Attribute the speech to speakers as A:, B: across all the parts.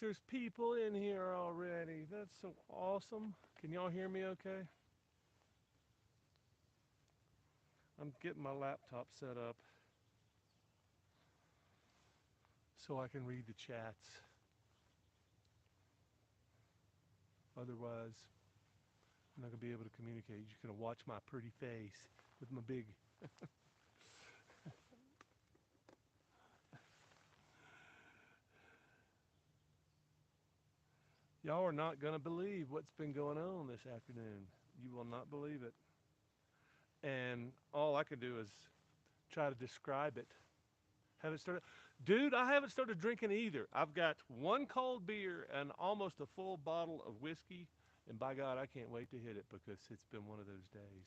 A: there's people in here already. That's so awesome. Can y'all hear me okay? I'm getting my laptop set up so I can read the chats. Otherwise, I'm not going to be able to communicate. You're going to watch my pretty face with my big. Y'all are not going to believe what's been going on this afternoon. You will not believe it. And all I can do is try to describe it. Haven't started. Dude, I haven't started drinking either. I've got one cold beer and almost a full bottle of whiskey. And by God, I can't wait to hit it because it's been one of those days.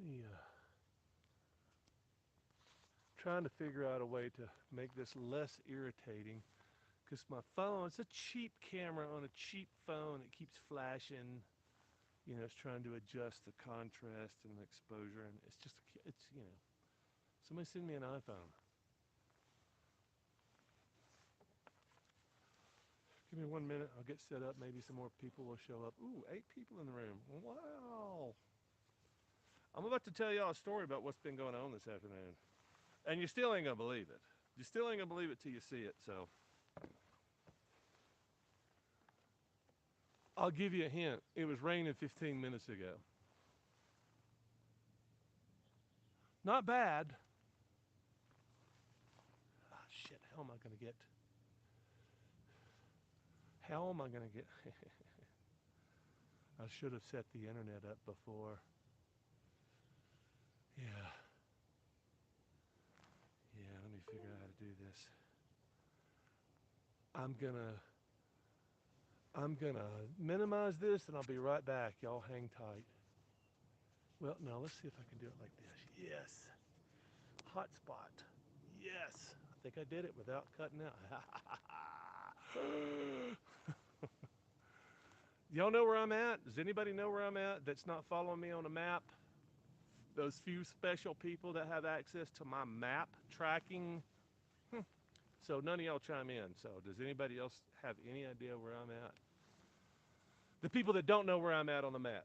A: Me trying to figure out a way to make this less irritating because my phone, it's a cheap camera on a cheap phone. It keeps flashing. You know, it's trying to adjust the contrast and the exposure. And it's just, somebody send me an iPhone. Give me 1 minute. I'll get set up. Maybe some more people will show up. Ooh, 8 people in the room. Wow. I'm about to tell y'all a story about what's been going on this afternoon. And you still ain't going to believe it. You still ain't going to believe it till you see it. So I'll give you a hint. It was raining 15 minutes ago. Not bad. Ah, shit. How am I going to get? How am I going to get? I should have set the internet up before. Yeah. Yeah, let me figure out how to do this. I'm gonna I'm gonna minimize this and I'll be right back. Y'all hang tight. Well, now let's see if I can do it like this. Yes. Hotspot. Yes. I think I did it without cutting out. Y'all know where I'm at? Does anybody know where I'm at that's not following me on a map? Those few special people that have access to my map tracking. So none of y'all chime in. So does anybody else have any idea where I'm at? The people that don't know where I'm at on the map.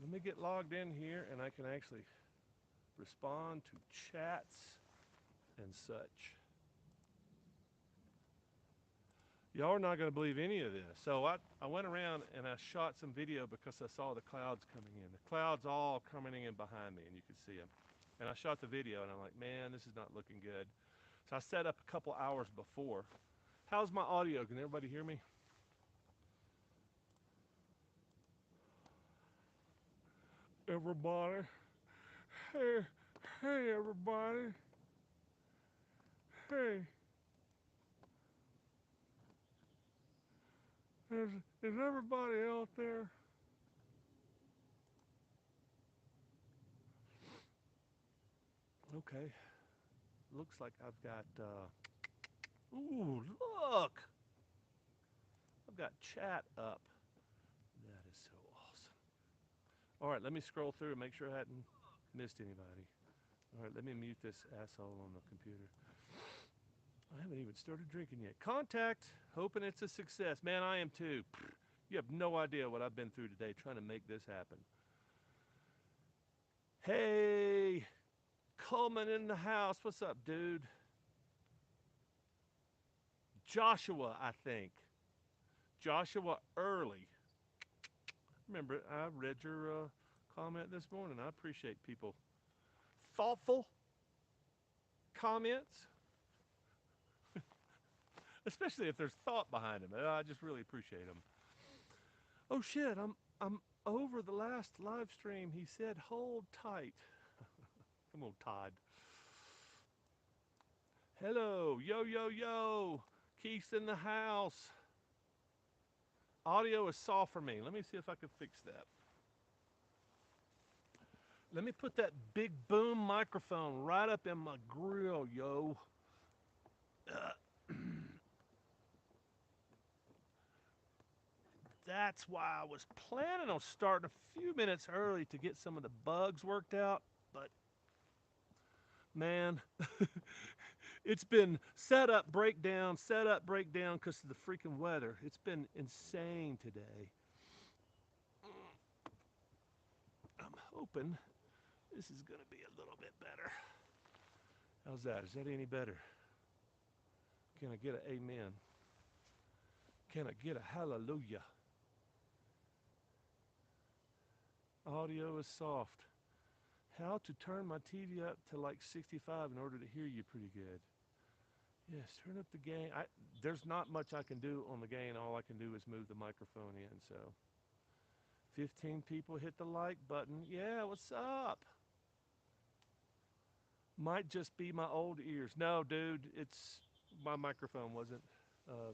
A: Let me get logged in here and I can actually respond to chats and such. Y'all are not going to believe any of this. So I went around and I shot some video because I saw the clouds coming in. The clouds all coming in behind me and you could see them. And I shot the video and I'm like, man, this is not looking good. So I set up a couple hours before. How's my audio? Can everybody hear me? Everybody. Hey, hey, everybody. Hey, is, is everybody out there? Okay. Looks like I've got, ooh, look! I've got chat up. That is so awesome. All right, let me scroll through and make sure I hadn't missed anybody. All right, let me mute this asshole on the computer. I haven't even started drinking yet. Contact, hoping it's a success. Man, I am too. You have no idea what I've been through today trying to make this happen. Hey, Coleman in the house. What's up, dude? Joshua, I think. Joshua Early. Remember, I read your comment this morning. I appreciate people. Thoughtful comments, especially if there's thought behind them. I just really appreciate them. Oh shit, I'm over the last live stream. He said, "Hold tight." Come on, Todd. Hello, yo yo yo. Keith's in the house. Audio is soft for me. Let me see if I can fix that. Let me put that big boom microphone right up in my grill, yo. That's why I was planning on starting a few minutes early to get some of the bugs worked out, but man, It's been set up, break down because of the freaking weather. It's been insane today. I'm hoping this is going to be a little bit better. How's that? Is that any better? Can I get an amen? Can I get a hallelujah? Audio is soft. How to turn my TV up to like 65 in order to hear you pretty good. Yes, turn up the gain. There's not much I can do on the gain. All I can do is move the microphone in. So 15 people hit the like button. Yeah, what's up? Might just be my old ears. No, dude, it's my microphone wasn't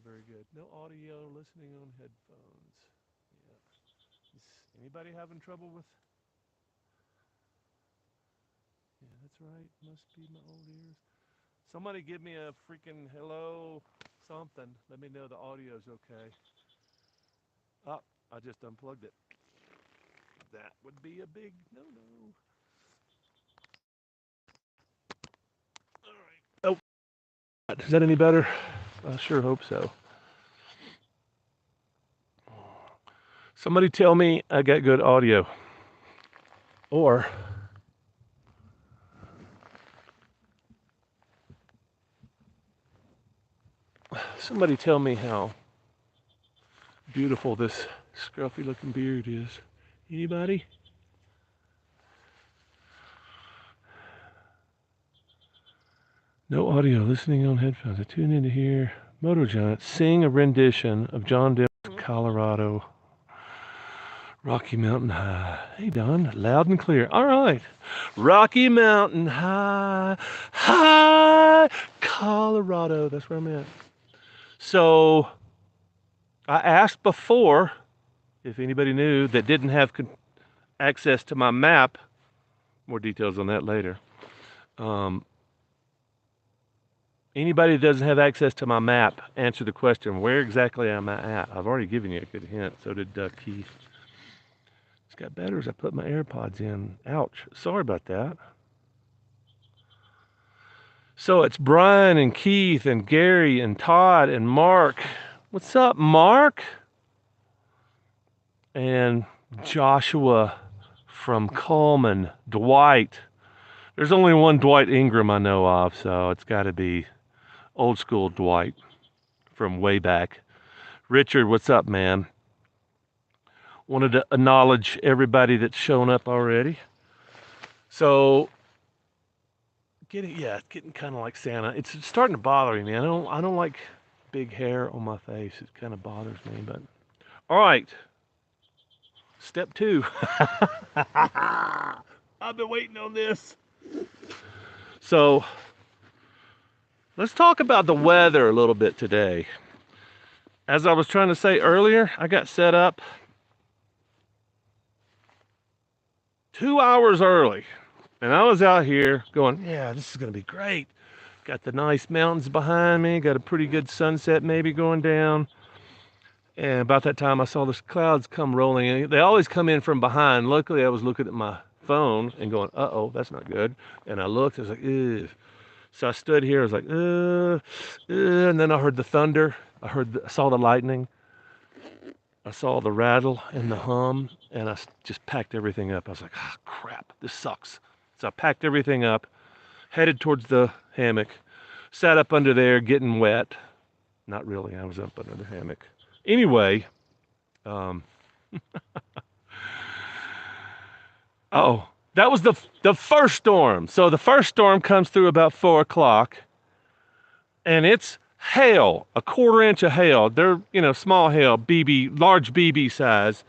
A: very good. No audio listening on headphones. Yeah. Is anybody having trouble with? Yeah, that's right. Must be my old ears. Somebody give me a freaking hello something. Let me know the audio's okay. Oh, I just unplugged it. That would be a big no-no. All right. Oh, is that any better? I sure hope so. Somebody tell me I got good audio. Or somebody tell me how beautiful this scruffy looking beard is. Anybody? No audio, listening on headphones. I tune in to hear Moto Giant sing a rendition of John Denver's Colorado Rocky Mountain High. Hey, Don, loud and clear. All right. Rocky Mountain High, high, Colorado. That's where I'm at. So I asked before if anybody knew that didn't have access to my map. More details on that later. Anybody that doesn't have access to my map, answer the question, where exactly am I at? I've already given you a good hint. So did Keith. It's got better as I put my AirPods in. Ouch. Sorry about that. So it's Brian and Keith and Gary and Todd and Mark. What's up, Mark? And Joshua from Coleman. Dwight. There's only one Dwight Ingram I know of, so it's got to be old school Dwight from way back. Richard, what's up, man? Wanted to acknowledge everybody that's shown up already. So, getting kind of like Santa. It's starting to bother me. I don't like big hair on my face. It kind of bothers me. But all right, step 2. I've been waiting on this. So let's talk about the weather a little bit today. As I was trying to say earlier, I got set up 2 hours early. And I was out here going, yeah, this is going to be great. Got the nice mountains behind me. Got a pretty good sunset maybe going down. And about that time, I saw the clouds come rolling in. They always come in from behind. Luckily, I was looking at my phone and going, uh-oh, that's not good. And I looked, I was like, ugh. So I stood here, I was like, and then I heard the thunder. I saw the lightning. I saw the rattle and the hum, and I just packed everything up. I was like, ah, crap, this sucks. So I packed everything up, headed towards the hammock, sat up under there getting wet. Not really, I was up under the hammock. Anyway, that was the first storm. So the first storm comes through about 4 o'clock, and it's hail, a 1/4 inch of hail. They're, small hail, large BB size.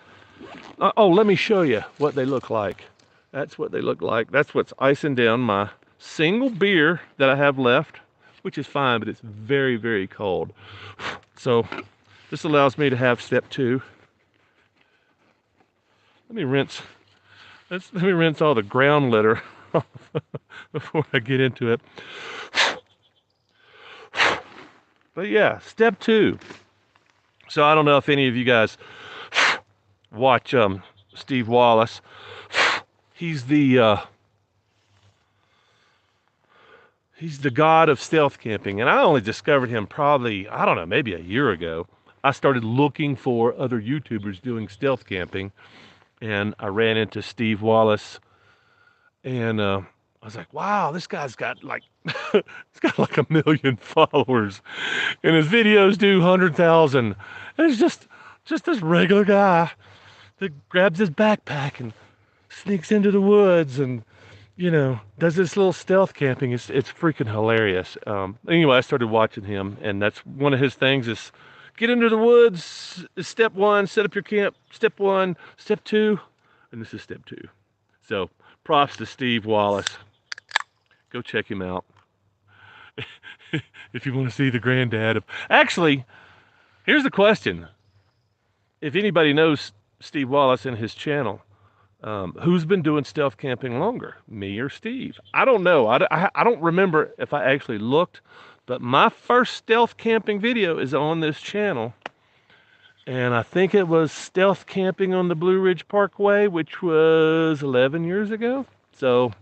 A: Let me show you what they look like. That's what they look like. That's what's icing down my single beer that I have left, which is fine, but it's very, very cold. So this allows me to have step 2. Let me rinse all the ground litter before I get into it. But yeah, step 2. So I don't know if any of you guys watch Steve Wallace. He's the He's the god of stealth camping, and I only discovered him probably, I don't know, maybe a year ago. I started looking for other YouTubers doing stealth camping, and I ran into Steve Wallace, and I was like, wow, this guy's got like, he's got like 1 million followers, and his videos do 100,000. And it's just this regular guy that grabs his backpack and sneaks into the woods and does this little stealth camping. It's freaking hilarious. Anyway, I started watching him, and that's one of his things is get into the woods. Step one, set up your camp. Step one, step two, and this is step two. So props to Steve Wallace. Go check him out if you want to see the granddad of. Actually, here's the question: if anybody knows Steve Wallace and his channel. Who's been doing stealth camping longer, me or Steve? I don't know. I don't remember if I actually looked, but my first stealth camping video is on this channel. And I think it was stealth camping on the Blue Ridge Parkway, which was 11 years ago. So,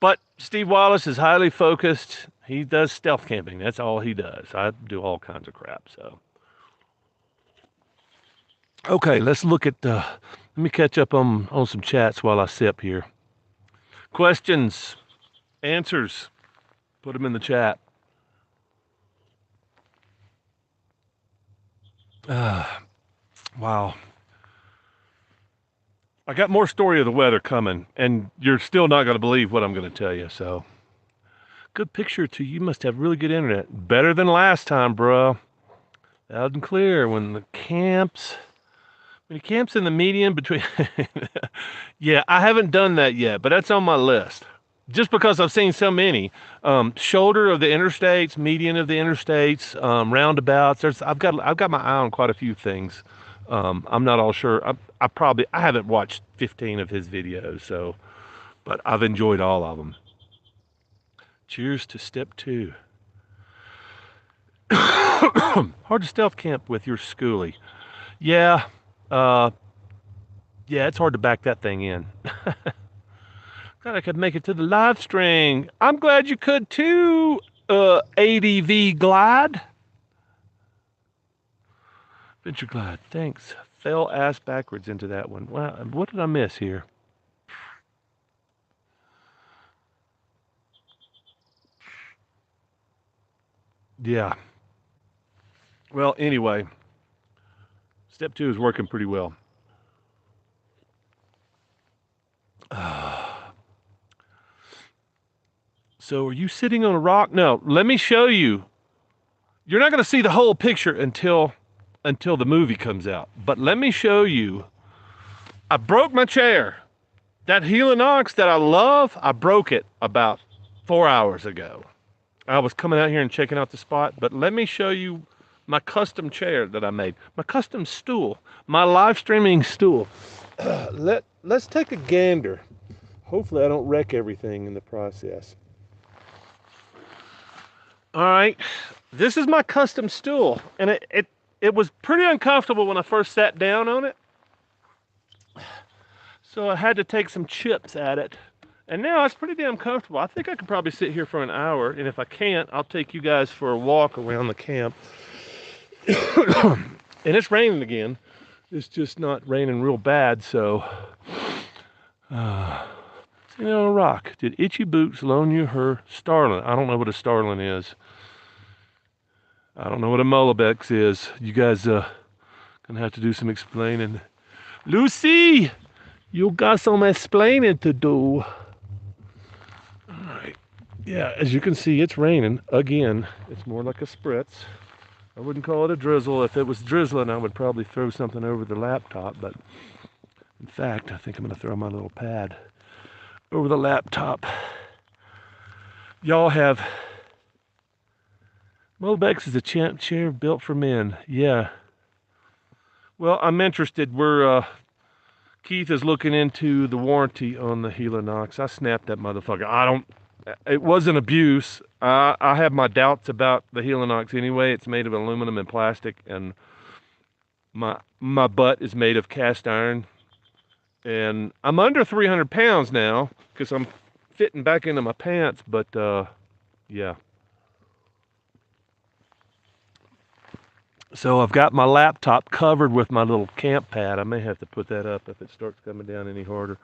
A: but Steve Wallace is highly focused. He does stealth camping. That's all he does. I do all kinds of crap, so. Okay, let's look at, let me catch up on some chats while I sip here. Questions, answers, put them in the chat. Wow. I got more story of the weather coming, and you're still not going to believe what I'm going to tell you, so. Good picture, too. You must have really good internet. Better than last time, bro. Loud and clear. When he camps in the median between... Yeah, I haven't done that yet, but that's on my list. Just because I've seen so many. Shoulder of the interstates, median of the interstates, roundabouts. I've got my eye on quite a few things. I'm not all sure. I haven't watched 15 of his videos, so, but I've enjoyed all of them. Cheers to step 2. Hard to stealth camp with your schoolie. Yeah. Yeah, it's hard to back that thing in. Glad I could make it to the live stream. I'm glad you could too, ADV Glide. Venture Glide, thanks. Fell ass backwards into that one. Wow, what did I miss here? Yeah. Well, anyway, step 2 is working pretty well. So are you sitting on a rock? No, let me show you. You're not going to see the whole picture until the movie comes out. But let me show you. I broke my chair. That Helinox that I love, I broke it about 4 hours ago. I was coming out here and checking out the spot, but let me show you my custom chair that I made. My custom stool. My live streaming stool. Let's take a gander. Hopefully I don't wreck everything in the process. All right, this is my custom stool, and it was pretty uncomfortable when I first sat down on it. So I had to take some chips at it, and now it's pretty damn comfortable. I think I could probably sit here for an hour, and if I can't, I'll take you guys for a walk around the camp. And it's raining again. It's just not raining real bad, so... Sitting on a rock. Did Itchy Boots loan you her starling? I don't know what a starling is. I don't know what a Mullabex is. You guys gonna have to do some explaining. Lucy, you got some explaining to do. All right. Yeah, as you can see, it's raining again. It's more like a spritz. I wouldn't call it a drizzle. If it was drizzling, I would probably throw something over the laptop. But in fact, I think I'm gonna throw my little pad over the laptop. Y'all have... Mullabex is a champ chair built for men. Yeah. Well, I'm interested. Keith is looking into the warranty on the Helinox. I snapped that motherfucker. It wasn't abuse. I have my doubts about the Helinox anyway. It's made of aluminum and plastic, and my butt is made of cast iron. And I'm under 300 pounds now because I'm fitting back into my pants, but yeah. So I've got my laptop covered with my little camp pad. I may have to put that up if it starts coming down any harder.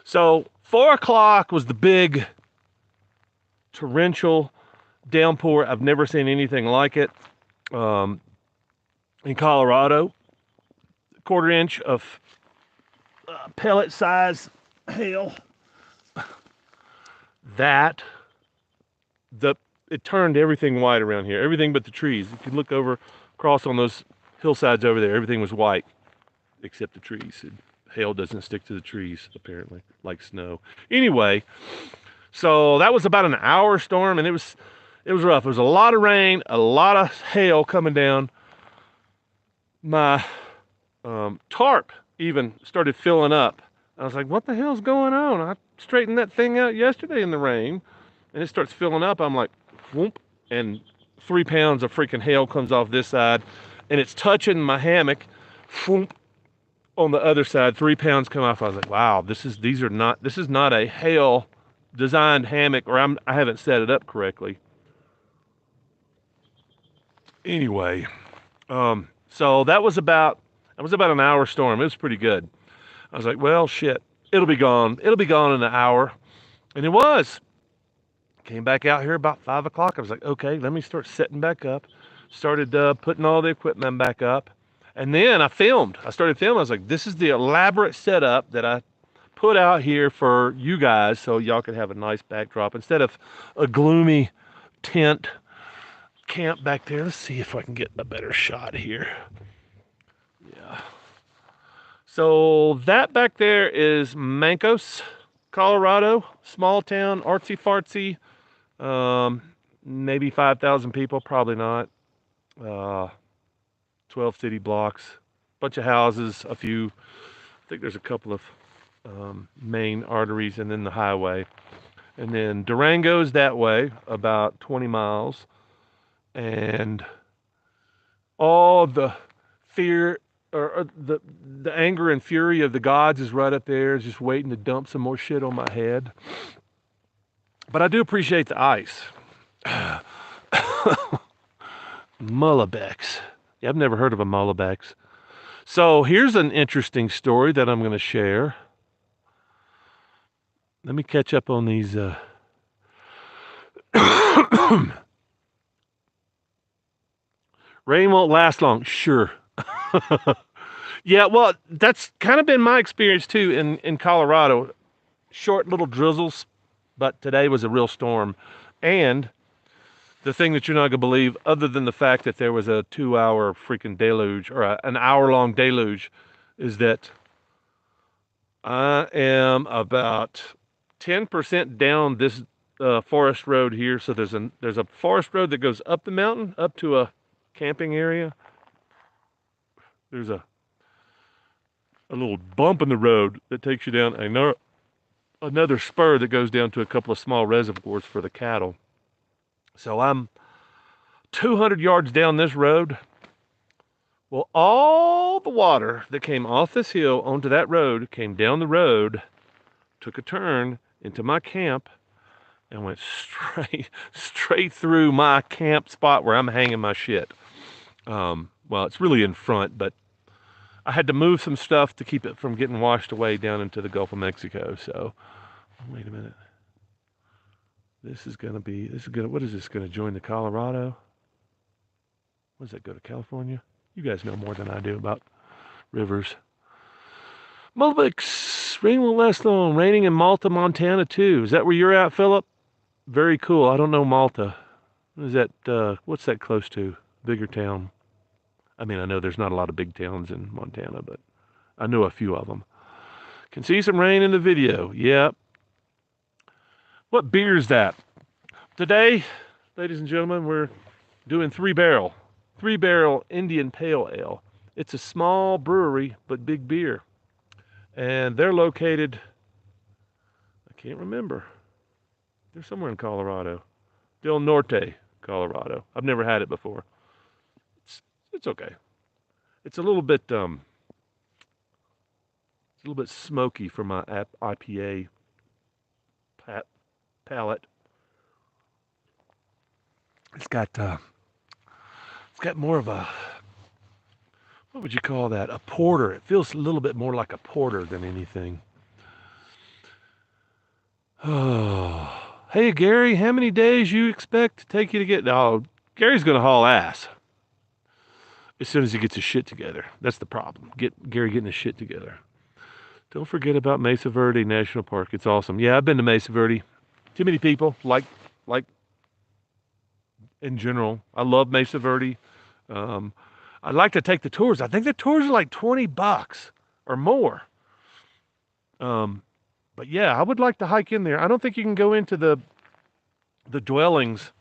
A: So 4 o'clock was the big torrential downpour. I've never seen anything like it in Colorado. Quarter inch of pellet size hail. That the it turned everything white around here. Everything but the trees. If you look over across on those hillsides over there, everything was white except the trees. Hail doesn't stick to the trees apparently, like snow. Anyway, so that was about an hour storm, and it was rough. It was a lot of rain, a lot of hail coming down. My tarp even started filling up. I was like, what the hell's going on? I straightened that thing out yesterday in the rain, and it starts filling up. I'm like, whoop, and 3 pounds of freaking hail comes off this side, and it's touching my hammock. Whoop, on the other side, 3 pounds come off. I was like, wow, this is not a hail designed hammock, or I haven't set it up correctly. Anyway, so that was about an hour storm. It was pretty good. I was like, well, shit, it'll be gone. It'll be gone in an hour, and it was. Came back out here about 5 o'clock. I was like, okay, let me start setting back up. Started putting all the equipment back up, and then I filmed. I started filming. I was like, this is the elaborate setup that I put out here for you guys, so y'all could have a nice backdrop instead of a gloomy tent camp back there. Let's see if I can get a better shot here. Yeah. So that back there is Mancos, Colorado, small town, artsy fartsy, maybe 5,000 people, probably not. 12 city blocks, bunch of houses, a few. I think there's a couple of main arteries, and then the highway. And then Durango's that way, about 20 miles. And all the fear or the anger and fury of the gods is right up there, just waiting to dump some more shit on my head. But I do appreciate the ice. Mullebecks. Yeah, I've never heard of a Mullebecks. So here's an interesting story that I'm going to share. Let me catch up on these. Rain won't last long. Sure. Yeah, well, that's kind of been my experience too in Colorado. Short little drizzles, but today was a real storm. And the thing that you're not going to believe, other than the fact that there was a 2-hour freaking deluge, or an hour-long deluge, is that I am about 10% down this forest road here. So there's a forest road that goes up the mountain, up to a camping area. There's a little bump in the road that takes you down another spur that goes down to a couple of small reservoirs for the cattle. So I'm 200 yards down this road. Well, all the water that came off this hill onto that road came down the road, took a turn into my camp, and went straight through my camp spot where I'm hanging my shit. Well, it's really in front, but I had to move some stuff to keep it from getting washed away down into the Gulf of Mexico. So, wait a minute. What is this going to join the Colorado? What does that go to California? You guys know more than I do about rivers. Mulvics, rain won't last long. Raining in Malta, Montana too. Is that where you're at, Philip? Very cool. I don't know Malta. Is that, what's that close to? Bigger town. I mean, I know there's not a lot of big towns in Montana, but I know a few of them. Can see some rain in the video. Yep. What beer is that? Today, ladies and gentlemen, we're doing 3-barrel Indian Pale Ale. It's a small brewery, but big beer. And they're located, I can't remember. They're somewhere in Colorado. Del Norte, Colorado. I've never had it before. It's okay. It's a little bit smoky for my IPA palate. It's got more of a, what would you call that? A porter. It feels a little bit more like a porter than anything. Oh, hey Gary, how many days you expect to take you to get? Oh, Gary's gonna haul ass as soon as he gets his shit together. That's the problem. Get Gary getting his shit together. Don't forget about Mesa Verde National Park. It's awesome. Yeah, I've been to Mesa Verde. Too many people like in general. I love Mesa Verde. Um, I'd like to take the tours. I think the tours are like $20 or more. Um, but yeah, I would like to hike in there. I don't think you can go into the dwellings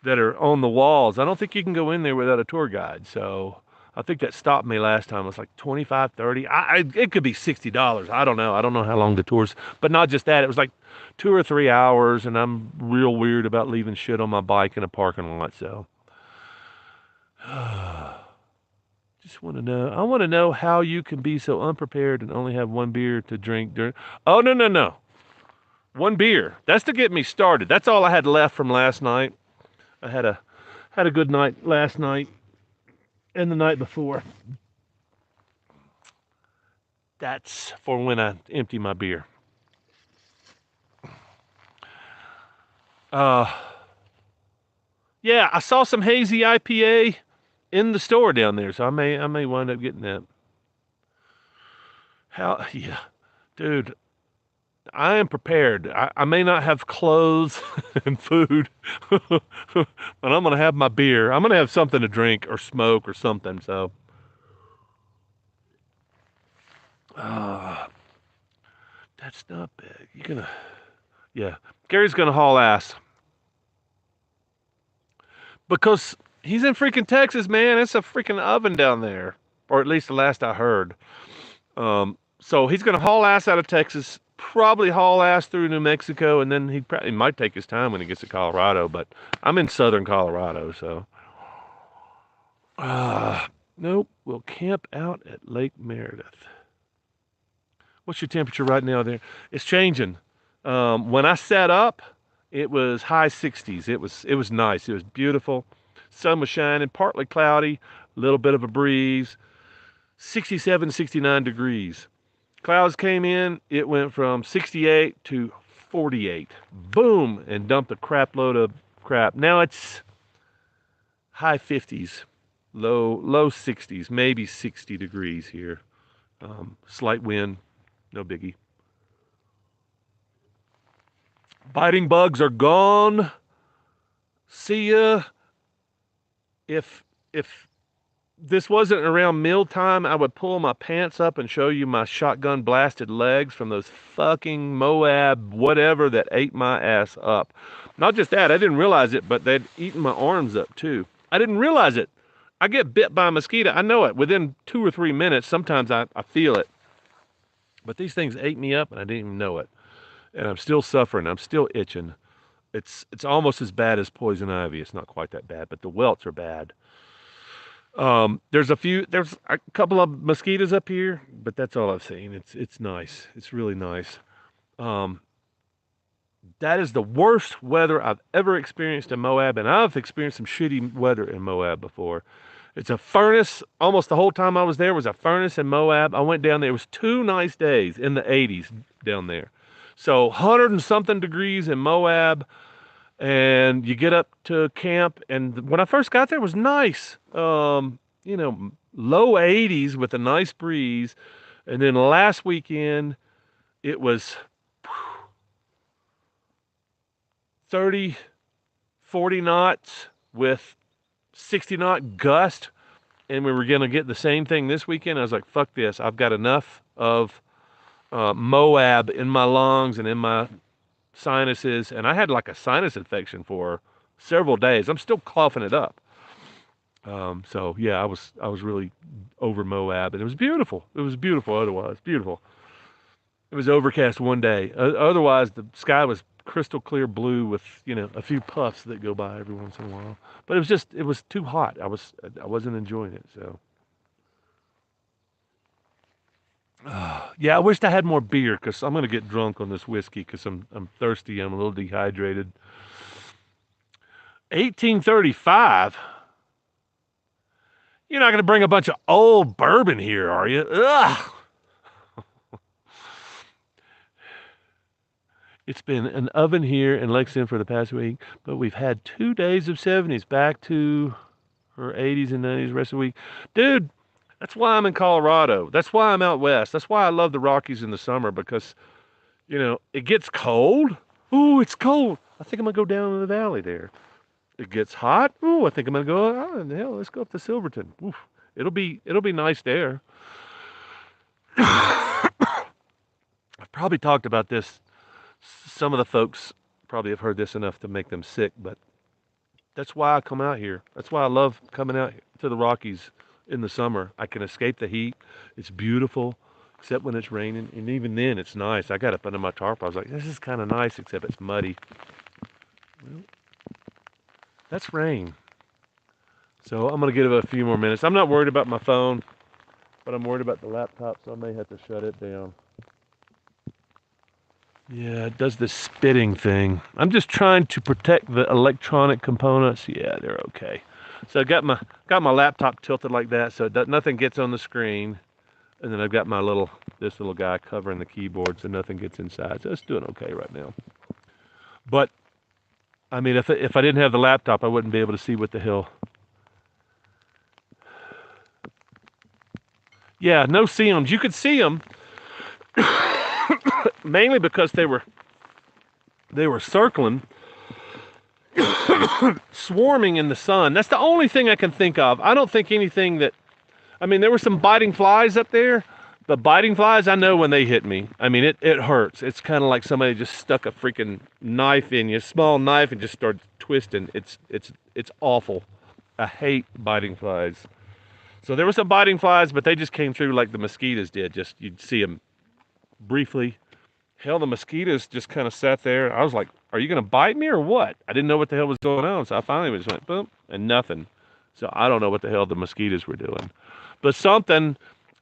A: that are on the walls. I don't think you can go in there without a tour guide. So I think that stopped me last time. It was like 25, 30. It could be $60. I don't know. I don't know how long the tours, but not just that. It was like 2 or 3 hours, and I'm real weird about leaving shit on my bike in a parking lot. So just want to know. I want to know how you can be so unprepared and only have one beer to drink during. Oh, no, no, no. One beer. That's to get me started. That's all I had left from last night. I had a good night last night and the night before. That's for when I empty my beer. Uh, yeah, I saw some hazy IPA in the store down there, so I may wind up getting that. How? Yeah, dude, I am prepared. I may not have clothes and food, but I'm gonna have my beer. I'm gonna have something to drink or smoke or something. So, uh, that's not big. You gonna? Yeah, Gary's gonna haul ass because he's in freaking Texas, man. It's a freaking oven down there, or at least the last I heard. So he's gonna haul ass out of Texas, probably haul ass through New Mexico, and then he probably might take his time when he gets to Colorado. But I'm in southern Colorado, so nope. We'll camp out at Lake Meredith. What's your temperature right now there? It's changing. When I set up, it was high 60s. It was nice. It was beautiful. Sun was shining, partly cloudy, a little bit of a breeze. 67, 69 degrees. Clouds came in. It went from 68 to 48. Boom, and dumped a crap load of crap. Now it's high 50s, low 60s, maybe 60 degrees here. Slight wind, no biggie. Biting bugs are gone. See ya. If this wasn't around mealtime, I would pull my pants up and show you my shotgun blasted legs from those fucking Moab whatever that ate my ass up. Not just that, I didn't realize it, but they'd eaten my arms up too. I didn't realize it. I get bit by a mosquito. I know it. Within 2 or 3 minutes, sometimes I feel it. But these things ate me up and I didn't even know it. And I'm still suffering. I'm still itching. It's almost as bad as poison ivy. It's not quite that bad, but the welts are bad. There's a couple of mosquitoes up here, but that's all I've seen. It's nice. It's really nice. Um, that is the worst weather I've ever experienced in Moab, and I've experienced some shitty weather in Moab before. It's a furnace. Almost the whole time I was there was a furnace in Moab. I went down there. It was 2 nice days in the 80s down there. So 100 and something degrees in Moab, and you get up to camp, and when I first got there, it was nice. Low 80s with a nice breeze, and then last weekend it was 30, 40 knots with 60 knot gust, and we were gonna get the same thing this weekend. I was like, fuck this! I've got enough of Moab in my lungs and in my sinuses, and I had like a sinus infection for several days. I'm still coughing it up. So yeah, I was really over Moab, and it was beautiful. It was beautiful. Otherwise, beautiful. It was overcast one day. Otherwise, the sky was crystal clear blue with a few puffs that go by every once in a while. But it was too hot. I wasn't enjoying it. So Yeah, I wished I had more beer because I'm gonna get drunk on this whiskey because I'm thirsty. I'm a little dehydrated. 1835. You're not gonna bring a bunch of old bourbon here, are you? Ugh. It's been an oven here in Lexington for the past week, but we've had 2 days of 70s, back to her 80s and 90s the rest of the week. Dude, that's why I'm in Colorado. That's why I'm out west. That's why I love the Rockies in the summer because, it gets cold. Ooh, it's cold. I think I'm gonna go down in the valley there. It gets hot. Ooh, I think I'm gonna go. Oh, the hell, let's go up to Silverton. Oof. It'll be nice there. I've probably talked about this. Some of the folks probably have heard this enough to make them sick, but that's why I come out here. That's why I love coming out to the Rockies in the summer. I can escape the heat. It's beautiful, except when it's raining, and even then, it's nice. I got up under my tarp. I was like, "This is kind of nice, except it's muddy." Well, that's rain. So I'm gonna give it a few more minutes. I'm not worried about my phone, but I'm worried about the laptop, so I may have to shut it down. Yeah, it does this spitting thing. I'm just trying to protect the electronic components. Yeah, they're okay. So I got my laptop tilted like that, so nothing gets on the screen, and then I've got this little guy covering the keyboard, so nothing gets inside. So it's doing okay right now. But I mean, if I didn't have the laptop, I wouldn't be able to see what the hell. Yeah, no seams. You could see them mainly because they were circling, swarming in the sun. That's the only thing I can think of. I don't think anything that. I mean, there were some biting flies up there. The biting flies, I know when they hit me. I mean, it hurts. It's kind of like somebody just stuck a freaking knife in you, small knife, and just started twisting. It's awful. I hate biting flies. So there were some biting flies, but they just came through like the mosquitoes did. Just you'd see them briefly. Hell, the mosquitoes just kind of sat there. I was like, "Are you gonna bite me or what?" I didn't know what the hell was going on, so I finally just went boom and nothing. So I don't know what the hell the mosquitoes were doing, but something.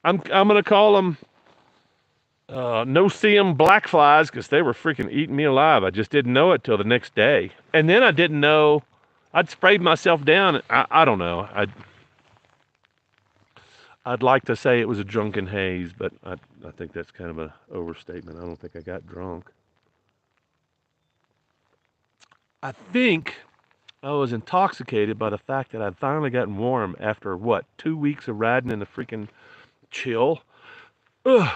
A: I'm gonna call them no-see-em black flies because they were freaking eating me alive. I just didn't know it till the next day, and then I didn't know. I'd sprayed myself down. I don't know. I'd like to say it was a drunken haze, but I think that's kind of an overstatement. I don't think I got drunk. I think I was intoxicated by the fact that I'd finally gotten warm after what, 2 weeks of riding in the freaking chill. Ugh.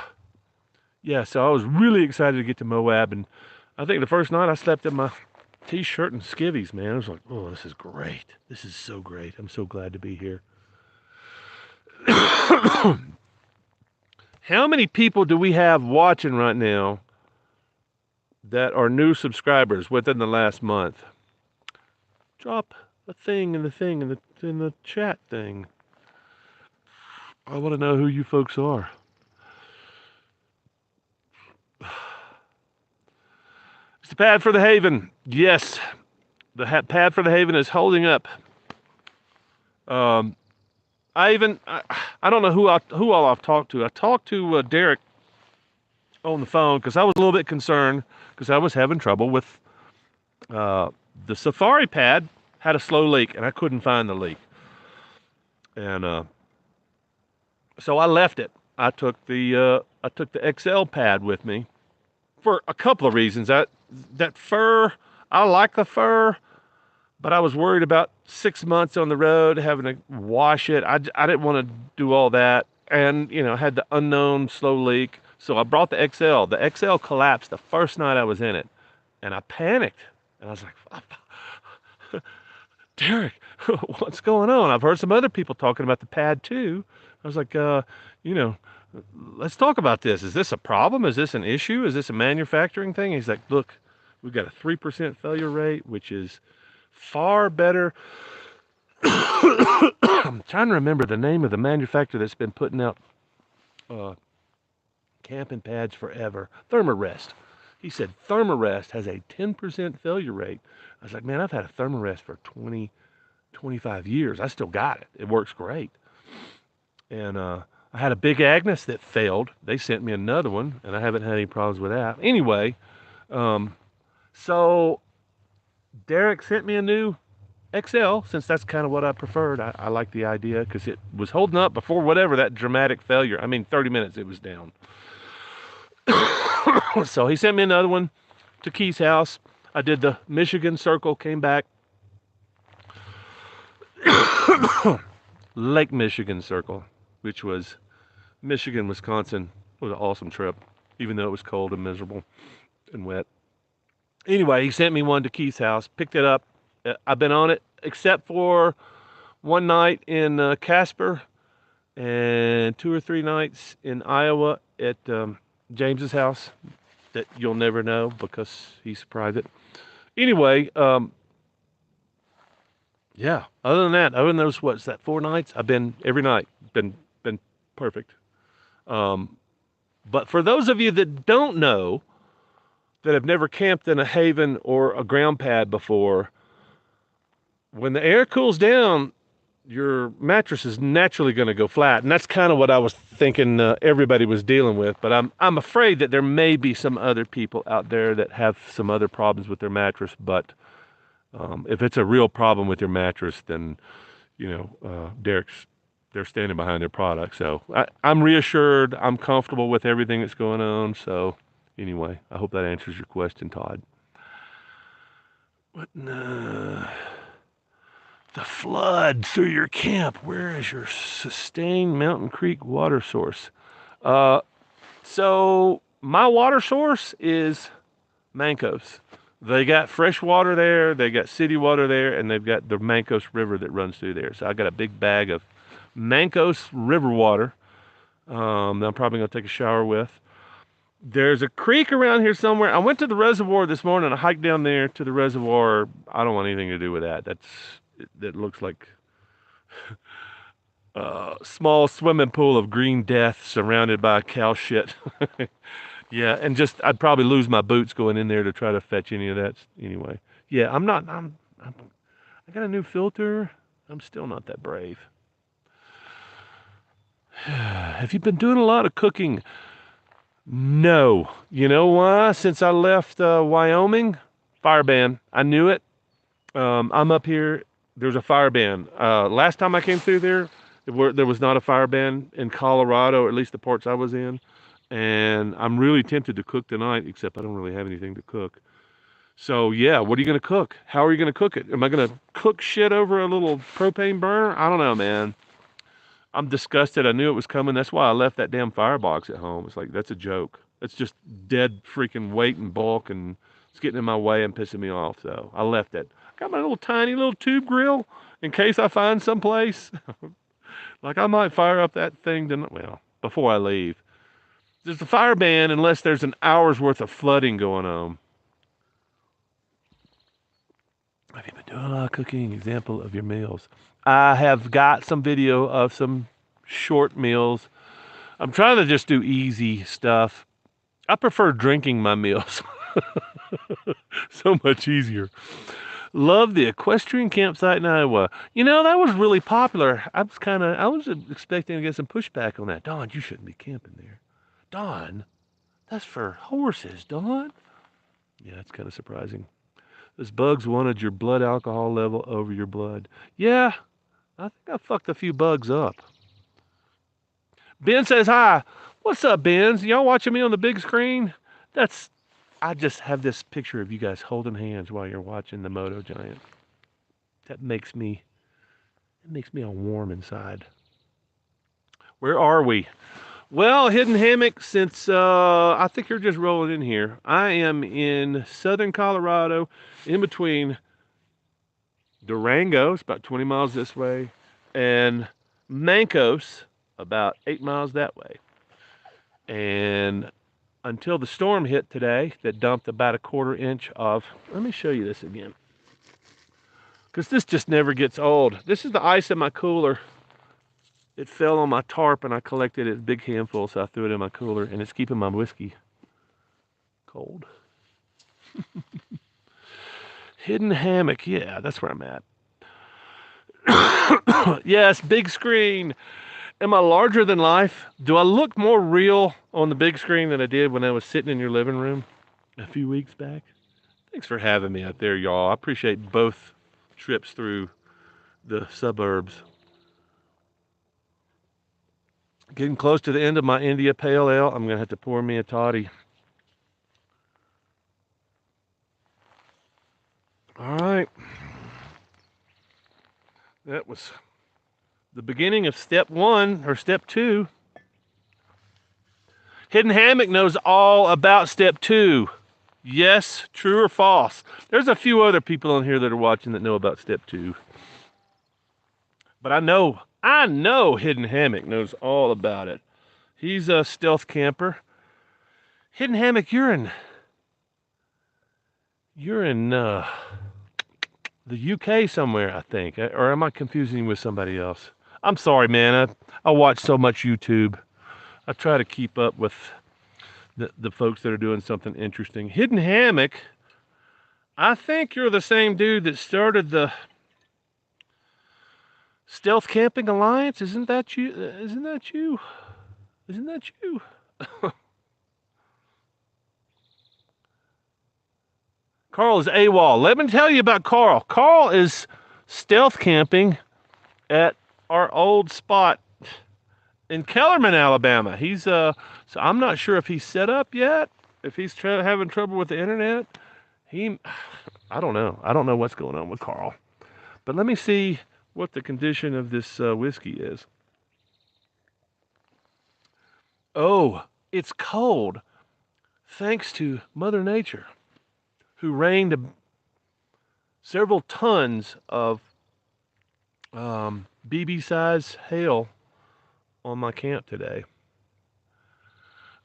A: Yeah, so I was really excited to get to Moab, and I think the first night I slept in my t-shirt and skivvies, man. I was like, oh, this is great. This is so great. I'm so glad to be here. How many people do we have watching right now that are new subscribers within the last month? Drop a thing in the chat thing. I want to know who you folks are. It's the pad for the Haven. Yes, the pad for the Haven is holding up. Um, I don't know who all I've talked to. I talked to Derek on the phone because I was a little bit concerned because I was having trouble with uh, the Safari pad had a slow leak and I couldn't find the leak, and so I left it. I took the XL pad with me for a couple of reasons. That fur, I like the fur, but I was worried about 6 months on the road having to wash it. I didn't want to do all that, and had the unknown slow leak. So I brought the XL. The XL collapsed the first night I was in it, and I panicked. And I was like, Derek, what's going on? I've heard some other people talking about the pad too. I was like, you know, let's talk about this. Is this a problem? Is this an issue? Is this a manufacturing thing? He's like, look, we've got a 3% failure rate, which is far better. I'm trying to remember the name of the manufacturer that's been putting out uh, camping pads forever. Thermarest. He said Thermarest has a 10% failure rate. I was like, man, I've had a Thermarest for 20, 25 years. I still got it. It works great. And I I had a big Agnes that failed. They sent me another one, and I haven't had any problems with that. Anyway, um, so Derek sent me a new XL since that's kind of what I preferred. I like the idea because it was holding up before whatever that dramatic failure. I mean, 30 minutes it was down. So he sent me another one to Key's house. I did the Michigan Circle, came back. Lake Michigan Circle, which was Michigan, Wisconsin. It was an awesome trip, even though it was cold and miserable and wet. Anyway, he sent me one to Key's house, picked it up. I've been on it except for one night in Casper and 2 or 3 nights in Iowa at James's house that you'll never know because he's private. Anyway, yeah. Other than those, what's that? 4 nights? I've been every night. Been perfect. But for those of you that don't know, that have never camped in a haven or a ground pad before, when the air cools down, your mattress is naturally going to go flat, and that's kind of what I was thinking everybody was dealing with. But I'm afraid that there may be some other people out there that have some other problems with their mattress. But if it's a real problem with your mattress, then they're standing behind their product. So I'm reassured. I'm comfortable with everything that's going on. So anyway, I hope that answers your question, Todd. What? The flood through your camp. Where is your sustained Mountain Creek water source? So my water source is Mancos. They got fresh water there, they got city water there, and they've got the Mancos River that runs through there. So I got a big bag of Mancos River water that I'm probably going to take a shower with. There's a creek around here somewhere. I went to the reservoir this morning. I hiked down there to the reservoir. I don't want anything to do with that. That looks like a small swimming pool of green death surrounded by cow shit. Yeah, and just I'd probably lose my boots going in there to try to fetch any of that. Anyway, yeah, I got a new filter. I'm still not that brave. Have you been doing a lot of cooking? No. You know why? Since I left Wyoming, fire ban. I knew it. I'm up here. There's a fire ban. Last time I came through there was not a fire ban in Colorado, or at least the parts I was in. And I'm really tempted to cook tonight, except I don't really have anything to cook. So yeah, what are you going to cook? How are you going to cook it? Am I going to cook shit over a little propane burner? I don't know, man. I'm disgusted. I knew it was coming. That's why I left that damn firebox at home. It's like, that's a joke. It's just dead freaking weight and bulk, and it's getting in my way and pissing me off. So I left it. Got my little tiny little tube grill in case I find someplace. Like I might fire up that thing before I leave. There's a fire ban unless there's an hour's worth of flooding going on. Have you been doing a lot of cooking? Example of your meals. I have got some video of some short meals. I'm trying to just do easy stuff. I prefer drinking my meals. So much easier. Love the equestrian campsite in Iowa. That was really popular. I was expecting to get some pushback on that. Don, you shouldn't be camping there. Don, that's for horses, Don. Yeah, that's kind of surprising. Those bugs wanted your blood alcohol level over your blood. Yeah, I think I fucked a few bugs up. Ben says hi. What's up, Ben? Y'all watching me on the big screen? I just have this picture of you guys holding hands while you're watching the Moto Giant. It makes me all warm inside. Where are we? Well, hidden hammock, since I think you're just rolling in here. I am in southern Colorado, in between Durango, it's about 20 miles this way, and Mancos, about 8 miles that way. And until the storm hit today, that dumped about a 1/4 inch of, let me show you this again, because this just never gets old. This is the ice in my cooler. It fell on my tarp and I collected it in a big handful, so I threw it in my cooler, and it's keeping my whiskey cold. Hidden hammock, yeah, that's where I'm at. Yes, big screen. Am I larger than life? Do I look more real on the big screen than I did when I was sitting in your living room a few weeks back? Thanks for having me out there, y'all. I appreciate both trips through the suburbs. Getting close to the end of my India Pale Ale. I'm going to have to pour me a toddy. All right. That was the beginning of step 1 or step 2. Hidden Hammock knows all about step 2. Yes, true or false? There's a few other people on here that are watching that know about step 2. But I know Hidden Hammock knows all about it. He's a stealth camper. Hidden Hammock, you're in the UK somewhere, I think. Or am I confusing you with somebody else? I'm sorry, man. I watch so much YouTube. I try to keep up with the folks that are doing something interesting. Hidden Hammock, I think you're the same dude that started the Stealth Camping Alliance. Isn't that you? Isn't that you? Isn't that you? Carl is AWOL. Let me tell you about Carl. Carl is stealth camping at our old spot in Kellerman, Alabama. So I'm not sure if he's set up yet, if he's having trouble with the internet. I don't know. I don't know what's going on with Carl. But let me see what the condition of this whiskey is. Oh, it's cold, thanks to Mother Nature, who rained several tons of BB-size hail on my camp today.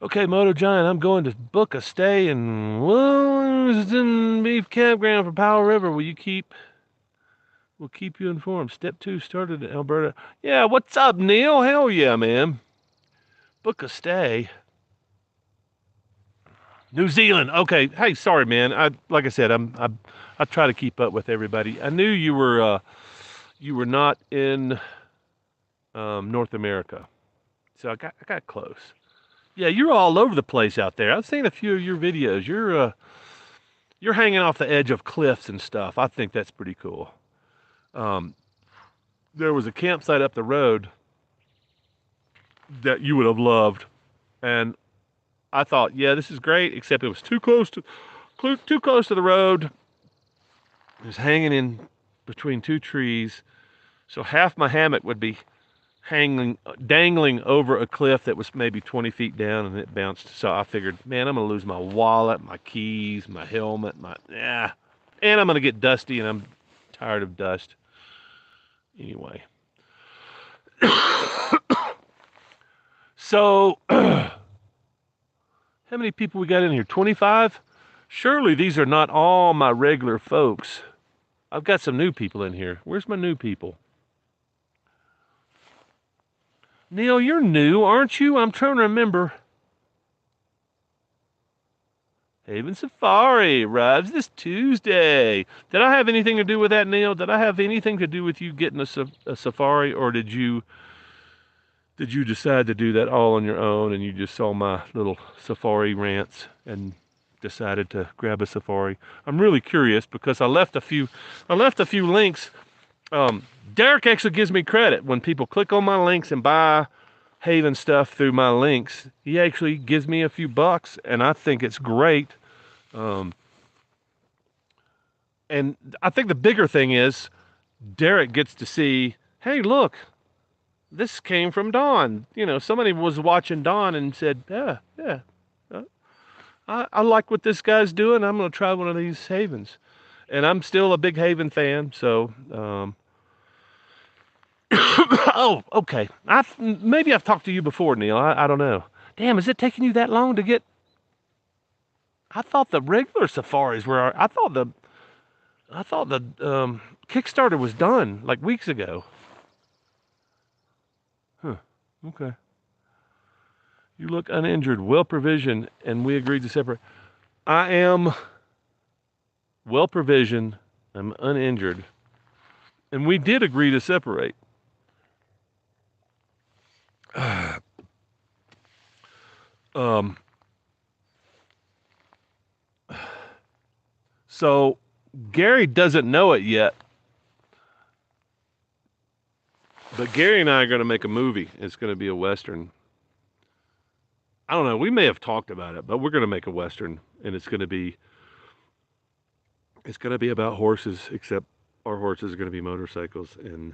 A: Okay, Moto Giant, I'm going to book a stay in Williston Beef Campground for Powell River. We'll keep you informed. Step 2 started in Alberta. Yeah, what's up, Neil? Hell yeah, man. Book a stay. New Zealand. Okay. Hey, sorry, man. Like I said, I try to keep up with everybody. I knew you were not in North America, so I got close. Yeah, you're all over the place out there. I've seen a few of your videos. You're hanging off the edge of cliffs and stuff. I think that's pretty cool. There was a campsite up the road that you would have loved, and I thought, yeah, this is great, except it was too close to the road. It was hanging in between two trees, so half my hammock would be dangling over a cliff that was maybe 20 feet down, and it bounced. So I figured, man, I'm gonna lose my wallet, my keys, my helmet, and I'm gonna get dusty, and I'm tired of dust. Anyway, so how many people we got in here? 25? Surely these are not all my regular folks. I've got some new people in here. Where's my new people? Neil, you're new, aren't you? I'm trying to remember. Haven Safari arrives this Tuesday. Did I have anything to do with that, Neil? Did I have anything to do with you getting a safari, or did you decide to do that all on your own, and you just saw my little safari rants and decided to grab a safari? I'm really curious because I left a few links. Derek actually gives me credit when people click on my links and buy Haven stuff through my links. He actually gives me a few bucks, and I think it's great. And I think the bigger thing is Derek gets to see, hey, look, this came from Don. You know, somebody was watching Don and said, yeah, I like what this guy's doing. I'm going to try one of these Havens. And I'm still a big Haven fan, so oh, okay. Maybe I've talked to you before, Neil. I don't know. Damn, is it taking you that long to get? I thought the regular safaris were. I thought the Kickstarter was done like weeks ago. Huh. Okay. You look uninjured, well provisioned, and we agreed to separate. I am well provisioned. I'm uninjured, and we did agree to separate. Um, so Gary doesn't know it yet, but Gary and I are going to make a movie. It's going to be a Western. I don't know. We may have talked about it, but we're going to make a Western, and it's going to be about horses, except our horses are going to be motorcycles, and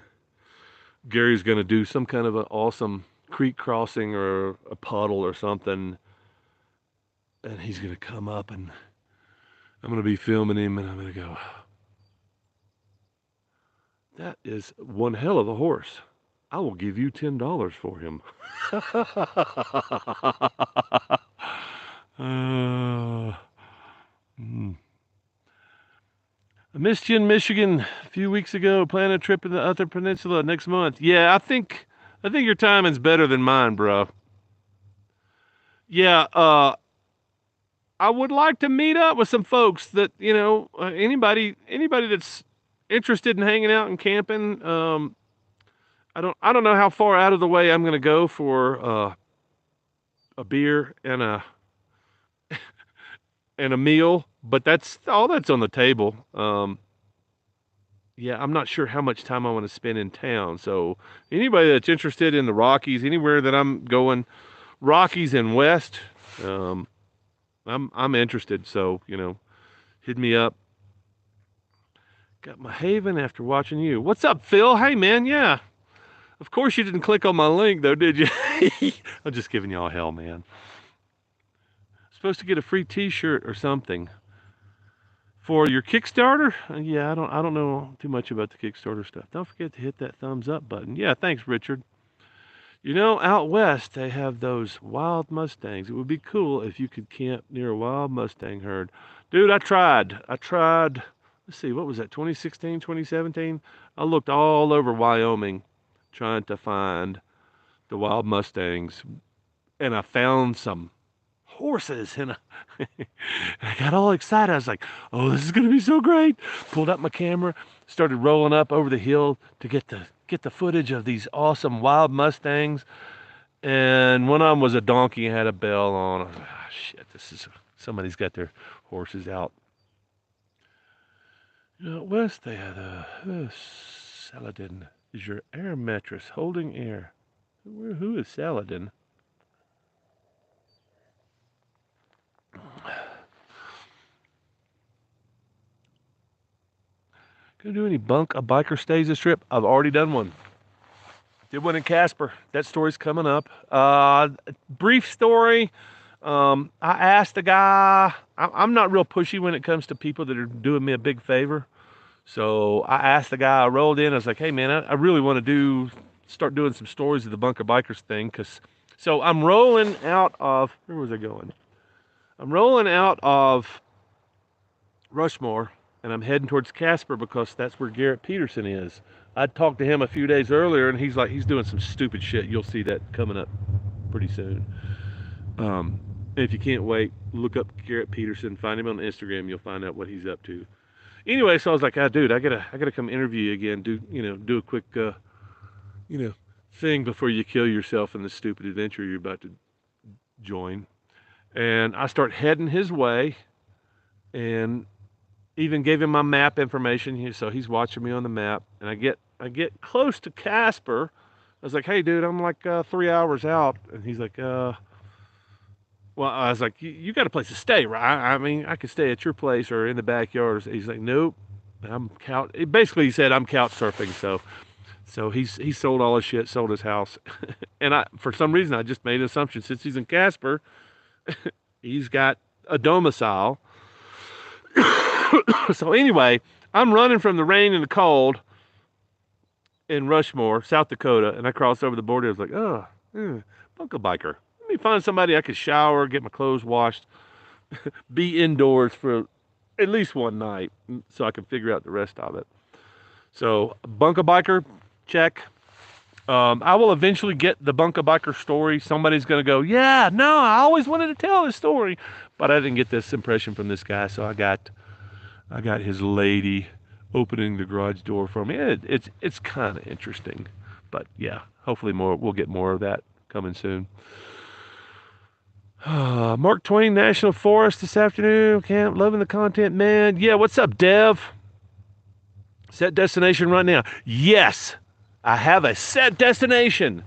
A: Gary's going to do some kind of an awesome creek crossing or a puddle or something, and he's going to come up, and I'm going to be filming him, and I'm going to go, that is one hell of a horse. I will give you $10 for him. uh, mm. I missed you in Michigan a few weeks ago. Planning a trip in the Upper Peninsula next month. Yeah, I think your timing's better than mine, bro. Yeah, I would like to meet up with some folks that anybody that's interested in hanging out and camping. I don't know how far out of the way I'm going to go for a beer and a meal, but that's all that's on the table. Yeah, I'm not sure how much time I want to spend in town. So anybody that's interested in the Rockies, anywhere that I'm going, Rockies and West, um, I'm interested. So hit me up. Got my haven after watching you. What's up, Phil? Hey, man. Yeah, of course you didn't click on my link though, did you? I'm just giving y'all hell, man. Supposed to get a free T-shirt or something for your Kickstarter. Yeah, I don't know too much about the Kickstarter stuff. Don't forget to hit that thumbs up button. Yeah, thanks, Richard. Out west they have those wild Mustangs. It would be cool if you could camp near a wild Mustang herd. Dude, I tried. Let's see, what was that? 2016, 2017. I looked all over Wyoming trying to find the wild Mustangs, and I found some horses, and I got all excited. I was like, "Oh, this is gonna be so great!" Pulled up my camera, started rolling up over the hill to get the footage of these awesome wild Mustangs. And one of them was a donkey and had a bell on. I was like, "Ah, shit! Somebody's got their horses out." West they had Saladin is your air mattress holding air. Who is Saladin? Gonna do any bunk a biker stays this trip? I've already done one. Did one in Casper. That story's coming up. Brief story. I asked the guy. I'm not real pushy when it comes to people that are doing me a big favor. So I asked the guy. I rolled in. I was like, "Hey man, I really want to start doing some stories of the bunker bikers thing." So I'm rolling out of where was I going? I'm rolling out of Rushmore, and I'm heading towards Casper because that's where Garrett Peterson is. I talked to him a few days earlier, and he's doing some stupid shit. You'll see that coming up pretty soon. And if you can't wait, look up Garrett Peterson, find him on Instagram. You'll find out what he's up to. Anyway, so I was like, dude, I gotta come interview you again. Do a quick you know thing before you kill yourself in this stupid adventure you're about to join. And I start heading his way, and even gave him my map information. So he's watching me on the map, and I get close to Casper. I was like, "Hey, dude, I'm like 3 hours out," and he's like, Well, I was like, "You got a place to stay, right? I mean, I could stay at your place or in the backyard." He's like, "Nope, I'm couch." Basically, he said, "I'm couch surfing." So he sold all his shit, sold his house, and for some reason I just made an assumption since he's in Casper, he's got a domicile. So anyway, I'm running from the rain and the cold in Rushmore, South Dakota, and I crossed over the border. I was like, "Oh, bunker biker. Let me find somebody I could shower, get my clothes washed, be indoors for at least one night, so I can figure out the rest of it." So bunker biker, check. I will eventually get the bunker biker story. Somebody's gonna go, "Yeah, no, I always wanted to tell this story," but I didn't get this impression from this guy, so I got his lady opening the garage door for me. It's kind of interesting, but yeah, hopefully we'll get more of that coming soon. Mark Twain National Forest this afternoon. Camp, loving the content, man. Yeah, what's up, Dev? Set destination right now. Yes, I have a set destination.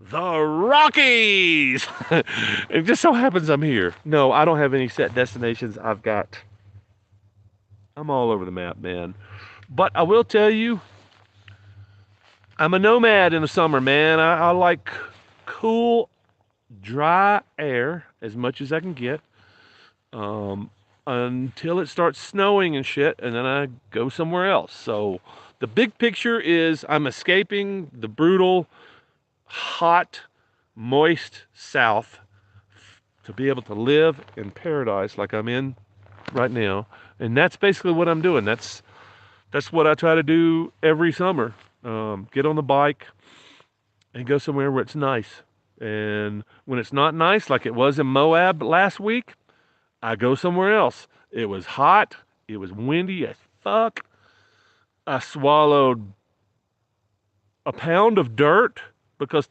A: The Rockies. It just so happens I'm here. No, I don't have any set destinations. I'm all over the map, man. But I will tell you, I'm a nomad in the summer, man. I like cool, dry air as much as I can get. Um, until it starts snowing and shit, and then I go somewhere else. So the big picture is I'm escaping the brutal, hot, moist South to be able to live in paradise like I'm in right now. And that's basically what I'm doing. That's what I try to do every summer. Get on the bike and go somewhere where it's nice. And when it's not nice, like it was in Moab last week, I go somewhere else. It was hot. It was windy as fuck. I swallowed a pound of dirt because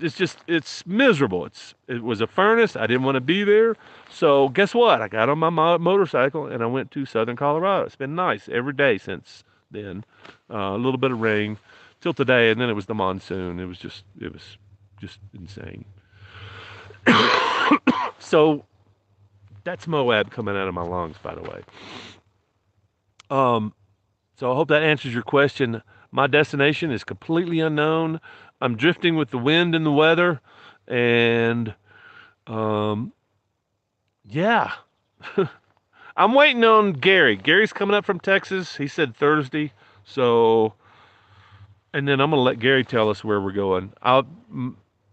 A: it's miserable. It was a furnace. I didn't want to be there. So guess what? I got on my motorcycle and I went to Southern Colorado. It's been nice every day since then. A little bit of rain till today, and then it was the monsoon. It was just insane. So that's Moab coming out of my lungs, by the way. Um, so I hope that answers your question. My destination is completely unknown. I'm drifting with the wind and the weather, and um, yeah, I'm waiting on Gary. Gary's coming up from Texas. He said Thursday, so and then I'm gonna let Gary tell us where we're going.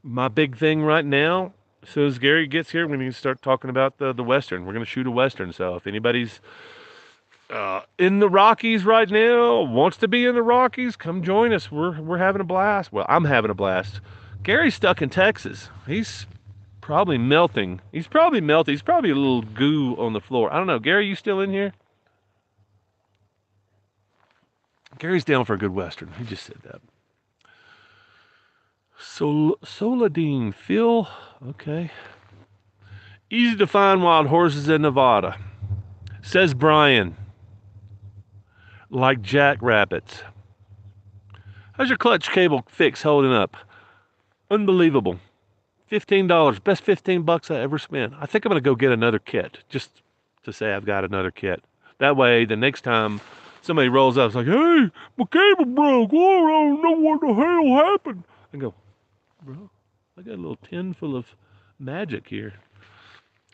A: My big thing right now. As soon as Gary gets here, we're going to start talking about the Western. We're going to shoot a Western. So if anybody's in the Rockies right now, wants to be in the Rockies, come join us. We're having a blast. Well, I'm having a blast. Gary's stuck in Texas. He's probably melting. He's probably melting. He's probably a little goo on the floor. I don't know. Gary, you still in here? Gary's down for a good Western. He just said that. Soladine, Phil. Okay. Easy to find wild horses in Nevada. Says Brian. Like jackrabbits. How's your clutch cable fix holding up? Unbelievable. $15. Best 15 bucks I ever spent. I think I'm going to go get another kit just to say I've got another kit. That way, the next time somebody rolls up, it's like, hey, my cable broke. Oh, I don't know what the hell happened. I go, bro, I got a little tin full of magic here.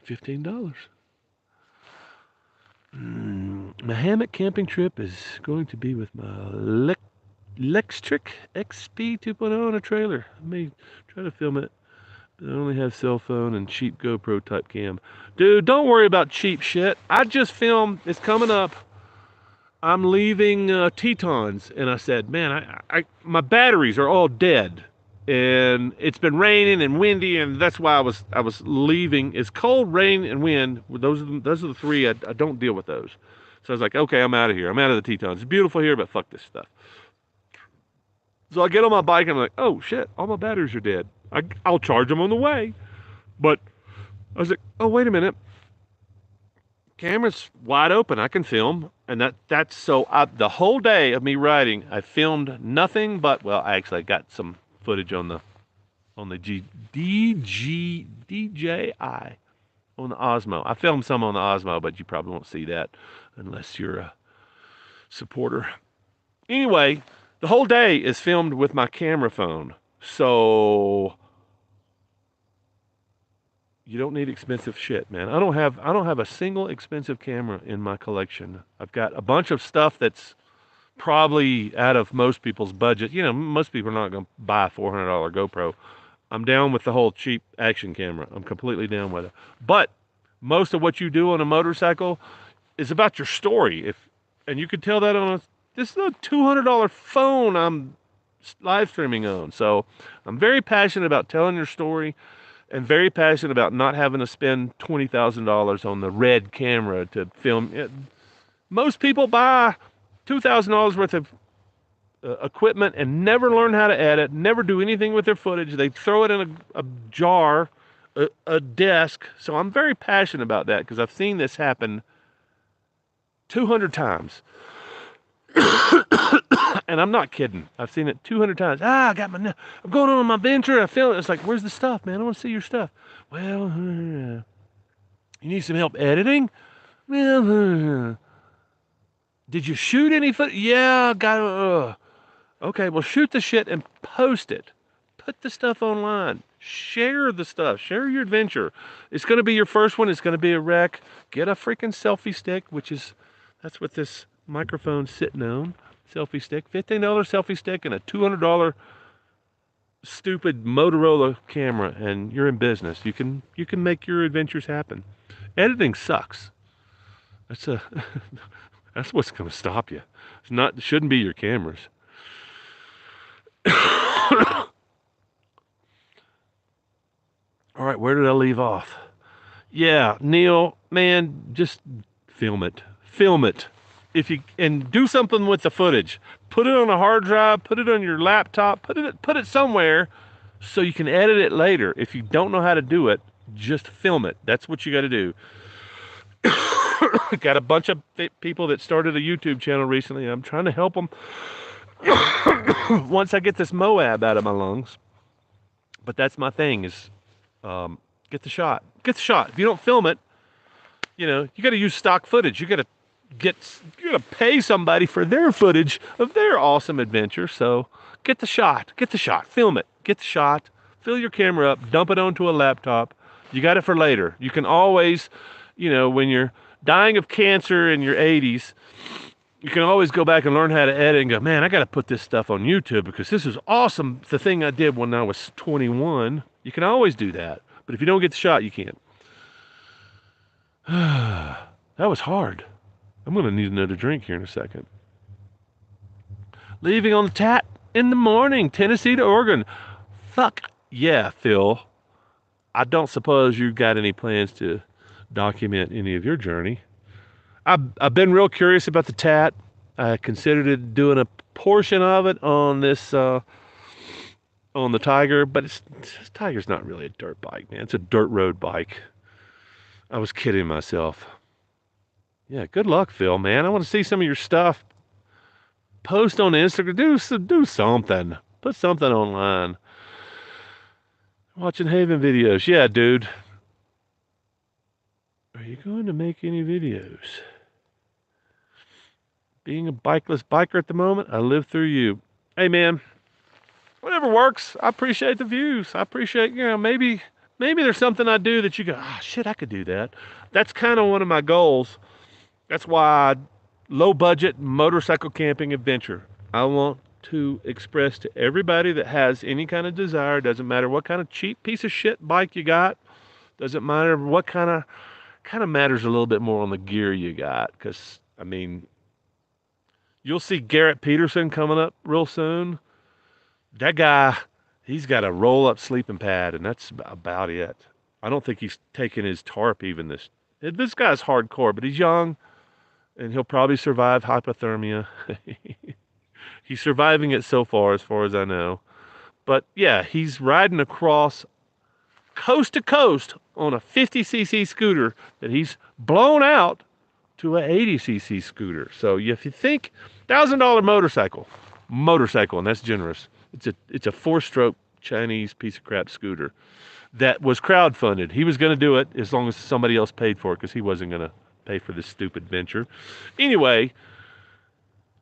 A: $15. My hammock camping trip is going to be with my Lextric XP 2.0 in a trailer. I may try to film it, but I only have cell phone and cheap GoPro type cam. Dude, don't worry about cheap shit. I just filmed. It's coming up. I'm leaving Tetons, and I said, man, my batteries are all dead, and it's been raining and windy, and that's why I was leaving. It's cold, rain, and wind. Those are the three. I don't deal with those. So I was like, okay, I'm out of here. I'm out of the Tetons. It's beautiful here, but fuck this stuff. So I get on my bike and I'm like, oh shit, all my batteries are dead. I'll charge them on the way. But I was like, oh wait a minute, camera's wide open. I can film, and that's so. The whole day of me riding, I filmed nothing but I actually got some footage on the DJI on the Osmo. I filmed some on the Osmo, but you probably won't see that unless you're a supporter. Anyway, the whole day is filmed with my camera phone. So you don't need expensive shit, man. I don't have a single expensive camera in my collection. I've got a bunch of stuff that's probably out of most people's budget. You know, most people are not going to buy a $400 GoPro. I'm down with the whole cheap action camera. I'm completely down with it. But most of what you do on a motorcycle is about your story. And you can tell that on this is a $200 phone I'm live streaming on. So I'm very passionate about telling your story, and very passionate about not having to spend $20,000 on the red camera to film it. Most people buy $2,000 worth of equipment and never learn how to edit, never do anything with their footage. They throw it in a jar a desk. So I'm very passionate about that because I've seen this happen 200 times. And I'm not kidding. I've seen it 200 times. I got I'm going on my venture. I feel it. It's like, where's the stuff, man? I want to see your stuff. Well, you need some help editing? Well, did you shoot any footage? Yeah, got okay, well, shoot the shit and post it. Put the stuff online. Share the stuff. Share your adventure. It's going to be your first one. It's going to be a wreck. Get a freaking selfie stick, that's what this microphone's sitting on. Selfie stick. $15 selfie stick and a $200 stupid Motorola camera, and you're in business. You can make your adventures happen. Editing sucks. That's a that's what's going to stop you. It shouldn't be your cameras. All right, where did I leave off? Yeah, Neil, man, just film it. Film it. And do something with the footage. Put it on a hard drive, put it on your laptop, put it somewhere so you can edit it later. If you don't know how to do it, just film it. That's what you got to do. Got a bunch of people that started a YouTube channel recently. I'm trying to help them once I get this Moab out of my lungs. But that's my thing is get the shot. Get the shot. If you don't film it, you got to use stock footage. You got to pay somebody for their footage of their awesome adventure. So get the shot. Get the shot. Film it. Get the shot. Fill your camera up. Dump it onto a laptop. You got it for later. You can always, when you're dying of cancer in your 80s, you can always go back and learn how to edit and go, man, I got to put this stuff on YouTube because this is awesome. The thing I did when I was 21. You can always do that. But if you don't get the shot, you can't. That was hard. I'm going to need another drink here in a second. Leaving on the tat in the morning, Tennessee to Oregon. Fuck yeah, Phil. I don't suppose you got any plans to document any of your journey. I've been real curious about the tat. I considered doing a portion of it on this on the Tiger, but this Tiger's not really a dirt bike, man. It's a dirt road bike. I was kidding myself. Yeah, good luck, Phil, man. I want to see some of your stuff. Post on Instagram. Do something. Put something online. Watching Haven videos. Yeah, dude. Are you going to make any videos? Being a bikeless biker at the moment, I live through you. Hey, man. Whatever works. I appreciate the views. I appreciate, maybe there's something I do that you go, shit, I could do that. That's kind of one of my goals. That's why low budget motorcycle camping adventure. I want to express to everybody that has any kind of desire, doesn't matter what kind of cheap piece of shit bike you got, doesn't matter what kind of matters a little bit more on the gear you got. Because, you'll see Garrett Peterson coming up real soon. That guy, he's got a roll-up sleeping pad, and that's about it. I don't think he's taken his tarp even this. This guy's hardcore, but he's young, and he'll probably survive hypothermia. He's surviving it so far as I know. But yeah, he's riding across coast to coast on a 50cc scooter that he's blown out to a 80cc scooter. So if you think $1,000 motorcycle, and that's generous. It's a 4-stroke Chinese piece of crap scooter that was crowdfunded. He was going to do it as long as somebody else paid for it because he wasn't going to pay for this stupid venture. Anyway,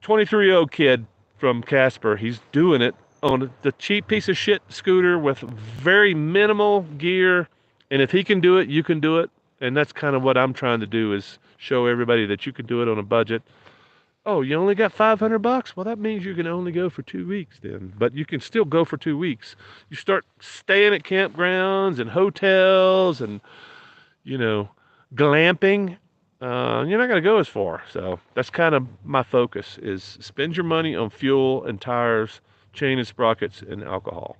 A: 23-year-old kid from Casper, he's doing it on the cheap piece of shit scooter with very minimal gear. And if he can do it, you can do it. And that's kind of what I'm trying to do is show everybody that you can do it on a budget. Oh, you only got $500? Well, that means you can only go for 2 weeks then. But you can still go for 2 weeks. You start staying at campgrounds and hotels and, glamping. You're not going to go as far. So that's kind of my focus is spend your money on fuel and tires, chain and sprockets, and alcohol.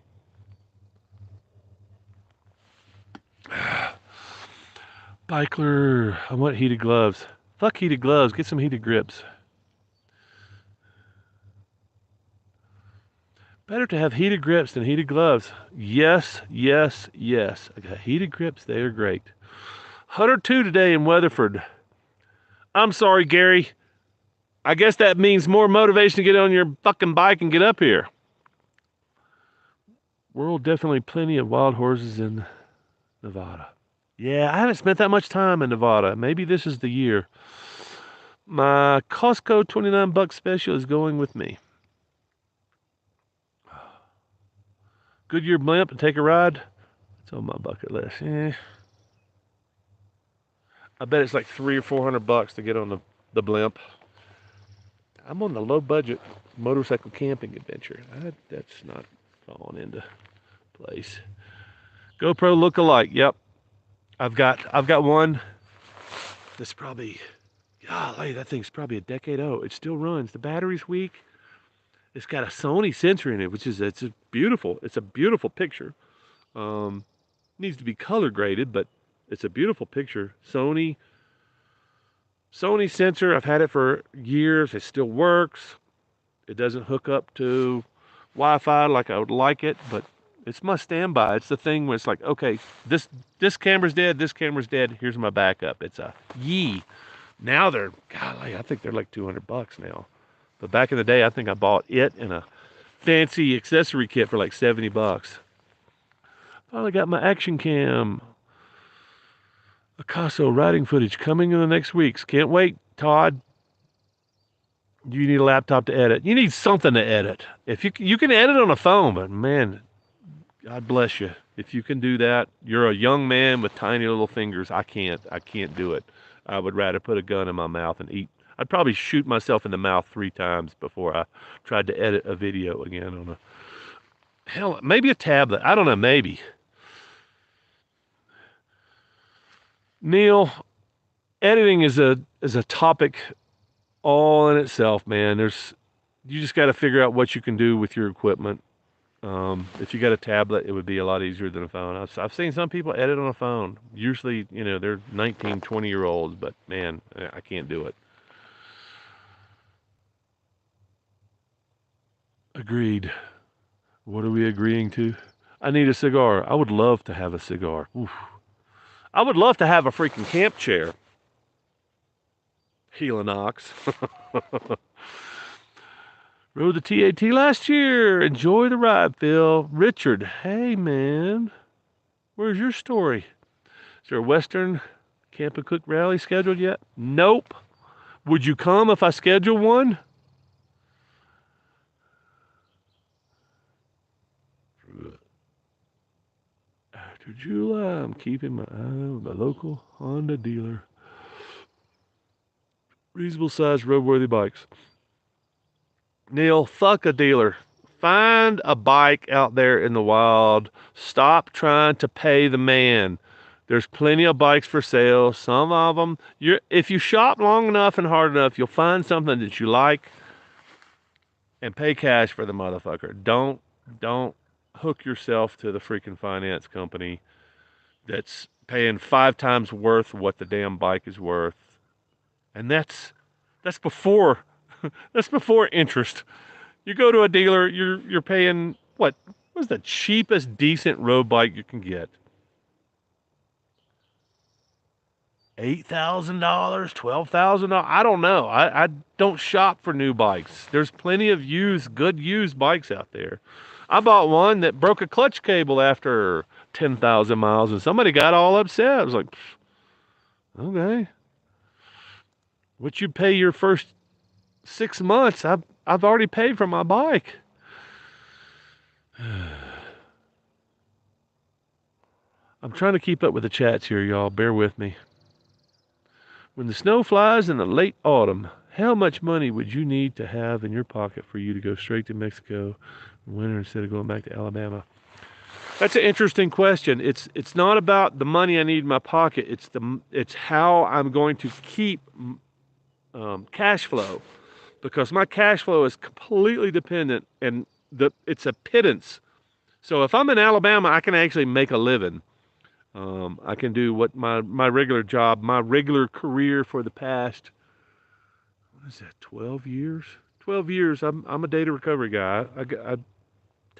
A: Bikeler, I want heated gloves. Fuck heated gloves. Get some heated grips. Better to have heated grips than heated gloves. Yes, yes, yes. I got heated grips. They are great. 102 today in Weatherford. I'm sorry, Gary. I guess that means more motivation to get on your fucking bike and get up here. World definitely plenty of wild horses in Nevada. Yeah, I haven't spent that much time in Nevada. Maybe this is the year. My Costco 29 buck special is going with me. Goodyear blimp and take a ride. It's on my bucket list. I bet it's like 300 or 400 bucks to get on the blimp. I'm on the low budget motorcycle camping adventure. That's not falling into place. GoPro look-alike. Yep, I've got one that's probably, golly, that thing's probably a decade old. It still runs. The battery's weak. It's got a Sony sensor in it, which is it's a beautiful picture. Um, Needs to be color graded, but it's a beautiful picture. Sony sensor. I've had it for years. It still works. It doesn't hook up to Wi-Fi like I would like it, but it's my standby. It's the thing where it's like, okay, this camera's dead. This camera's dead. Here's my backup. It's a Yee. Now they're, golly, I think they're like 200 bucks now. But back in the day, I think I bought it and a fancy accessory kit for like 70 bucks. Finally got my action cam. Picasso riding footage coming in the next weeks. Can't wait, Todd. You need a laptop to edit. You need something to edit. If you can edit on a phone, but man, God bless you. If you can do that, you're a young man with tiny little fingers. I can't do it. I would rather put a gun in my mouth and eat. I'd probably shoot myself in the mouth 3 times before I tried to edit a video again on maybe a tablet. I don't know, maybe. Neil, editing is a topic all in itself, man. You just got to figure out what you can do with your equipment. If you got a tablet, it would be a lot easier than a phone. I've seen some people edit on a phone. Usually, they're 19, 20-year-olds, but man, I can't do it. Agreed. What are we agreeing to? I need a cigar. I would love to have a cigar. Oof. I would love to have a freaking camp chair. Helinox. Rode the TAT last year. Enjoy the ride, Phil. Richard, hey man, where's your story? Is there a Western Camp and Cook rally scheduled yet? Nope. Would you come if I schedule one? After July, I'm keeping my eye on the local Honda dealer. Reasonable sized roadworthy bikes. Neil, fuck a dealer. Find a bike out there in the wild. Stop trying to pay the man. There's plenty of bikes for sale. Some of them, if you shop long enough and hard enough, you'll find something that you like and pay cash for the motherfucker. Don't hook yourself to the freaking finance company that's paying 5 times worth what the damn bike is worth. And that's before that's before interest. You go to a dealer, you're paying what's the cheapest decent road bike you can get? $8,000, $12,000. I don't know. I don't shop for new bikes. There's plenty of good used bikes out there. I bought one that broke a clutch cable after 10,000 miles, and somebody got all upset. I was like, okay, what you pay your first 6 months? I've already paid for my bike. I'm trying to keep up with the chats here, y'all. Bear with me. When the snow flies in the late autumn, how much money would you need to have in your pocket for you to go straight to Mexico in winter instead of going back to Alabama? That's an interesting question. It's not about the money I need in my pocket. It's how I'm going to keep cash flow, because my cash flow is completely dependent, and it's a pittance. So if I'm in Alabama, I can actually make a living. I can do what my regular job, my regular career for the past, what is that, 12 years? 12 years, I'm a data recovery guy.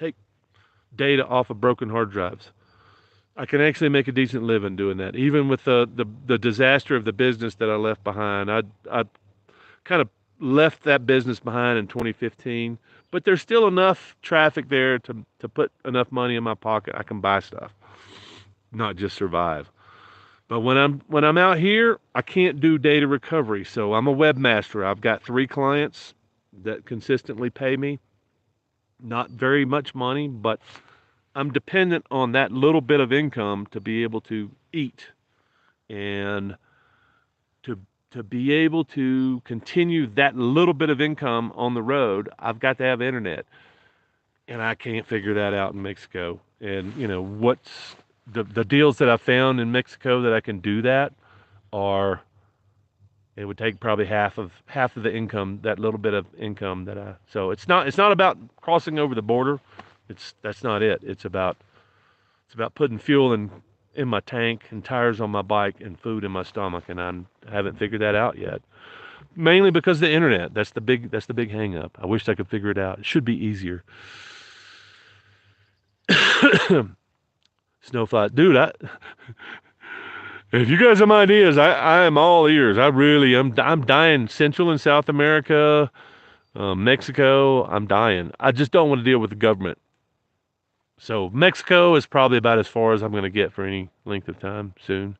A: take data off of broken hard drives. I can actually make a decent living doing that, even with the disaster of the business that I left behind. I kind of left that business behind in 2015, but there's still enough traffic there to put enough money in my pocket. I can buy stuff, not just survive. But when I'm out here, I can't do data recovery. So I'm a webmaster. I've got 3 clients that consistently pay me. Not very much money, but I'm dependent on that little bit of income to be able to eat and to to be able to continue that little bit of income on the road. I've got to have internet, and I can't figure that out in Mexico. And what's the deals that I found in Mexico that I can do that are, it would take probably half of the income, that little bit of income that I. So it's not about crossing over the border. That's not it. It's about putting fuel in my tank and tires on my bike and food in my stomach, and I haven't figured that out yet. Mainly because of the internet. That's the big hang up. I wish I could figure it out. It should be easier. Snowfly, dude, if you guys have ideas, I am all ears. I'm dying. Central and South America, Mexico, I'm dying. I just don't want to deal with the government. So Mexico is probably about as far as I'm going to get for any length of time soon.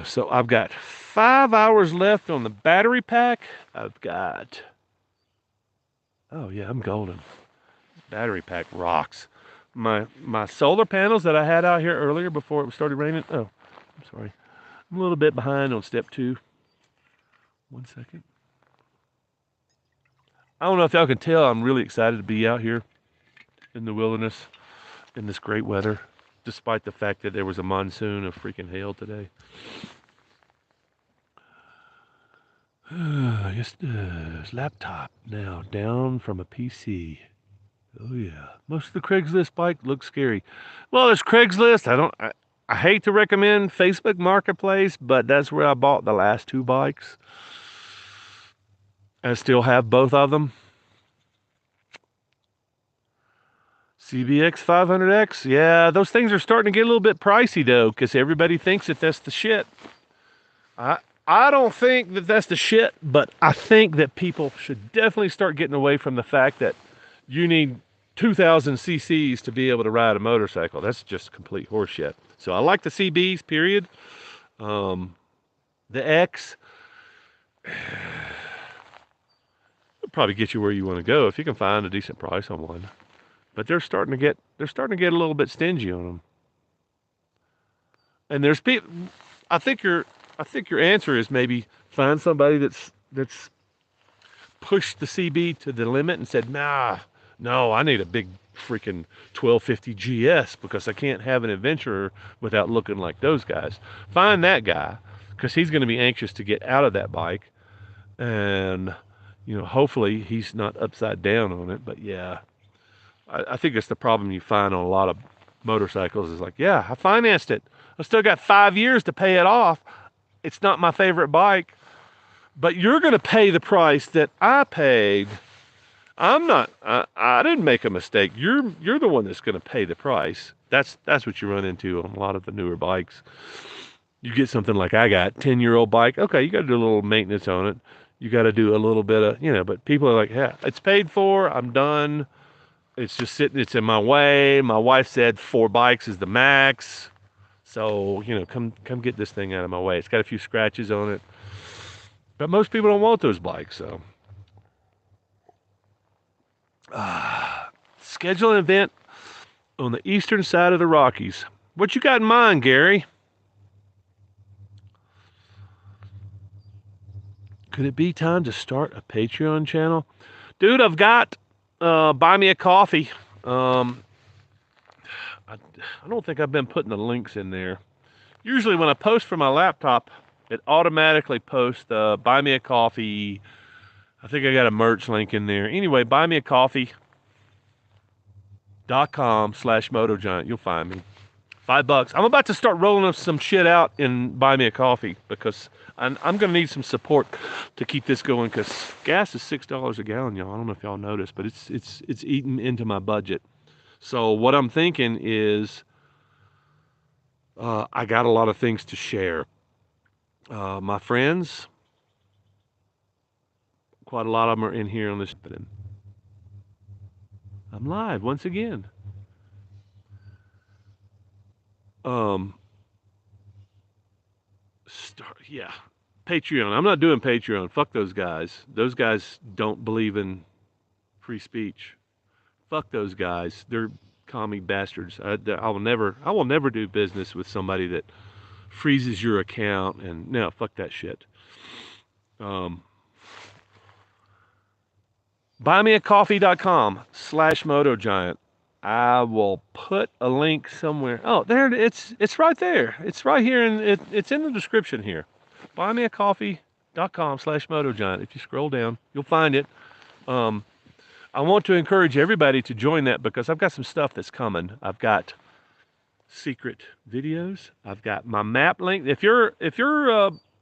A: So I've got 5 hours left on the battery pack. Oh yeah, I'm golden. Battery pack rocks. My solar panels that I had out here earlier before it started raining. Oh, I'm sorry. I'm a little bit behind on step 2. 1 second. I don't know if y'all can tell, I'm really excited to be out here in the wilderness in this great weather, despite the fact that there was a monsoon of freaking hail today. Yes, laptop now down from a PC. Oh yeah, most of the Craigslist bike looks scary. Well, there's Craigslist. I hate to recommend Facebook Marketplace, but that's where I bought the last 2 bikes. I still have both of them. CBX 500X, yeah, those things are starting to get a little bit pricey though, because everybody thinks that that's the shit. I don't think that that's the shit, but I think that people should definitely start getting away from the fact that you need 2,000 cc's to be able to ride a motorcycle. That's just complete horseshit. So I like the CBs, period. The X will probably get you where you want to go if you can find a decent price on one. But they're starting to get a little bit stingy on them. And there's people. I think your answer is maybe find somebody that's pushed the CB to the limit and said, nah, no, I need a big freaking 1250 GS because I can't have an adventurer without looking like those guys. Find that guy, because he's going to be anxious to get out of that bike, and hopefully he's not upside down on it. But yeah, I think that's the problem you find on a lot of motorcycles is like, yeah, I financed it. I still got 5 years to pay it off. It's not my favorite bike, but you're going to pay the price that I paid. I'm not. I didn't make a mistake. You're the one that's going to pay the price. That's what you run into on a lot of the newer bikes. You get something like I got, 10-year-old bike. Okay, you got to do a little maintenance on it. You got to do a little bit of, but people are like, yeah, it's paid for. I'm done. It's just sitting. It's in my way. My wife said 4 bikes is the max. So, come get this thing out of my way. It's got a few scratches on it. But most people don't want those bikes, so. Schedule an event on the eastern side of the Rockies. What you got in mind, Gary? Could it be time to start a Patreon channel? Dude, I've got Buy Me a Coffee. I don't think I've been putting the links in there. Usually when I post from my laptop, it automatically posts Buy Me a Coffee. I think I got a merch link in there. Anyway, buymeacoffee.com/motogiant. You'll find me. $5. I'm about to start rolling up some shit out and buy me a coffee because I'm going to need some support to keep this going because gas is $6 a gallon, y'all. I don't know if y'all noticed, but it's eating into my budget. So what I'm thinking is I got a lot of things to share. My friends, quite a lot of them are in here on this. I'm live once again. Um, yeah, Patreon. I'm not doing Patreon. Fuck those guys. Those guys don't believe in free speech. Fuck those guys. They're commie bastards. I will never do business with somebody that freezes your account and no, fuck that shit. Buymeacoffee.com/MotoGiant. I will put a link somewhere. Oh, there it's right there. It's right here and it's in the description here. Buymeacoffee.com/MotoGiant. If you scroll down, you'll find it. I want to encourage everybody to join that because I've got some stuff that's coming. I've got secret videos. I've got my map link. If you're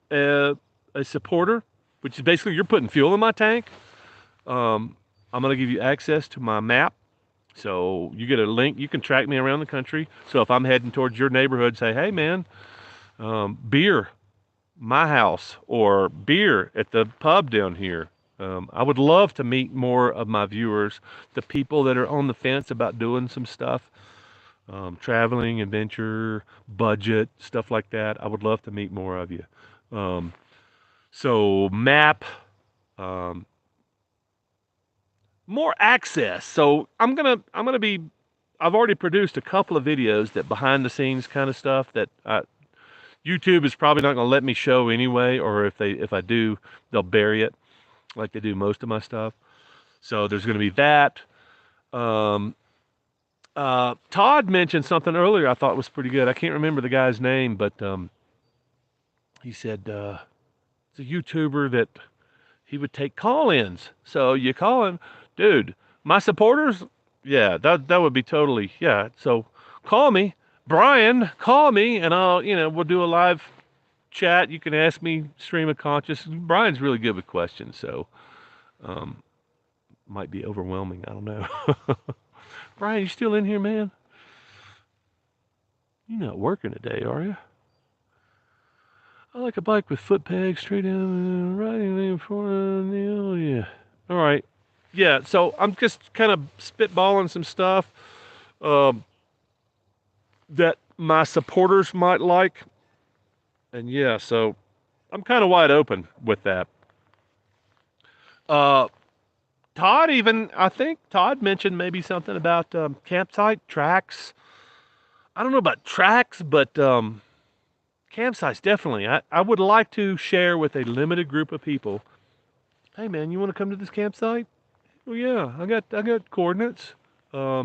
A: a supporter, which is basically you're putting fuel in my tank, I'm going to give you access to my map. So you get a link. You can track me around the country. So if I'm heading towards your neighborhood, say, hey, man, beer, my house, or beer at the pub down here. I would love to meet more of my viewers, the people that are on the fence about doing some stuff, traveling, adventure, budget, stuff like that. I would love to meet more of you. So map, more access. So I've already produced a couple of videos that behind the scenes kind of stuff that YouTube is probably not going to let me show anyway, or if I do, they'll bury it like they do most of my stuff. So there's going to be that. Todd mentioned something earlier I thought was pretty good. I can't remember the guy's name, but he said it's a YouTuber that he would take call-ins. So you call him, dude, my supporters, yeah, that would be totally, yeah. So call me, Brian, call me, and we'll do a live chat. You can ask me stream of consciousness. Brian's really good with questions, so might be overwhelming. I don't know. Brian, you still in here, man? You're not working today, are you? I like a bike with foot pegs, straight down, riding lane for yeah. All right. Yeah, so I'm just kind of spitballing some stuff that my supporters might like. And yeah, so I'm kind of wide open with that. I think Todd mentioned maybe something about campsite tracks. I don't know about tracks, but campsites definitely. I would like to share with a limited group of people. Hey man, you want to come to this campsite? Well, yeah, I got coordinates. I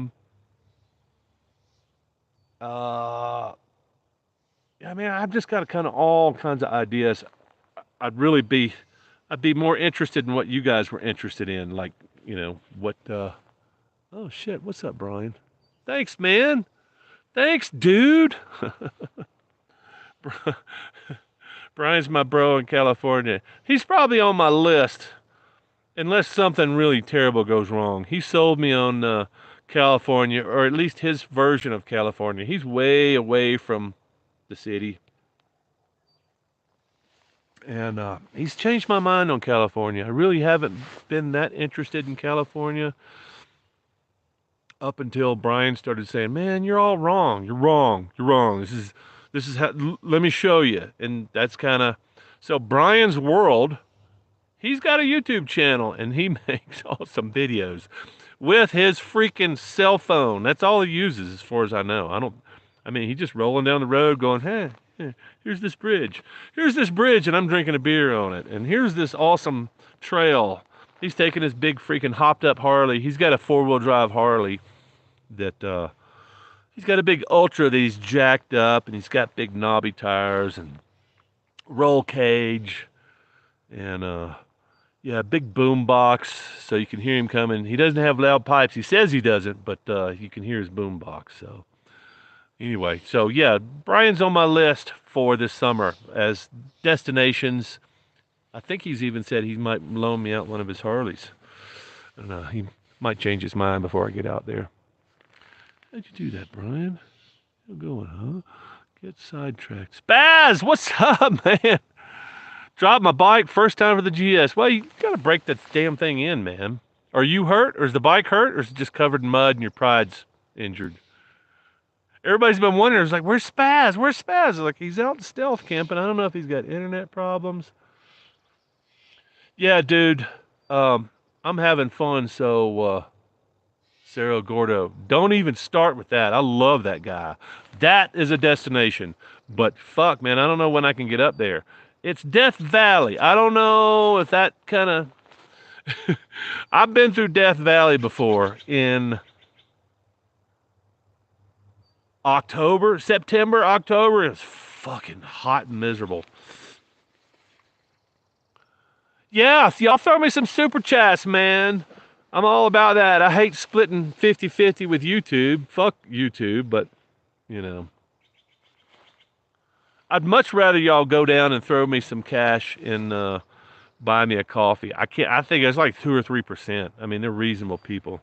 A: mean, I've just got kind of all kinds of ideas. I'd be more interested in what you guys were interested in, like what. Oh shit, what's up, Brian? Thanks, man. Thanks, dude. Brian's my bro in California. He's probably on my list, unless something really terrible goes wrong. He sold me on California, or at least his version of California. He's way away from the city. And he's changed my mind on California. I really haven't been that interested in California up until Brian started saying, "Man, you're all wrong. You're wrong. You're wrong. This is how. Let me show you." And that's kind of so. Brian's World. He's got a YouTube channel and he makes awesome videos with his freaking cell phone. That's all he uses, as far as I know. I mean, he's just rolling down the road going, "Hey, here's this bridge. Here's this bridge, and I'm drinking a beer on it. And here's this awesome trail." He's taking his big freaking hopped up Harley. He's got a 4-wheel drive Harley that he's got a big Ultra that he's jacked up, and he's got big knobby tires and roll cage and yeah, big boom box so you can hear him coming. He doesn't have loud pipes. He says he doesn't, but you can hear his boom box. So Anyway, so yeah, Brian's on my list for this summer as destinations. I think he's even said he might loan me out one of his Harleys. I don't know. He might change his mind before I get out there. How'd you do that, Brian? Still going, huh? Get sidetracked. Spaz, what's up, man? Dropped my bike first time for the GS. Well, you gotta break that damn thing in, man. Are you hurt, or is the bike hurt, or is it just covered in mud and your pride's injured? Everybody's been wondering. It's like, where's Spaz? Where's Spaz? Like, he's out stealth camping. I don't know if he's got internet problems. Yeah, dude. Um, I'm having fun. So, Cerro Gordo. Don't even start with that. I love that guy. That is a destination. But fuck, man, I don't know when I can get up there. It's Death Valley. I don't know if that kind of. I've been through Death Valley before in October, September, October. It's fucking hot and miserable. Yeah, y'all throw me some super chats, man. I'm all about that. I hate splitting 50-50 with YouTube. Fuck YouTube, but, you know. I'd much rather y'all go down and throw me some cash and buy me a coffee. I can't. I think it's like 2 or 3%. I mean, they're reasonable people.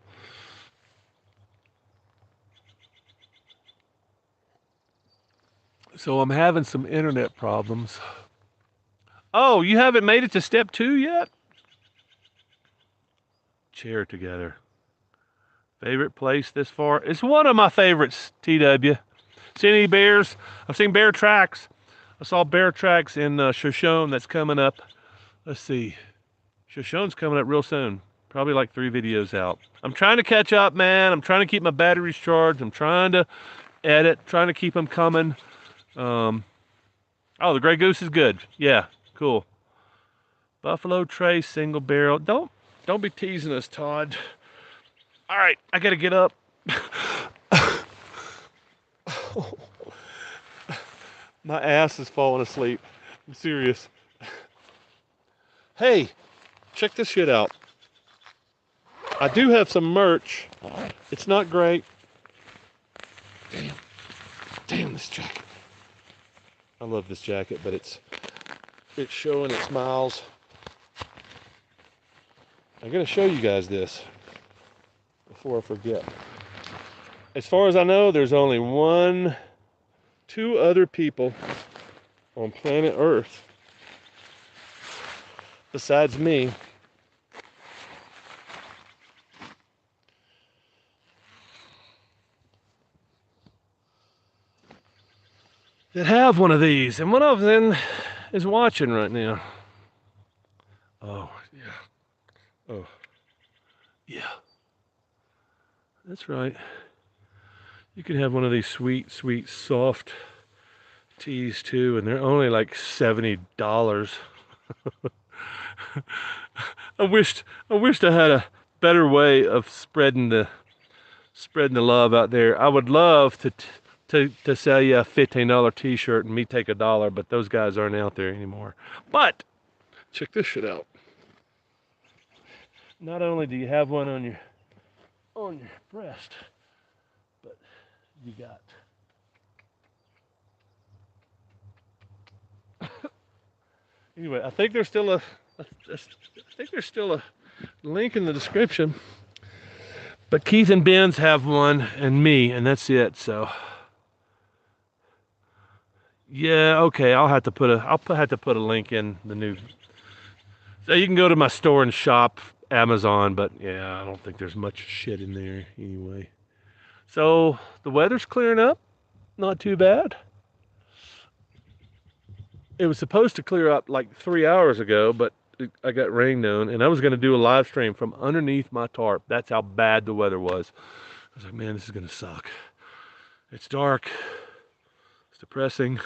A: So I'm having some internet problems. Oh, you haven't made it to step 2 yet? Chair together. Favorite place this far? It's one of my favorites, TW. Seen any bears? I've seen bear tracks. I saw bear tracks in Shoshone that's coming up. Let's see. Shoshone's coming up real soon. Probably like 3 videos out. I'm trying to catch up, man. I'm trying to keep my batteries charged. I'm trying to edit, trying to keep them coming. Oh, the Grey Goose is good. Yeah, cool. Buffalo Trace, single barrel. Don't be teasing us, Todd. All right, I gotta get up. My ass is falling asleep. I'm serious. Hey, check this shit out. I do have some merch. It's not great. Damn this jacket. I love this jacket, but it's showing its miles. I'm gonna show you guys this before I forget. As far as I know, there's only 2 other people on planet Earth besides me that have one of these, and one of them is watching right now. Oh, yeah. Oh, yeah. That's right. You can have one of these sweet, sweet, soft teas too, and they're only like $70. I wished I had a better way of spreading the love out there. I would love to sell you a $15 T-shirt and me take $1, but those guys aren't out there anymore. But check this shit out. Not only do you have one on your breast, but you got anyway. I think there's still a link in the description. But Keith and Ben's have one, and me, and that's it. So yeah, okay. I'll have to put a link in the new. So you can go to my store and shop Amazon, but yeah, I don't think there's much shit in there anyway. So the weather's clearing up, not too bad. It was supposed to clear up like 3 hours ago, but I got rained on, and I was going to do a live stream from underneath my tarp. That's how bad the weather was. I was like, man, this is going to suck. It's dark. It's depressing.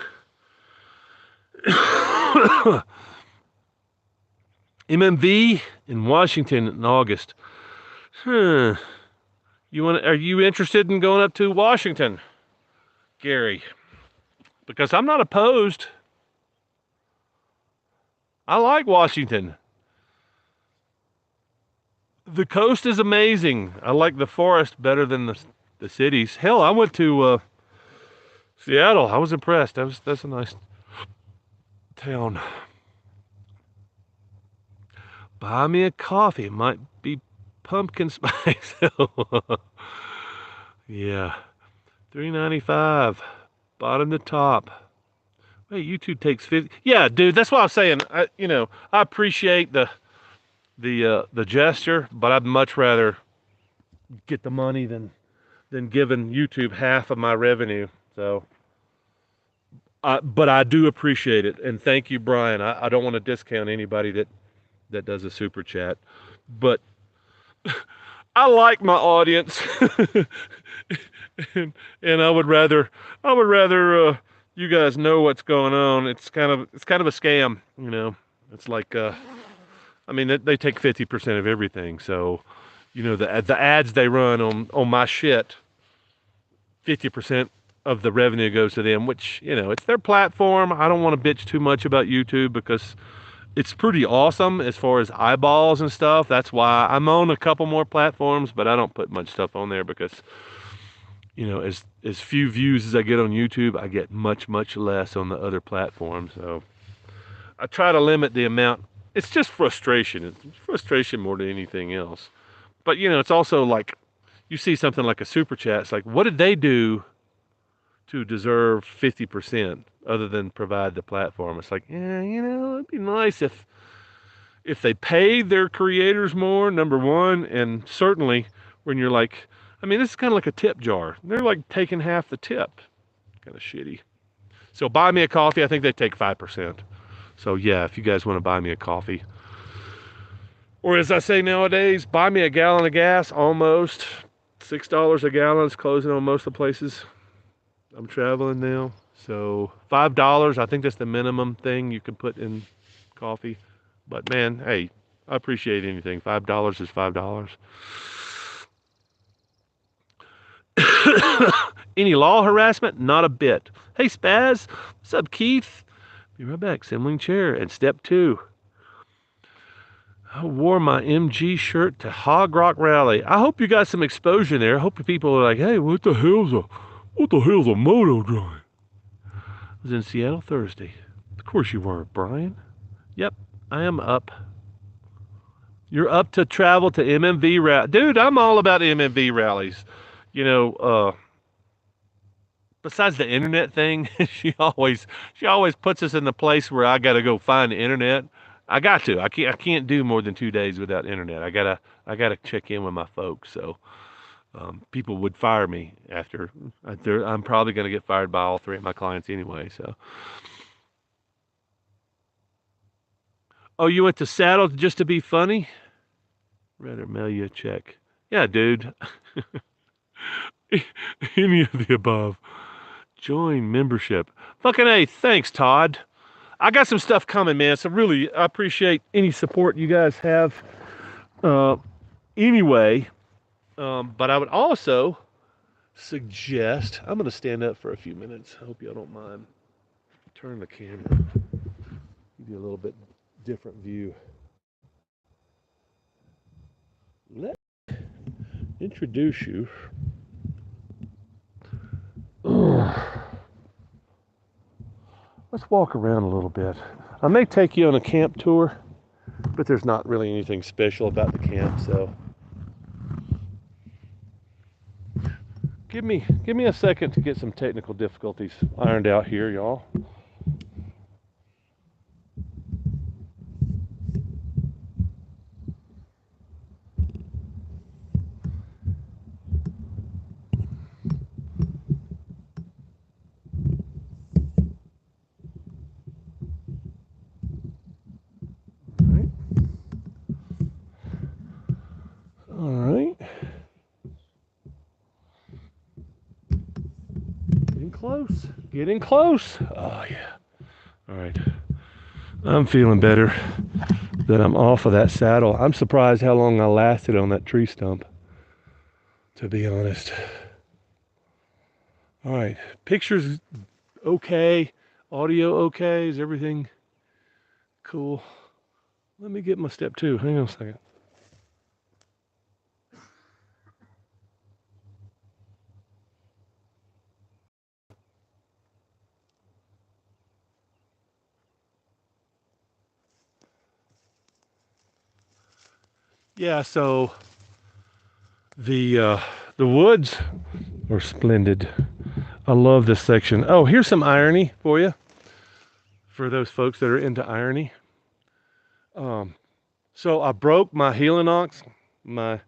A: MMV in Washington in August. Are you interested in going up to Washington, Gary? Because I'm not opposed. I like Washington. The coast is amazing. I like the forest better than the cities. Hell, I went to Seattle, I was impressed. That's a nice town. Buy me a coffee. It might be pumpkin spice. Yeah. $3.95. Bottom to top. Wait, YouTube takes 50. Yeah, dude, that's what I was saying. I appreciate the gesture, but I'd much rather get the money than giving YouTube half of my revenue. So, but I do appreciate it, and thank you, Brian. I don't want to discount anybody that does a super chat, but I like my audience, and I would rather you guys know what's going on. It's kind of a scam, you know. It's like I mean they take 50% of everything, so the ads they run on my shit, 50% of the revenue goes to them, which it's their platform. I don't want to bitch too much about YouTube because it's pretty awesome as far as eyeballs and stuff. That's why I'm on a couple more platforms, but I don't put much stuff on there because as few views as I get on YouTube, I get much less on the other platforms. So I try to limit the amount. It's just frustration. It's frustration more than anything else. But it's also like you see something like a super chat. It's like, what did they do to deserve 50% other than provide the platform? It's like, yeah, it'd be nice if they paid their creators more, number one, and certainly when you're like, I mean, this is kind of like a tip jar. They're like taking half the tip. Kind of shitty. So buy me a coffee. I think they take 5%. So yeah, if you guys want to buy me a coffee, or as I say nowadays, buy me a gallon of gas. Almost $6 a gallon. It's closing on most of the places I'm traveling now. So $5. I think that's the minimum thing you can put in coffee. But man, hey, I appreciate anything. $5 is $5. Any law harassment? Not a bit. Hey, Spaz. What's up, Keith? Be right back. Assembling chair. And step 2. I wore my MG shirt to Hog Rock Rally. I hope you got some exposure there. I hope people are like, hey, what the hell's a moto drawing? I was in Seattle Thursday. Of course you were, Brian. Yep, I am up. You're up to travel to MMV rally. Dude, I'm all about MMV rallies. You know, besides the internet thing, she always puts us in the place where I got to go find the internet. I got to. I can't do more than 2 days without internet. I gotta check in with my folks. So people would fire me after. I'm probably gonna get fired by all 3 of my clients anyway. So oh, you went to Saddle just to be funny? Rather mail you a check. Yeah, dude. Any of the above. Join membership. Fucking A, thanks, Todd. I got some stuff coming, man. So really, I appreciate any support you guys have. Uh, anyway, but I would also suggest I'm going to stand up for a few minutes. I hope y'all don't mind. Turn the camera. Give you a little bit different view. Let me introduce you. Let's walk around a little bit. I may take you on a camp tour, but there's not really anything special about the camp, so give me a second to get some technical difficulties ironed out here, y'all. All right. Getting close. Getting close. Oh yeah. All right. I'm feeling better that I'm off of that saddle. I'm surprised how long I lasted on that tree stump, to be honest. All right. Pictures okay. Audio okay. Is everything cool? Let me get my step 2. Hang on a second. Yeah, so the woods are splendid. I love this section. Oh, here's some irony for you, for those folks that are into irony. Um, so I broke my Helinox, my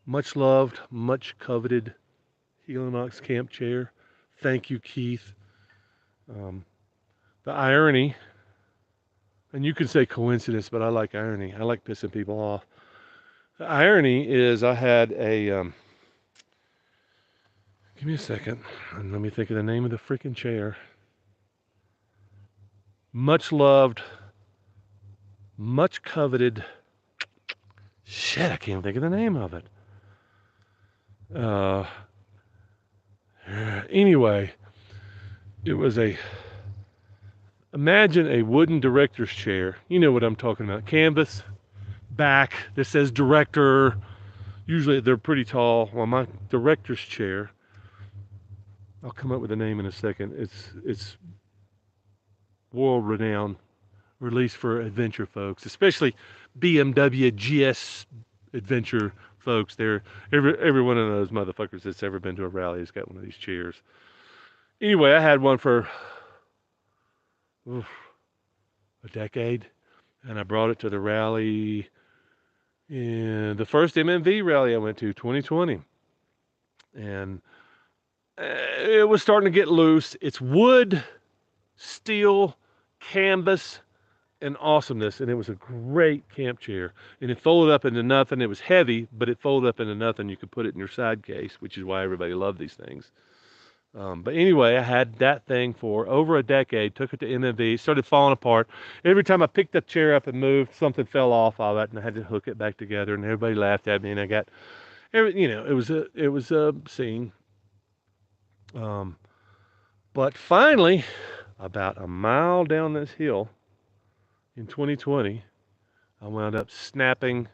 A: much loved, much coveted Helinox camp chair. Thank you, Keith. Um, the irony, and you can say coincidence, but I like irony. I like pissing people off. The irony is I had a, give me a second, and let me think of the name of the freaking chair. Much loved, much coveted, shit, I can't think of the name of it. Uh, anyway, it was imagine a wooden director's chair. You know what I'm talking about. Canvas, back that says director. Usually they're pretty tall. Well, my director's chair, I'll come up with a name in a second. It's world renowned, released for adventure folks, especially BMW GS adventure folks. They're every one of those motherfuckers that's ever been to a rally has got one of these chairs. Anyway, I had one for a decade, and I brought it to the rally in the first MMV rally I went to, 2020, and it was starting to get loose. It's wood, steel, canvas, and awesomeness, and it was a great camp chair. And it folded up into nothing. It was heavy, but it folded up into nothing. You could put it in your side case, which is why everybody loved these things. But anyway, I had that thing for over a decade, took it to MMV, started falling apart. Every time I picked the chair up and moved, something fell off of it, and I had to hook it back together, and everybody laughed at me, and I got, it was a scene. But finally, about a mile down this hill in 2020, I wound up snapping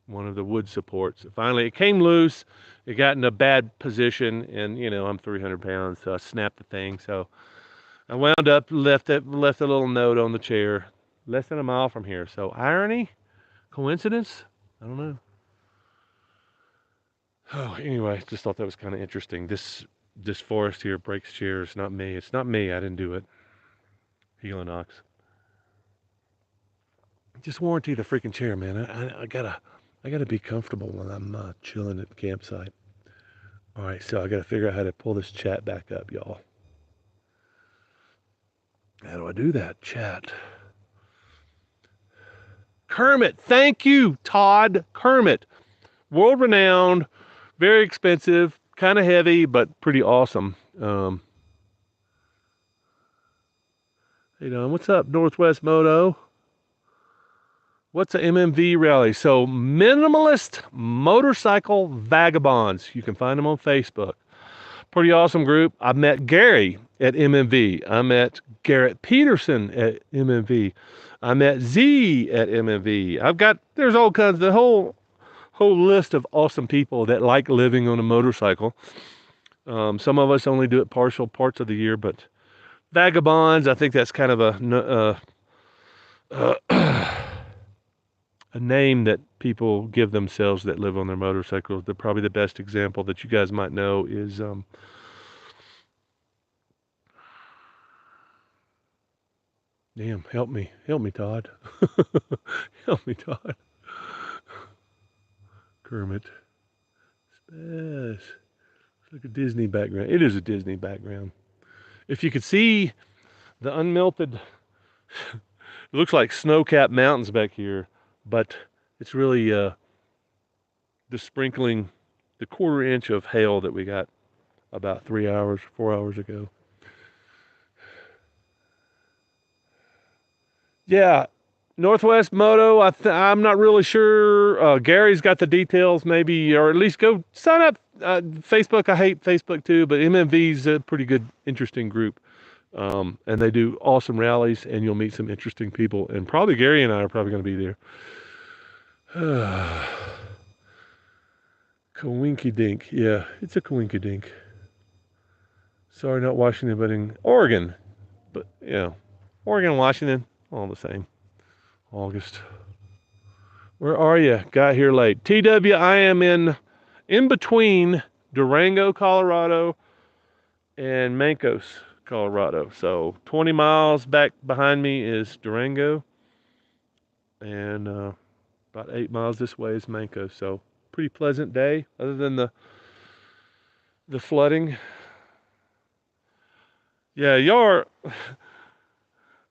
A: one of the wood supports. Finally, it came loose. It got in a bad position, and I'm 300 pounds, so I snapped the thing. So I wound up left a little note on the chair, less than a mile from here. So irony, coincidence, I don't know. Oh, anyway, just thought that was kind of interesting. This forest here breaks chairs, not me. It's not me. I didn't do it. Helinox. Just warranty the freaking chair, man. I gotta be comfortable when I'm chilling at the campsite. All right, so I gotta figure out how to pull this chat back up, y'all. How do I do that? Chat. Kermit, thank you, Todd. Kermit, world renowned, very expensive, kind of heavy, but pretty awesome. What's up, Northwest Moto? What's a MMV rally? So, Minimalist Motorcycle Vagabonds. You can find them on Facebook. Pretty awesome group. I met Gary at MMV. I met Garrett Peterson at MMV. I met Z at MMV. There's all kinds, the whole list of awesome people that like living on a motorcycle. Some of us only do it partial parts of the year, but vagabonds, I think that's kind of a name that people give themselves that live on their motorcycles. Probably the best example that you guys might know is damn, help me, Todd. Help me, Todd. Kermit. It's like a Disney background. It is a Disney background. If you could see the unmelted, it looks like snow-capped mountains back here, but it's really the sprinkling, the quarter inch of hail that we got about 4 hours ago. Yeah, Northwest Moto. I'm not really sure. Gary's got the details, maybe, or at least go sign up. Facebook. I hate Facebook too, but MMV's a pretty good, interesting group, and they do awesome rallies, and you'll meet some interesting people. And probably Gary and I are probably going to be there. Coinky dink. Yeah, it's a coinky dink. Sorry, not Washington, but in Oregon. But Oregon and Washington, all the same. August. Where are you? Got here late. TW, I am in between Durango, Colorado, and Mancos, Colorado. So 20 miles back behind me is Durango, and about 8 miles this way is Mancos. So pretty pleasant day, other than the flooding. Yeah,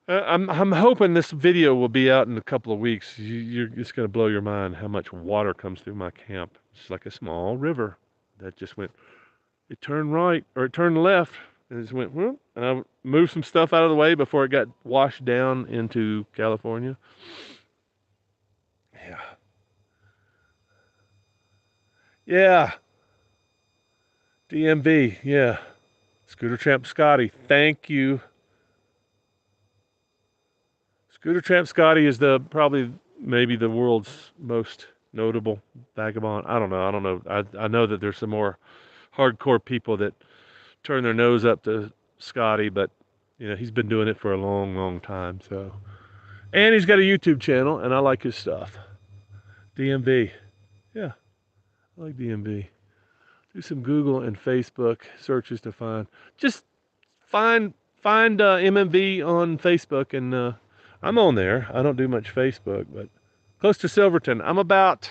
A: I'm hoping this video will be out in a couple of weeks. You're just gonna blow your mind how much water comes through my camp. It's like a small river that just went. It turned right or it turned left and it just went whoop, and I moved some stuff out of the way before it got washed down into California. Yeah. Yeah. DMV. Yeah. Scooter Tramp Scotty. Thank you. Scooter Tramp Scotty is the probably maybe the world's most notable vagabond. I don't know. I don't know. I know that there's some more hardcore people that turn their nose up to Scotty, but he's been doing it for a long, long time. So, and he's got a YouTube channel, and I like his stuff. DMV. Yeah, I like DMV. Do some Google and Facebook searches to find. Just find MMV on Facebook, and I'm on there. I don't do much Facebook, but close to Silverton. I'm about,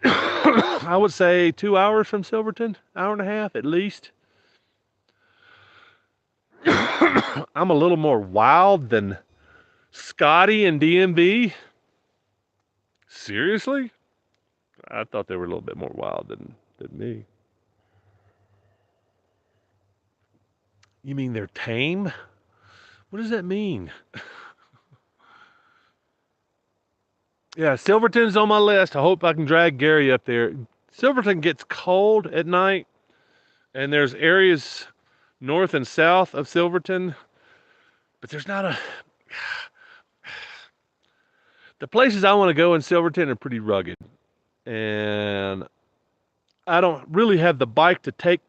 A: I would say, 2 hours from Silverton, hour and a half at least. I'm a little more wild than Scotty and DMV. Seriously? I thought they were a little bit more wild than me. You mean they're tame? What does that mean? Yeah, Silverton's on my list. I hope I can drag Gary up there. Silverton gets cold at night, and there's areas north and south of Silverton, but there's not a. The places I want to go in Silverton are pretty rugged, and I don't really have the bike to take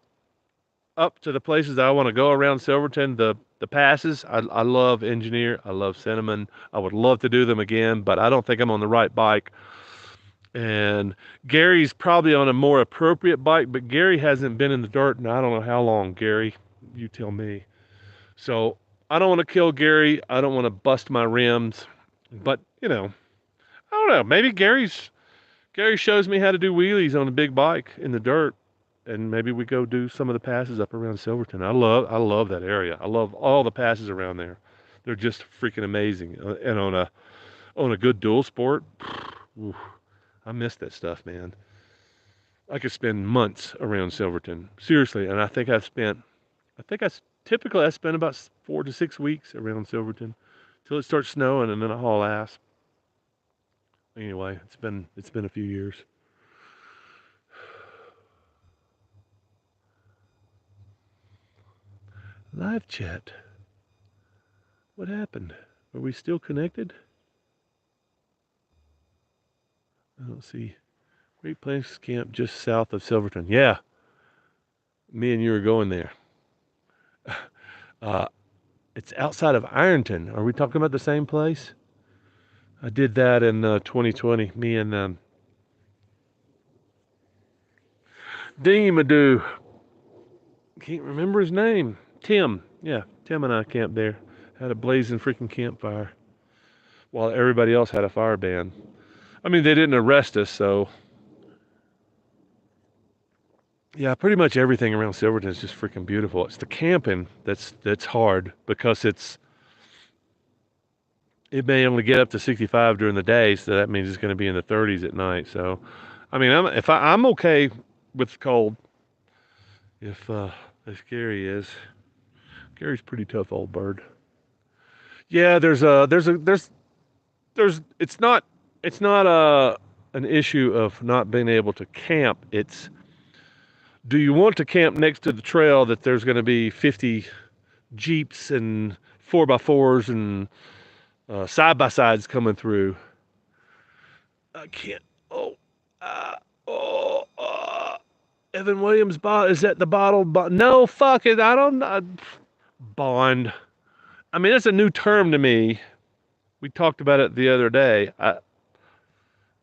A: up to the places that I want to go around Silverton. The passes, I love Engineer, I love Cinnamon. I would love to do them again, but I don't think I'm on the right bike. And Gary's probably on a more appropriate bike, but Gary hasn't been in the dirt in I don't know how long. Gary, you tell me. So I don't want to kill Gary. I don't want to bust my rims, but I don't know. Maybe Gary shows me how to do wheelies on a big bike in the dirt, and maybe we go do some of the passes up around Silverton. I love that area. I love all the passes around there. They're just freaking amazing. And on a good dual sport, oof, I miss that stuff, man. I could spend months around Silverton, seriously. And typically I spend about 4 to 6 weeks around Silverton till it starts snowing, and then I haul ass. Anyway, it's been a few years. Live chat. What happened? Are we still connected? I don't see. Great Plains Camp just south of Silverton. Yeah, me and you are going there. Uh, it's outside of Ironton. Are we talking about the same place? I did that in 2020. Me and Dingy Madoo. Can't remember his name. Tim. Yeah, Tim and I camped there. Had a blazing freaking campfire while everybody else had a fire ban. I mean, they didn't arrest us, so yeah, pretty much everything around Silverton is just freaking beautiful. It's the camping that's hard because it may only get up to 65 during the day, so that means it's going to be in the 30s at night. So, I mean, I'm okay with the cold. If Gary is, Gary's a pretty tough old bird. Yeah, there's it's not an issue of not being able to camp. It's, do you want to camp next to the trail that there's going to be 50 Jeeps and 4x4s and side by sides coming through? I can't. Oh, uh, oh, Evan Williams bottle. Is that the bottle? No, fuck it. I don't. Bond. I mean, that's a new term to me. We talked about it the other day.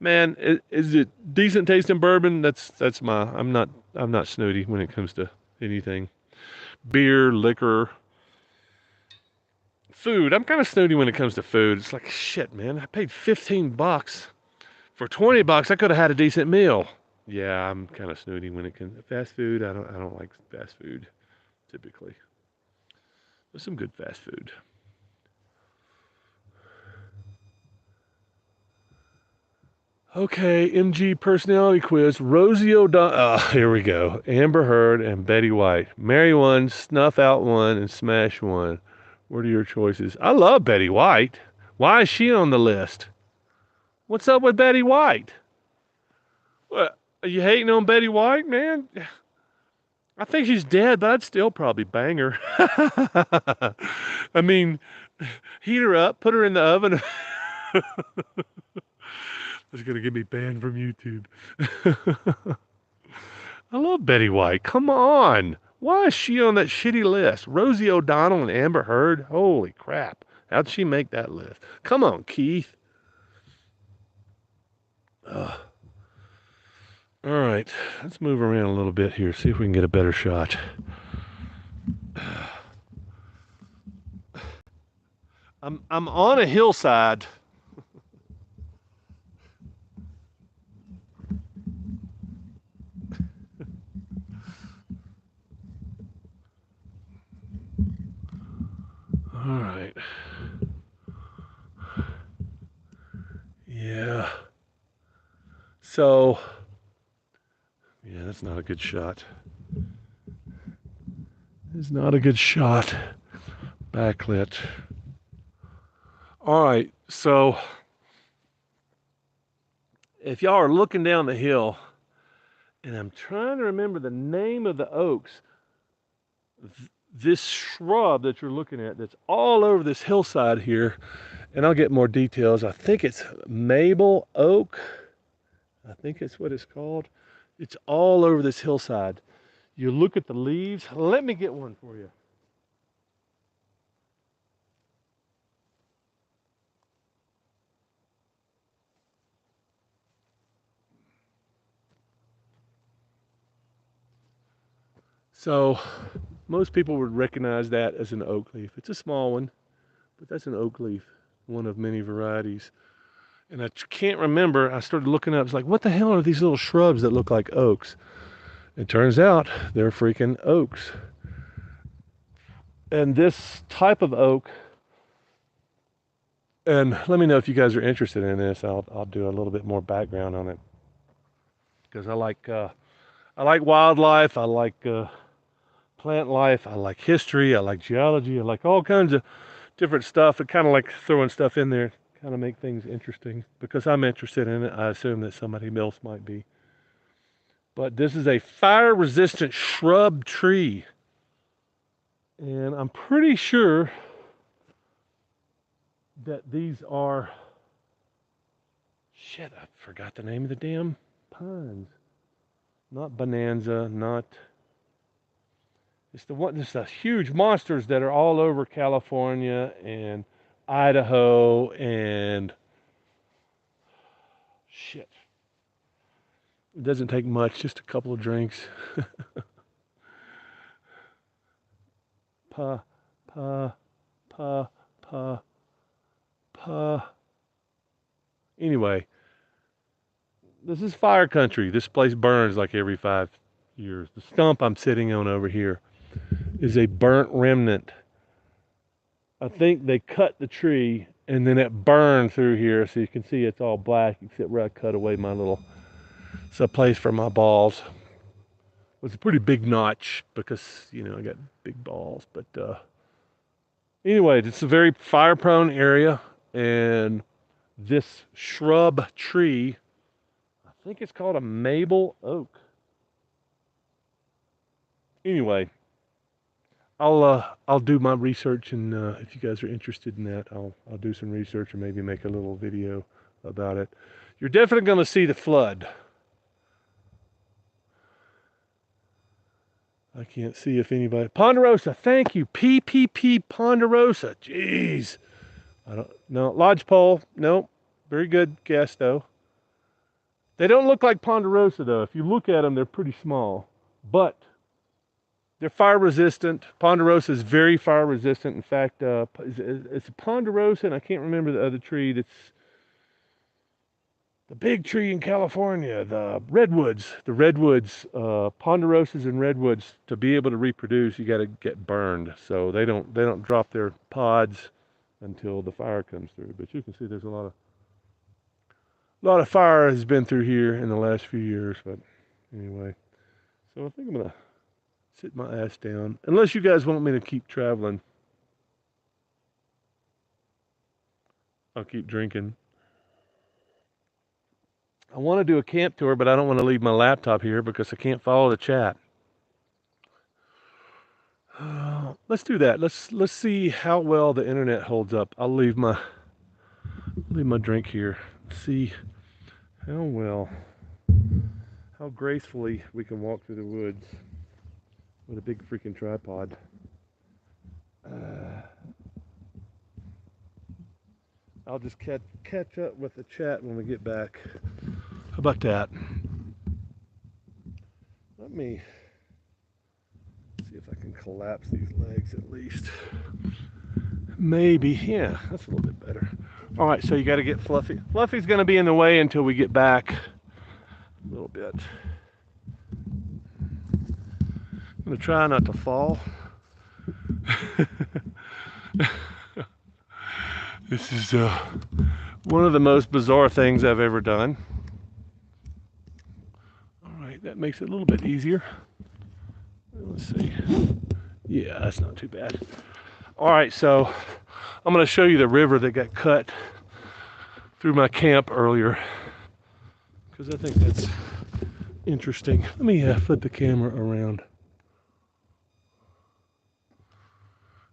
A: Man, is it decent tasting bourbon? That's my. I'm not snooty when it comes to anything. Beer, liquor, food. I'm kind of snooty when it comes to food. It's like shit, man. I paid $15 for $20. I could have had a decent meal. Yeah, I'm kind of snooty when it comes to fast food. I don't like fast food typically. There's some good fast food. Okay, MG personality quiz. Rosie O'Donnell. Here we go. Amber Heard and Betty White. Marry one, snuff out one, and smash one. What are your choices? I love Betty White. Why is she on the list? What's up with Betty White? What? Are you hating on Betty White, man? I think she's dead, but I'd still probably bang her. I mean, heat her up, put her in the oven. That's gonna get me banned from YouTube. I love Betty White. Come on. Why is she on that shitty list? Rosie O'Donnell and Amber Heard? Holy crap. How'd she make that list? Come on, Keith. Ugh. All right. Let's move around a little bit here. See if we can get a better shot. I'm on a hillside. All right. Yeah. So, yeah, that's not a good shot. It's not a good shot. Backlit. All right. So, if y'all are looking down the hill, and I'm trying to remember the name of the oaks, this shrub that you're looking at that's all over this hillside here, and I'll get more details. I think it's maple oak. I think it's what it's called. It's all over this hillside. You look at the leaves. Let me get one for you. So, most people would recognize that as an oak leaf. It's a small one, but that's an oak leaf, one of many varieties. And I can't remember. I started looking up. It's like, what the hell are these little shrubs that look like oaks? It turns out they're freaking oaks. And this type of oak, and let me know if you guys are interested in this. I'll do a little bit more background on it because I like wildlife. I like plant life. I like history. I like geology. I like all kinds of different stuff. I kind of like throwing stuff in there, kind of make things interesting because I'm interested in it. I assume that somebody else might be. But this is a fire-resistant shrub tree. And I'm pretty sure that these are, shit, I forgot the name of the damn pines. Not bonanza, not, it's the huge monsters that are all over California and Idaho and shit. It doesn't take much, just a couple of drinks. Pa, pa, pa, pa, pa. Anyway, this is fire country. This place burns like every 5 years. The stump I'm sitting on over here is a burnt remnant. I think they cut the tree and then it burned through here, so you can see it's all black except where I cut away my little, it's a place for my balls. It was a pretty big notch because, I got big balls. But anyway, it's a very fire prone area, and this shrub tree, I think it's called a maple oak. Anyway, I'll do my research, and if you guys are interested in that, I'll do some research and maybe make a little video about it. You're definitely going to see the flood. I can't see if anybody. Ponderosa, thank you. PPP Ponderosa. Jeez. I don't know. Lodgepole. Nope. Very good guess though. They don't look like ponderosa though. If you look at them, they're pretty small, but they're fire resistant. Ponderosa is very fire resistant. In fact, it's a ponderosa, and I can't remember the other tree. That's the big tree in California, the redwoods. The redwoods, ponderosas and redwoods. To be able to reproduce, you got to get burned. So they don't drop their pods until the fire comes through. But you can see there's a lot of fire has been through here in the last few years. But anyway, so I think I'm gonna sit my ass down. Unless you guys want me to keep traveling, I'll keep drinking. I want to do a camp tour, but I don't want to leave my laptop here because I can't follow the chat. Let's do that. Let's see how well the internet holds up. I'll leave my drink here. See how well, how gracefully we can walk through the woods with a big freaking tripod. I'll just catch up with the chat when we get back. How about that? Let me see if I can collapse these legs at least. Maybe, yeah, that's a little bit better. All right, so you got to get Fluffy. Fluffy's going to be in the way until we get back a little bit. I'm going to try not to fall. This is one of the most bizarre things I've ever done. All right, that makes it a little bit easier. Let's see. Yeah, that's not too bad. All right, so I'm going to show you the river that got cut through my camp earlier because I think that's interesting. Let me flip the camera around.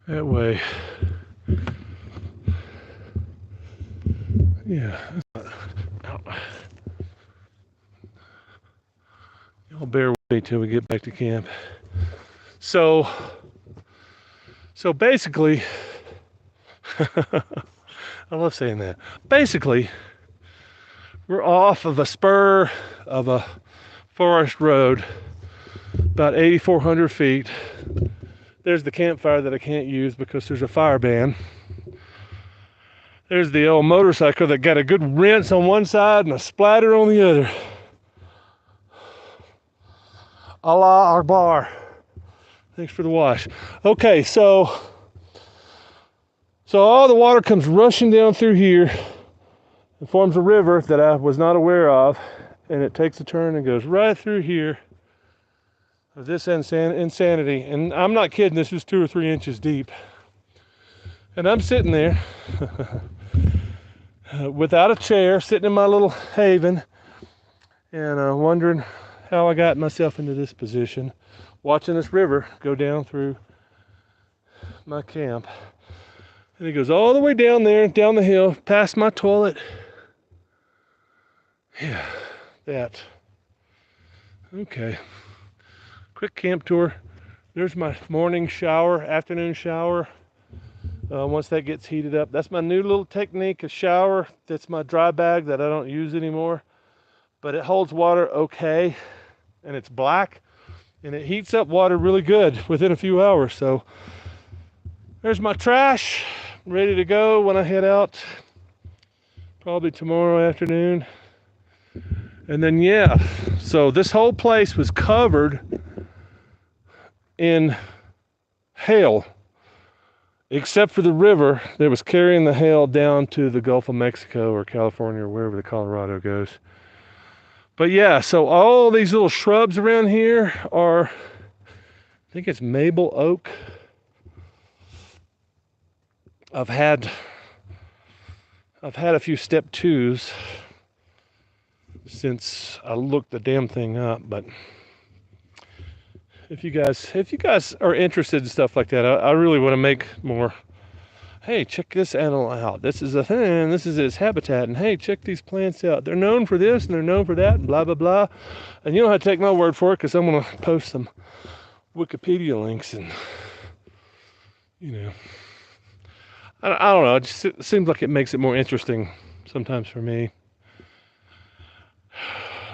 A: That way. Yeah. Y'all bear with me till we get back to camp. So basically, I love saying that. Basically, we're off of a spur of a forest road, about 8,400 feet. There's the campfire that I can't use because there's a fire ban. There's the old motorcycle that got a good rinse on one side and a splatter on the other. Allah Akbar. Thanks for the wash. Okay, so all the water comes rushing down through here and forms a river that I was not aware of, and it takes a turn and goes right through here of this insanity. And I'm not kidding, this is 2 or 3 inches deep. And I'm sitting there without a chair, sitting in my little haven, and wondering how I got myself into this position, watching this river go down through my camp. And it goes all the way down there, down the hill, past my toilet. Yeah, that. Okay. Quick camp tour. There's my morning shower, afternoon shower. Once that gets heated up, that's my new little technique, a shower. That's my dry bag that I don't use anymore. But it holds water okay, and it's black, and it heats up water really good within a few hours. So there's my trash, ready to go when I head out, probably tomorrow afternoon. And then, yeah, so this whole place was covered in hail, except for the river that was carrying the hail down to the Gulf of Mexico or California or wherever the Colorado goes. But yeah, so all these little shrubs around here are, I think it's maple oak. I've had a few step 2s since I looked the damn thing up, but if you guys are interested in stuff like that, I really want to make more. Hey, check this animal out. This is a thing. This is its habitat. And hey, check these plants out. They're known for this and they're known for that and blah, blah, blah. And you don't have to take my word for it because I'm going to post some Wikipedia links and, you know. I don't know. It just seems like it makes it more interesting sometimes for me.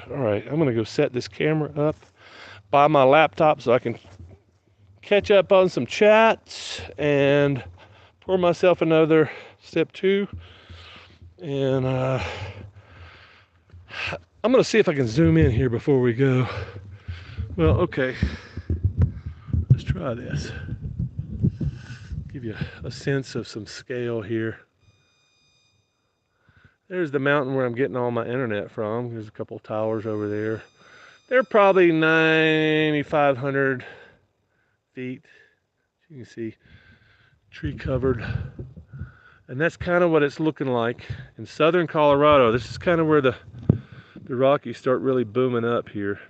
A: All right, I'm gonna go set this camera up by my laptop so I can catch up on some chats and pour myself another step 2. And I'm gonna see if I can zoom in here before we go. Well, okay, let's try this. Give you a sense of some scale here. There's the mountain where I'm getting all my internet from. There's a couple towers over there. They're probably 9,500 feet. You can see tree covered. And that's kind of what it's looking like in southern Colorado. This is kind of where the Rockies start really booming up here.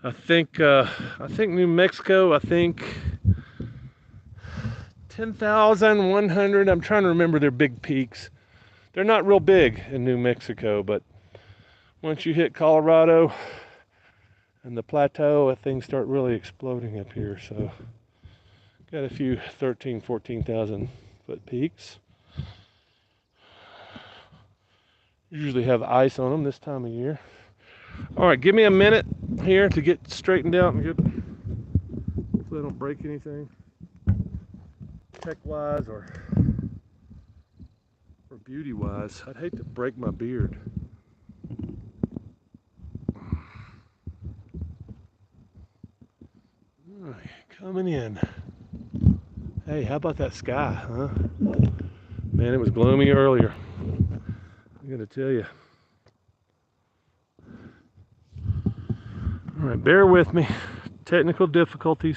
A: I think New Mexico, I think 10,100. I'm trying to remember their big peaks. They're not real big in New Mexico, but once you hit Colorado and the plateau, things start really exploding up here. So got a few 13, 14,000 foot peaks. Usually have ice on them this time of year. All right, give me a minute here to get straightened out and get, hopefully I don't break anything tech-wise or beauty-wise. I'd hate to break my beard. All right, coming in. Hey, how about that sky, huh? Man, it was gloomy earlier. I gotta tell you. All right, bear with me. Technical difficulties.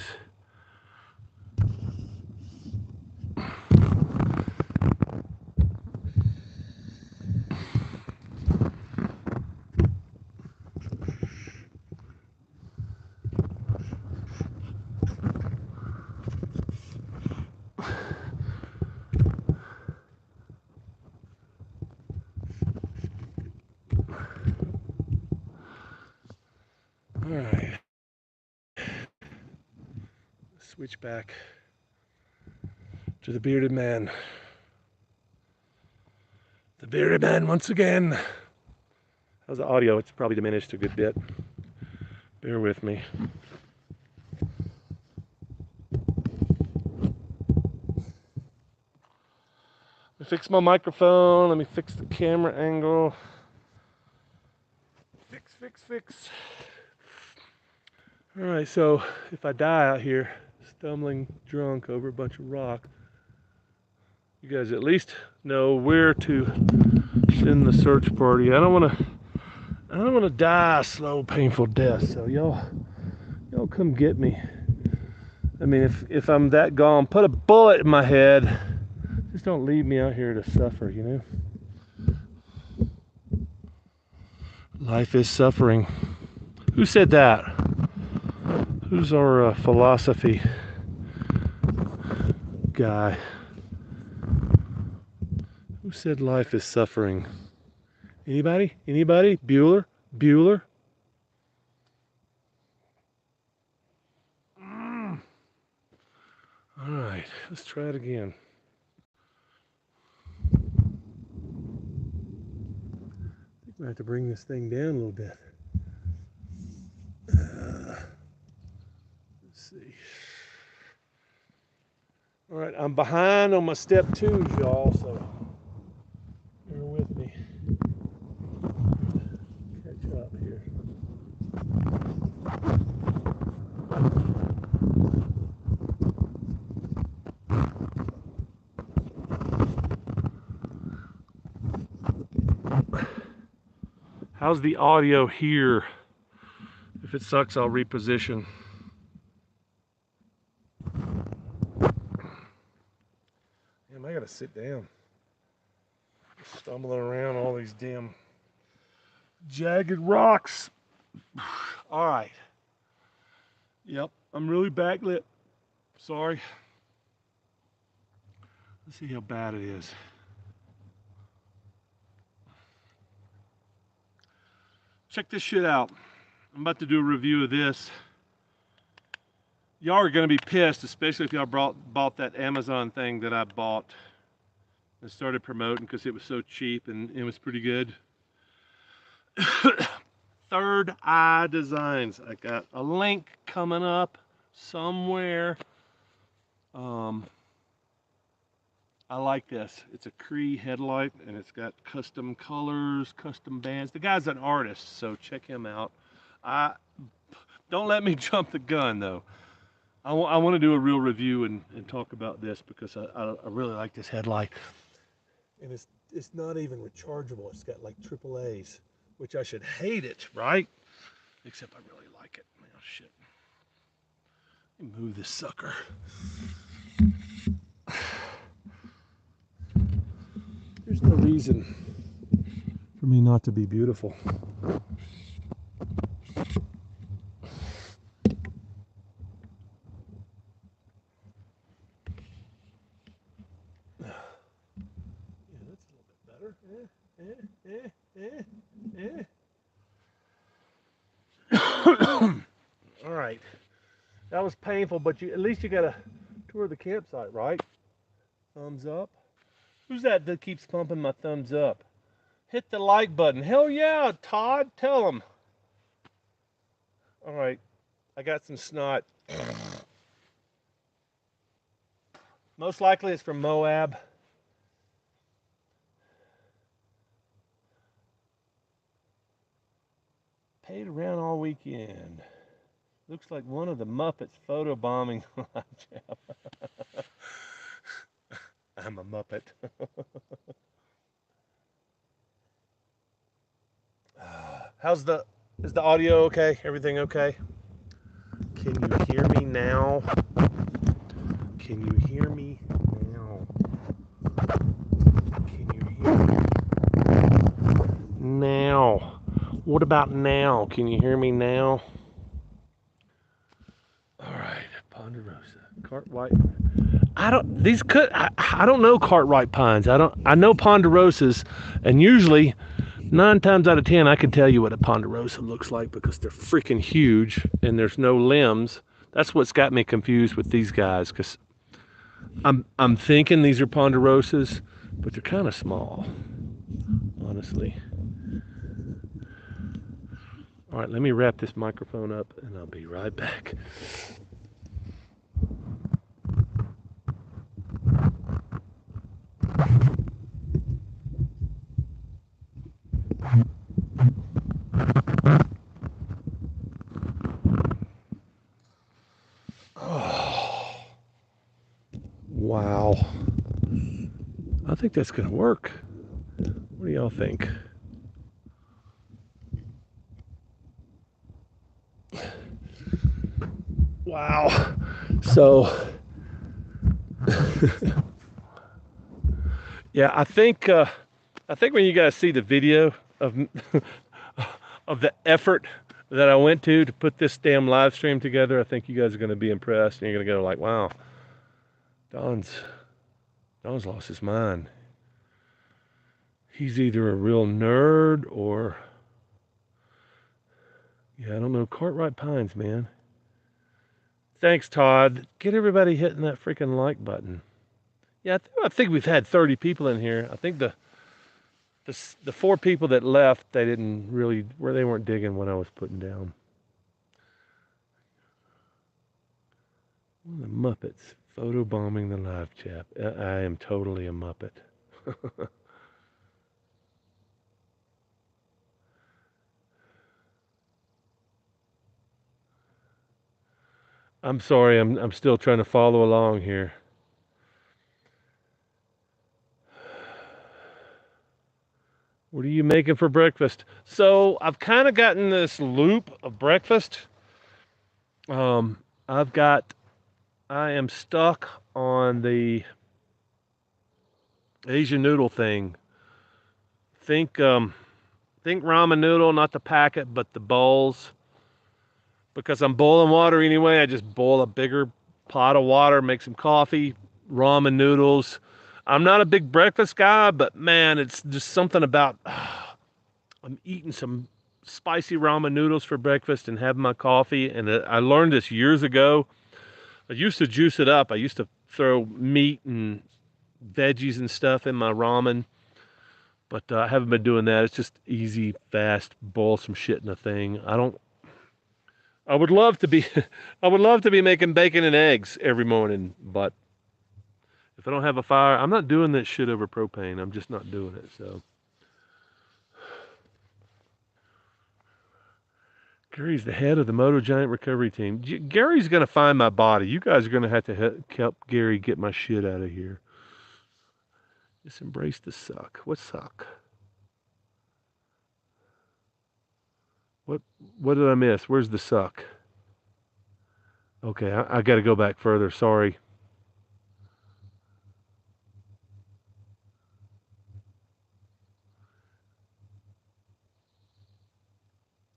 A: All right. Switch back to the bearded man. The bearded man once again. How's the audio? It's probably diminished a good bit. Bear with me. Let me fix my microphone. Let me fix the camera angle. Fix. All right, so if I die out here stumbling drunk over a bunch of rock, you guys at least know where to send the search party. I don't want to die a slow, painful death. So y'all come get me. I mean, if I'm that gone, put a bullet in my head. Just don't leave me out here to suffer, you know? Life is suffering. Who said that? Who's our philosophy guy? Who said life is suffering? Anybody? Bueller? All right, let's try it again. I think I have to bring this thing down a little bit. Let's see. All right, I'm behind on my step 2s, y'all, so bear with me. Catch up here. How's the audio here? If it sucks, I'll reposition. Damn, I gotta sit down. Stumbling around all these damn jagged rocks. All right. Yep, I'm really backlit. Sorry. Let's see how bad it is. Check this shit out. I'm about to do a review of this. Y'all are gonna be pissed, especially if y'all bought that Amazon thing that I bought and started promoting because it was so cheap and it was pretty good. Third Eye Designs. I got a link coming up somewhere. I like this. It's a Cree headlight, and it's got custom colors, custom bands. The guy's an artist, so check him out. Don't let me jump the gun, though. I want to do a real review and talk about this because I really like this headlight. And it's not even rechargeable. It's got like AAAs, which I should hate it, right? Except I really like it. Oh, shit. Let me move this sucker. There's no reason for me not to be beautiful. Yeah, that's a little bit better. All right. That was painful, but at least you got to tour the campsite, right? Thumbs up. Who's that keeps pumping my thumbs up? Hit the like button. Hell yeah, Todd. Tell him. All right. I got some snot. Most likely it's from Moab. Paid around all weekend. Looks like one of the Muppets photobombing live chat. I'm a Muppet. Is the audio okay? Everything okay? Can you hear me now? Can you hear me now? Can you hear me now? What about now? Can you hear me now? All right, Ponderosa, Cartwright. I don't know Cartwright pines. I know Ponderosas, and usually 9 times out of 10 I can tell you what a Ponderosa looks like because they're freaking huge and there's no limbs. That's what's got me confused with these guys because I'm thinking these are Ponderosas, but they're kind of small, honestly. All right, let me wrap this microphone up and I'll be right back. Oh, wow. I think that's going to work. What do y'all think? Wow. So, yeah, I think when you guys see the video of of the effort that I went to put this damn live stream together, I think you guys are going to be impressed and you're going to go like, wow, Don's lost his mind. He's either a real nerd or, yeah, I don't know, Cartwright Pines, man. Thanks, Todd. Get everybody hitting that freaking like button. Yeah, I think we've had 30 people in here. I think the 4 people that left, they weren't digging what I was putting down. The Muppets photobombing the live chat. I am totally a Muppet. I'm sorry, I'm still trying to follow along here. What are you making for breakfast? So I've kind of gotten this loop of breakfast. I am stuck on the Asian noodle thing. Think ramen noodle, not the packet, but the bowls. Because I'm boiling water anyway, I just boil a bigger pot of water, make some coffee, ramen noodles. I'm not a big breakfast guy, but man, it's just something about I'm eating some spicy ramen noodles for breakfast and having my coffee. And I learned this years ago. I used to juice it up. I used to throw meat and veggies and stuff in my ramen. But I haven't been doing that. It's just easy, fast, boil some shit in a thing. I don't. I would love to be. I would love to be making bacon and eggs every morning, but if I don't have a fire, I'm not doing that shit over propane. I'm just not doing it. So Gary's the head of the Moto Giant recovery team. Gary's gonna find my body. You guys are gonna have to help Gary get my shit out of here. Just embrace the suck. What suck? What what did I miss? Where's the suck? Okay, I got to go back further. Sorry.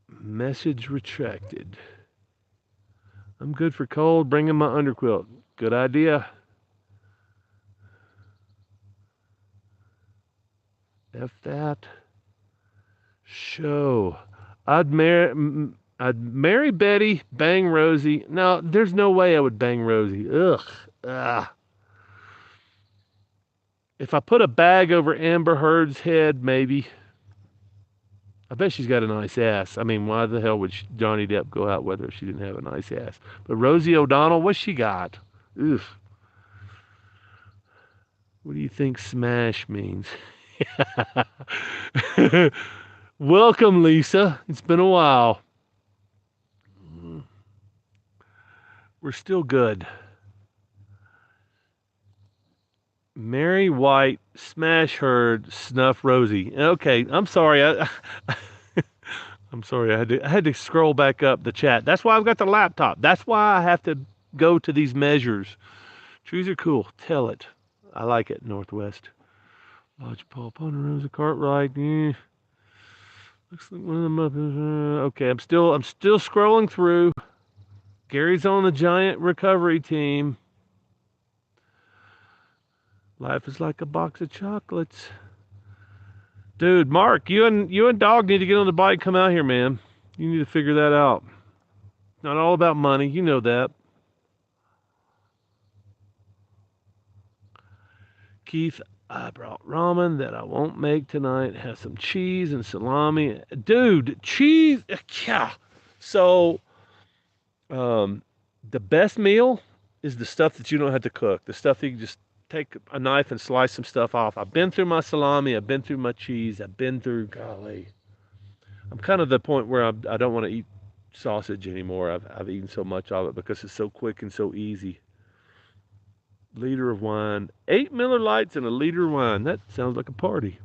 A: Message retracted. I'm good for cold. Bring in my underquilt. Good idea. F that. Show. I'd marry Betty, bang Rosie. No, there's no way I would bang Rosie. Ugh. Ah. If I put a bag over Amber Heard's head, maybe. I bet she's got a nice ass. I mean, why the hell would Johnny Depp go out with her if she didn't have a nice ass? But Rosie O'Donnell, what's she got? Oof. What do you think smash means? Welcome, Lisa. It's been a while. We're still good. Mary White, Smash Heard, Snuff Rosie. Okay, I'm sorry. I'm sorry. I had to scroll back up the chat. That's why I've got the laptop. That's why I have to go to these measures. Trees are cool. Tell it. I like it. Northwest. Lodge Paul Ponderosa Cartwright. Looks like one of them up. Okay, I'm still scrolling through. Gary's on the Giant recovery team. Life is like a box of chocolates. Dude, Mark, you and Dog need to get on the bike. Come out here, man. You need to figure that out. Not all about money. You know that. Keith, I brought ramen that I won't make tonight. Have some cheese and salami. Dude, cheese. Yeah. So, the best meal is the stuff that you don't have to cook. The stuff that you can just take a knife and slice some stuff off. I've been through my salami. I've been through my cheese. I've been through, golly. I'm kind of the point where I don't want to eat sausage anymore. I've eaten so much of it because it's so quick and so easy. Liter of wine, 8 Miller Lights and a liter of wine. That sounds like a party.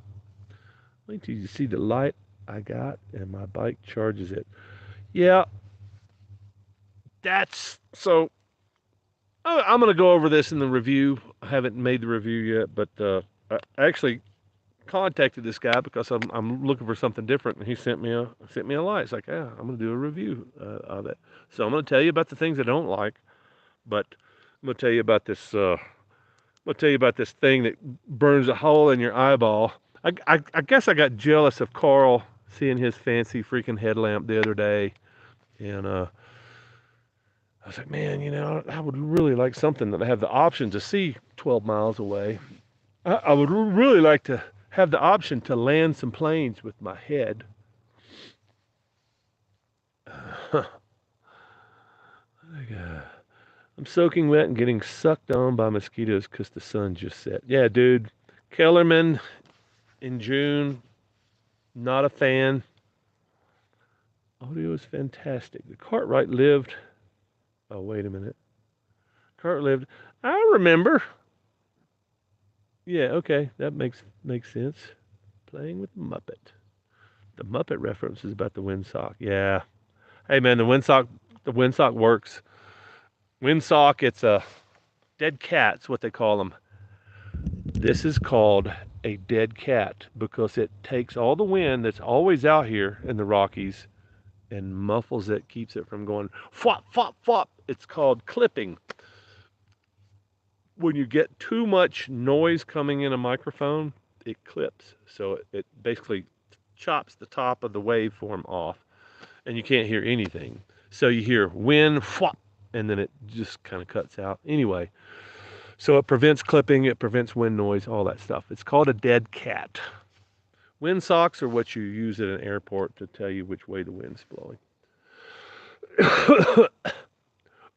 A: Wait till you see the light I got and my bike charges it. Yeah, that's so. I'm going to go over this in the review. I haven't made the review yet, but I actually contacted this guy because I'm looking for something different, and he sent me a light. It's like, yeah, I'm going to do a review of it. So I'm going to tell you about the things I don't like, but I'm going to tell you about this. I'm going to tell you about this thing that burns a hole in your eyeball. I guess I got jealous of Carl seeing his fancy freaking headlamp the other day, and I was like, man, I would really like something that I have the option to see 12 miles away. I would really like to have the option to land some planes with my head. I'm soaking wet and getting sucked on by mosquitoes because the sun just set. Yeah, dude. Kellerman in June. Not a fan. Audio is fantastic. The Cartwright lived. Oh, wait a minute. Cart lived. I remember. Yeah, okay. That makes sense. Playing with the Muppet. The Muppet reference is about the windsock. Yeah. Hey man, the windsock works. Windsock, it's a dead cat's what they call them. This is called a dead cat because it takes all the wind that's always out here in the Rockies and muffles it, keeps it from going flop, flop, flop. It's called clipping. When you get too much noise coming in a microphone, it clips. So it basically chops the top of the waveform off and you can't hear anything. So you hear wind, flop, and then it just kind of cuts out. Anyway, so it prevents clipping, it prevents wind noise, all that stuff. It's called a dead cat. Wind socks are what you use at an airport to tell you which way the wind's blowing.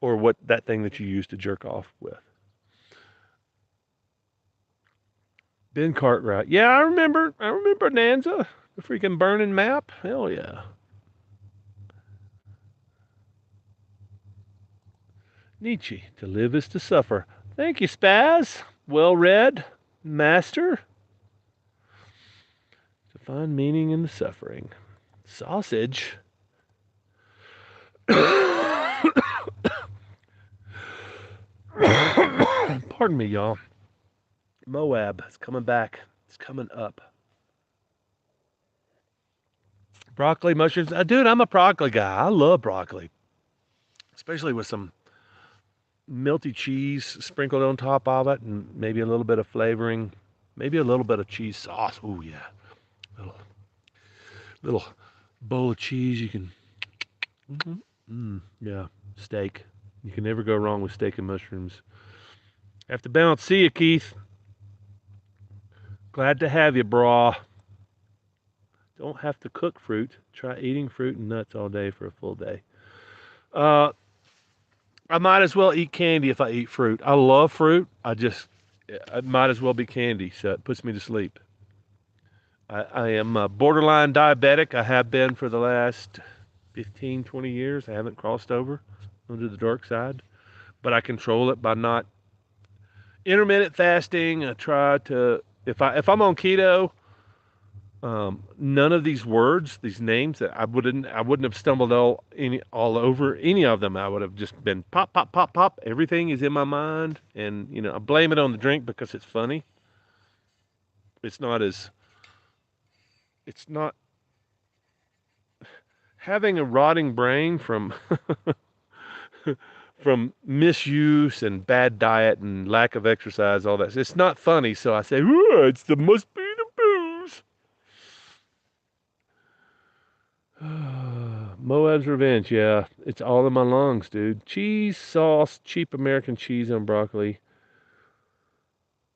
A: Or what that thing that you use to jerk off with. Ben Cartwright. Yeah, I remember. I remember Nanza, the freaking burning map. Hell yeah. Nietzsche. To live is to suffer. Thank you, Spaz. Well read, master. To find meaning in the suffering. Sausage. Pardon me, y'all. Moab. It's coming back. It's coming up. Broccoli, mushrooms. Dude, I'm a broccoli guy. I love broccoli, especially with some melty cheese sprinkled on top of it, and maybe a little bit of flavoring, maybe a little bit of cheese sauce. Oh yeah, little little bowl of cheese. You can, yeah, steak. You can never go wrong with steak and mushrooms. Have to bounce. See you, Keith. Glad to have you, brah. Don't have to cook fruit. Try eating fruit and nuts all day for a full day. Uh, I might as well eat candy if I eat fruit. I love fruit. I might as well be candy, so it puts me to sleep. I am borderline diabetic. I have been for the last 15, 20 years. I haven't crossed over onto the dark side, but I control it by not intermittent fasting. I try to if I'm on keto, none of these words, these names that I wouldn't have stumbled all over any of them. I would have just been pop, pop, pop, pop. Everything is in my mind, and I blame it on the drink because it's funny. It's not as it's not having a rotting brain from from misuse and bad diet and lack of exercise, all that. It's not funny, so I say, "Ooh, it's the must be the booze." Moab's Revenge, yeah. It's all in my lungs, dude. Cheese, sauce, cheap American cheese on broccoli.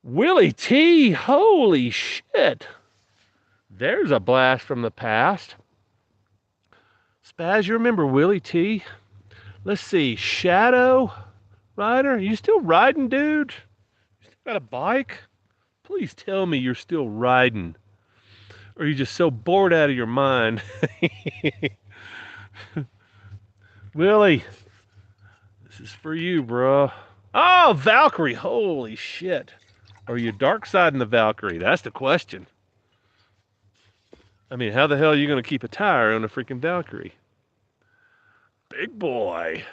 A: Willie T, holy shit. There's a blast from the past. Spaz, you remember Willie T? Let's see, Shadow Rider, you still riding, dude? You still got a bike? Please tell me you're still riding. Or are you just so bored out of your mind? Willie, this is for you, bro. Oh, Valkyrie, holy shit. Are you dark side in the Valkyrie? That's the question. I mean, how the hell are you going to keep a tire on a freaking Valkyrie? Big boy.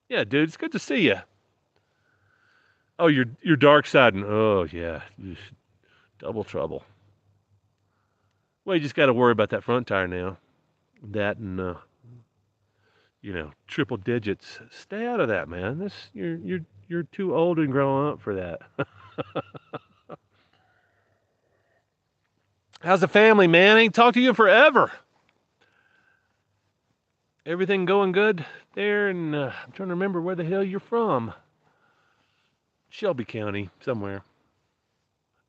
A: Yeah, dude, it's good to see you. Oh, you're dark siding. Oh yeah, double trouble. Well, you just got to worry about that front tire now. That and triple digits. Stay out of that, man. You're too old and growing up for that. How's the family, man? I ain't talked to you in forever. Everything going good there? And I'm trying to remember where the hell you're from. Shelby County, somewhere.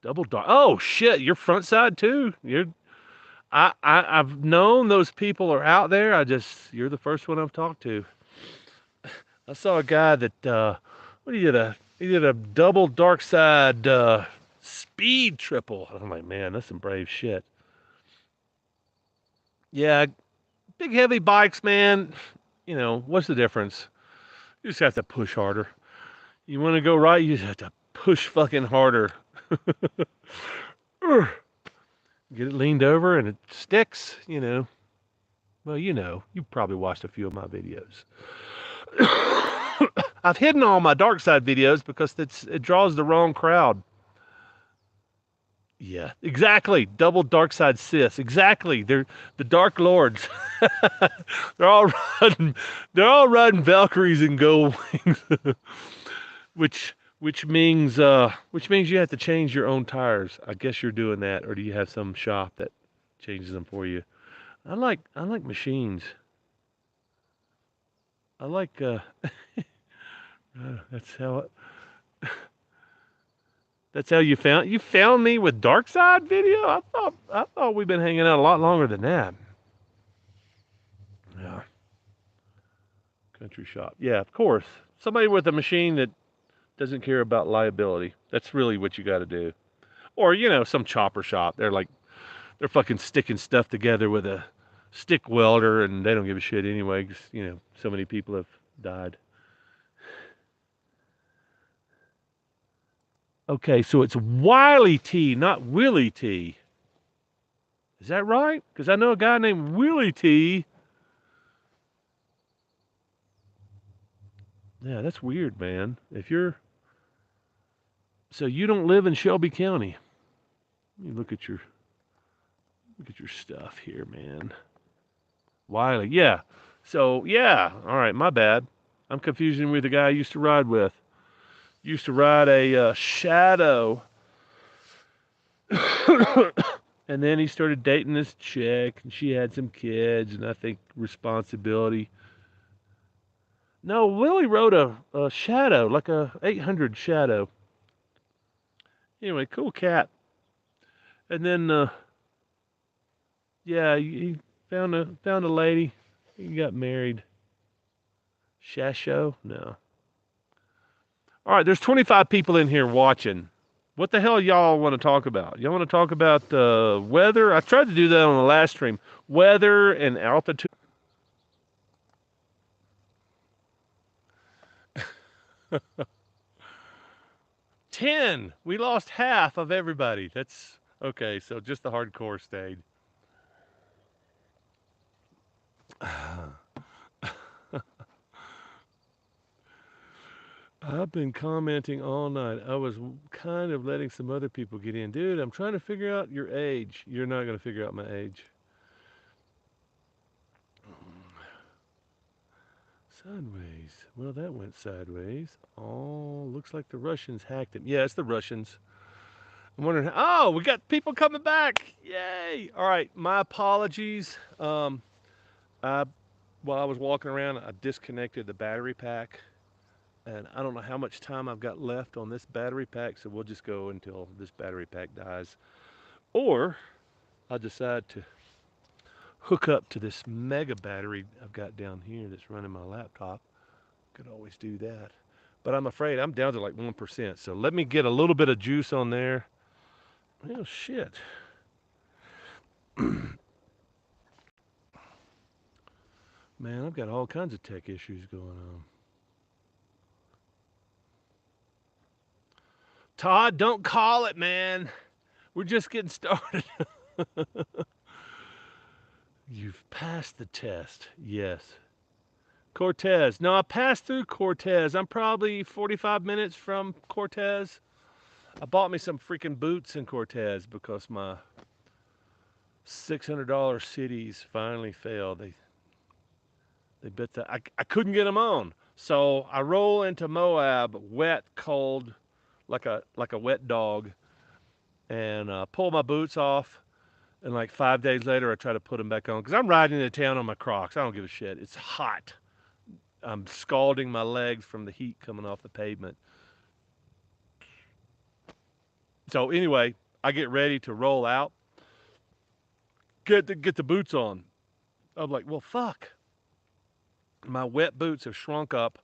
A: Double dark. Oh shit, your front side too. I've known those people are out there. You're the first one I've talked to. I saw a guy that he did a double dark side speed triple. I'm like, man, that's some brave shit. Yeah, big heavy bikes, man. What's the difference? You just have to push harder. You want to go right, you just have to push fucking harder. Get it leaned over and it sticks. Well, you probably watched a few of my videos. I've hidden all my dark side videos because it draws the wrong crowd. Yeah, exactly. Double dark side sis. Exactly. They're the Dark Lords. they're all riding. They're all riding Valkyries and gold wings, which means you have to change your own tires. I guess you're doing that, or do you have some shop that changes them for you? I like machines. I like that's how That's how you found me with Dark Side video? I thought we've been hanging out a lot longer than that. Yeah. Country shop. Yeah, of course. Somebody with a machine that doesn't care about liability. That's really what you got to do. Or, some chopper shop. They're fucking sticking stuff together with a stick welder and they don't give a shit anyway because, so many people have died. Okay, so it's Wiley T, not Willie T. Is that right? Because I know a guy named Willie T. Yeah, that's weird, man. So you don't live in Shelby County. Let me look at your stuff here, man. Wiley, yeah. So yeah, all right, my bad. I'm confusing with the guy I used to ride with. Used to ride a Shadow, and then he started dating this chick, and she had some kids, and I think responsibility. No, Willie rode a Shadow, like a 800 Shadow. Anyway, cool cat. And then, yeah, he found a lady. He got married. Shasho? No. All right, there's 25 people in here watching. What the hell y'all want to talk about? Y'all want to talk about weather? I tried to do that on the last stream. Weather and altitude. 10. We lost half of everybody. That's okay. So just the hardcore stayed. I've been commenting all night. I was kind of letting some other people get in. Dude, I'm trying to figure out your age. You're not going to figure out my age. Sideways. Well, that went sideways. Oh, looks like the Russians hacked it. Yeah, it's the Russians. I'm wondering. Oh, we got people coming back. Yay! All right, my apologies. I while I was walking around, I disconnected the battery pack, and I don't know how much time I've got left on this battery pack, so we'll just go until this battery pack dies, or I decide to hook up to this mega battery I've got down here that's running my laptop. Could always do that. But I'm afraid I'm down to like 1%. So let me get a little bit of juice on there. Oh, shit. Man, I've got all kinds of tech issues going on. Todd, don't call it, man. We're just getting started. You've passed the test. Yes. Cortez. No, I passed through Cortez. I'm probably 45 minutes from Cortez. I bought me some freaking boots in Cortez because my $600 cities finally failed. They bit that. I couldn't get them on. So I roll into Moab, wet, cold, like a wet dog, and pull my boots off. And like 5 days later, I try to put them back on because I'm riding into town on my Crocs. I don't give a shit. It's hot. I'm scalding my legs from the heat coming off the pavement. So anyway, I get ready to roll out, get the boots on. I'm like, well, fuck. My wet boots have shrunk up.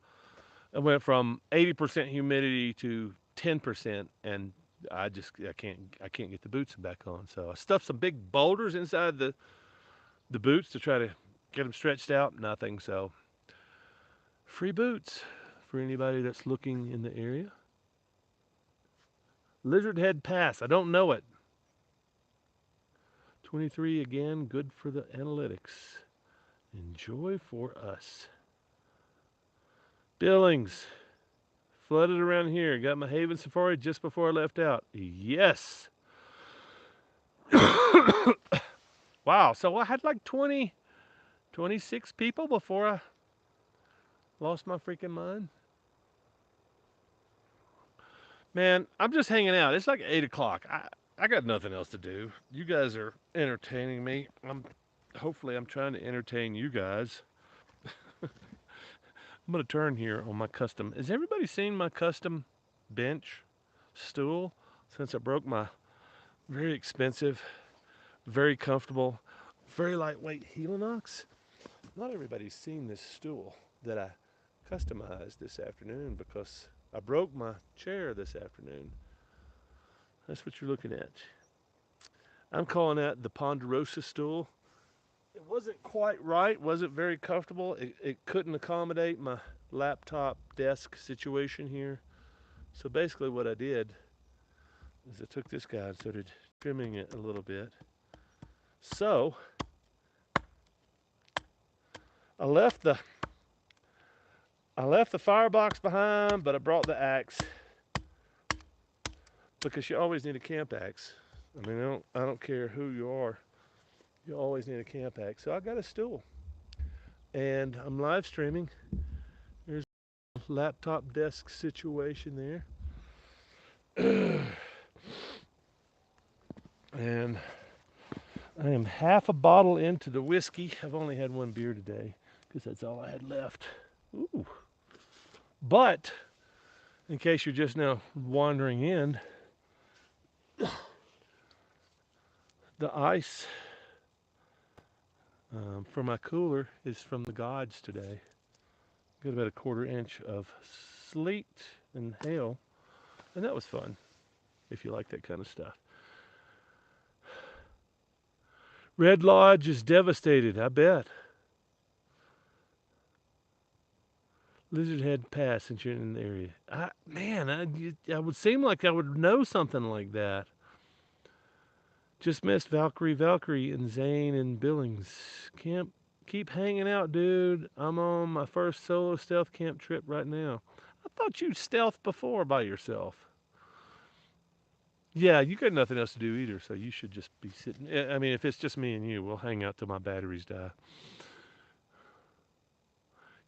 A: I went from 80% humidity to 10%, and I can't get the boots back on. So I stuffed some big boulders inside the boots to try to get them stretched out. Nothing. So free boots for anybody that's looking in the area. Lizard Head Pass. I don't know it. 23 again. Good for the analytics. Enjoy for us. Billings. Flooded around here. Got my Haven Safari just before I left out. Yes. Wow. So I had like 26 people before I lost my freaking mind. Man, I'm just hanging out. It's like 8 o'clock. I got nothing else to do. You guys are entertaining me. Hopefully I'm trying to entertain you guys. I'm gonna turn here on my custom. Has everybody seen my custom bench stool? since I broke my very expensive, very comfortable, very lightweight Helinox. Not everybody's seen this stool that I customized this afternoon because I broke my chair this afternoon. That's what you're looking at. I'm calling that the Ponderosa stool. It wasn't quite right, wasn't very comfortable. It couldn't accommodate my laptop desk situation here. So basically, what I did is I took this guy and started trimming it a little bit. So I left the firebox behind, but I brought the axe because you always need a camp axe. I mean, I don't care who you are, you always need a camp axe. So I got a stool, and I'm live streaming. There's a laptop desk situation there, and I am half a bottle into the whiskey. I've only had one beer today because that's all I had left. Ooh. But in case you're just now wandering in, the ice for my cooler is from the gods today. Got about a 1/4 inch of sleet and hail, and that was fun if you like that kind of stuff. Red Lodge is devastated, I bet. Lizardhead Pass, since you're in the area. I would seem like I would know something like that. Just missed Valkyrie, and Zane and Billings. Keep hanging out, dude. I'm on my first solo stealth camp trip right now. I thought you'd stealth before by yourself. Yeah, you got nothing else to do either, so you should just be sitting. I mean, if it's just me and you, we'll hang out till my batteries die.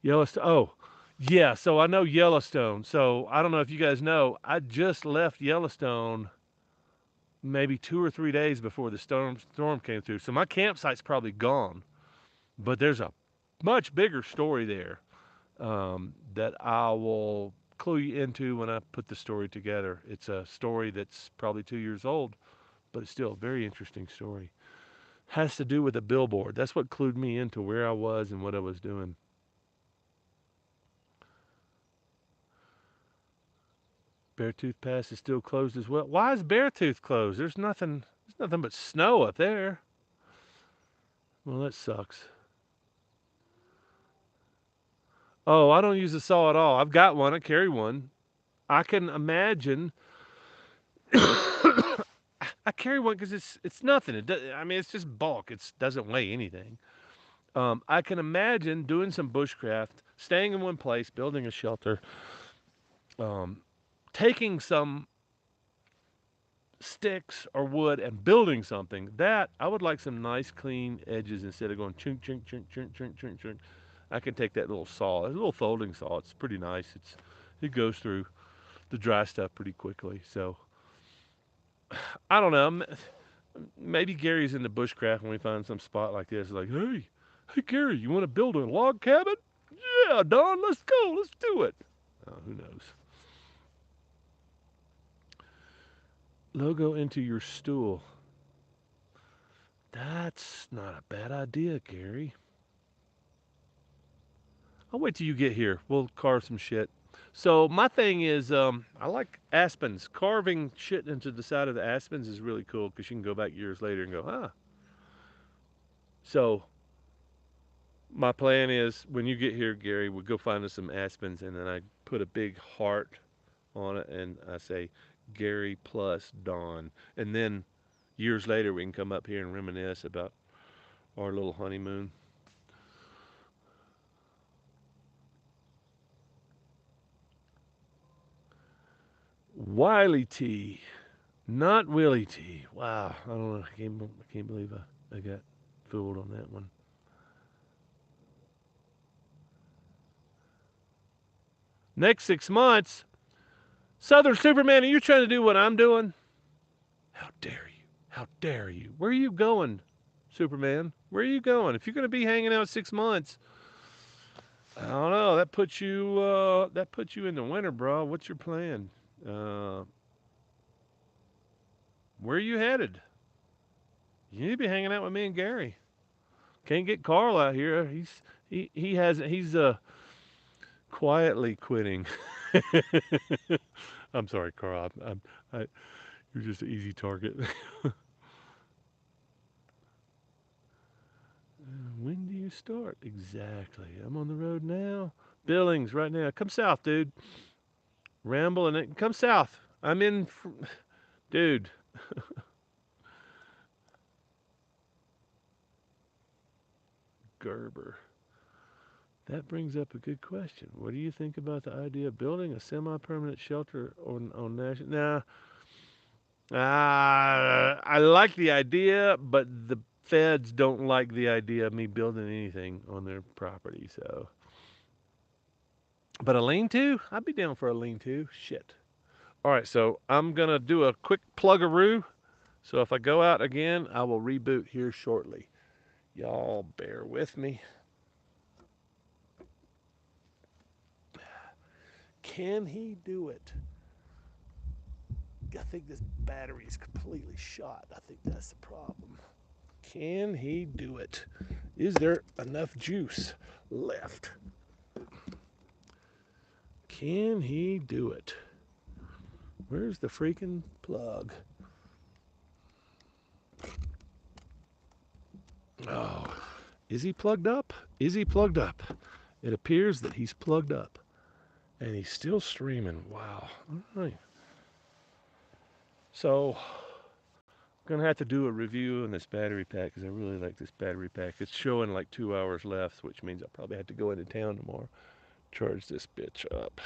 A: Yellowstone. Oh, yeah. So I know Yellowstone. So I don't know if you guys know. I just left Yellowstone maybe 2 or 3 days before the storm came through. So my campsite's probably gone. But there's a much bigger story there that I will clue you into when I put the story together. It's a story that's probably 2 years old, but it's still a very interesting story. Has to do with a billboard. That's what clued me into where I was and what I was doing. Beartooth Pass is still closed as well. Why is Beartooth closed? There's nothing. There's nothing but snow up there. Well, that sucks. Oh, I don't use a saw at all. I've got one. I carry one. I can imagine. I carry one because it's nothing. I mean, it's just bulk. It doesn't weigh anything. I can imagine doing some bushcraft, staying in one place, building a shelter, um, taking some sticks or wood and building something. That I would like some nice clean edges instead of going chunk chunk chunk chunk chunk chunk chunk. I can take that little saw, a little folding saw. It's pretty nice. It goes through the dry stuff pretty quickly. So I don't know. Maybe Gary's into bushcraft when we find some spot like this. Like, hey, Gary, you want to build a log cabin? Yeah, Don, let's go. Let's do it. Oh, who knows? Logo into your stool. That's not a bad idea, Gary. I'll wait till you get here. We'll carve some shit. So my thing is, I like aspens. Carving shit into the side of the aspens is really cool because you can go back years later and go, ah. So my plan is when you get here, Gary, we'll go find us some aspens, and then I put a big heart on it, and I say Gary plus Dawn, and then years later we can come up here and reminisce about our little honeymoon. Wiley T, not Willie T. Wow, I don't know. I can't believe I got fooled on that one. Next 6 months, Southern Superman, are you trying to do what I'm doing? How dare you? How dare you? Where are you going, Superman? Where are you going? If you're going to be hanging out 6 months, I don't know. That puts you in the winter, bro. What's your plan? Uh, Where are you headed? You need to be hanging out with me and Gary. Can't get Carl out here. He's quietly quitting. I'm sorry, Carl. I, you're just an easy target. When do you start? Exactly. I'm on the road now. Billings right now. Come south, dude. Ramble and then come south. I'm in, dude. Gerber. That brings up a good question. What do you think about the idea of building a semi-permanent shelter on national? I like the idea, but the feds don't like the idea of me building anything on their property. So, but a lean-to, I'd be down for a lean-to. Shit. All right, so I'm gonna do a quick plug-a-roo. So if I go out again, I will reboot here shortly. Y'all bear with me. Can he do it? I think this battery is completely shot. I think that's the problem. Can he do it? Is there enough juice left? Can he do it? Where's the freaking plug? Oh, is he plugged up? Is he plugged up? It appears that he's plugged up. And he's still streaming. Wow. All right. So, I'm going to have to do a review on this battery pack because I really like this battery pack. It's showing like 2 hours left, which means I'll probably have to go into town tomorrow. Charge this bitch up.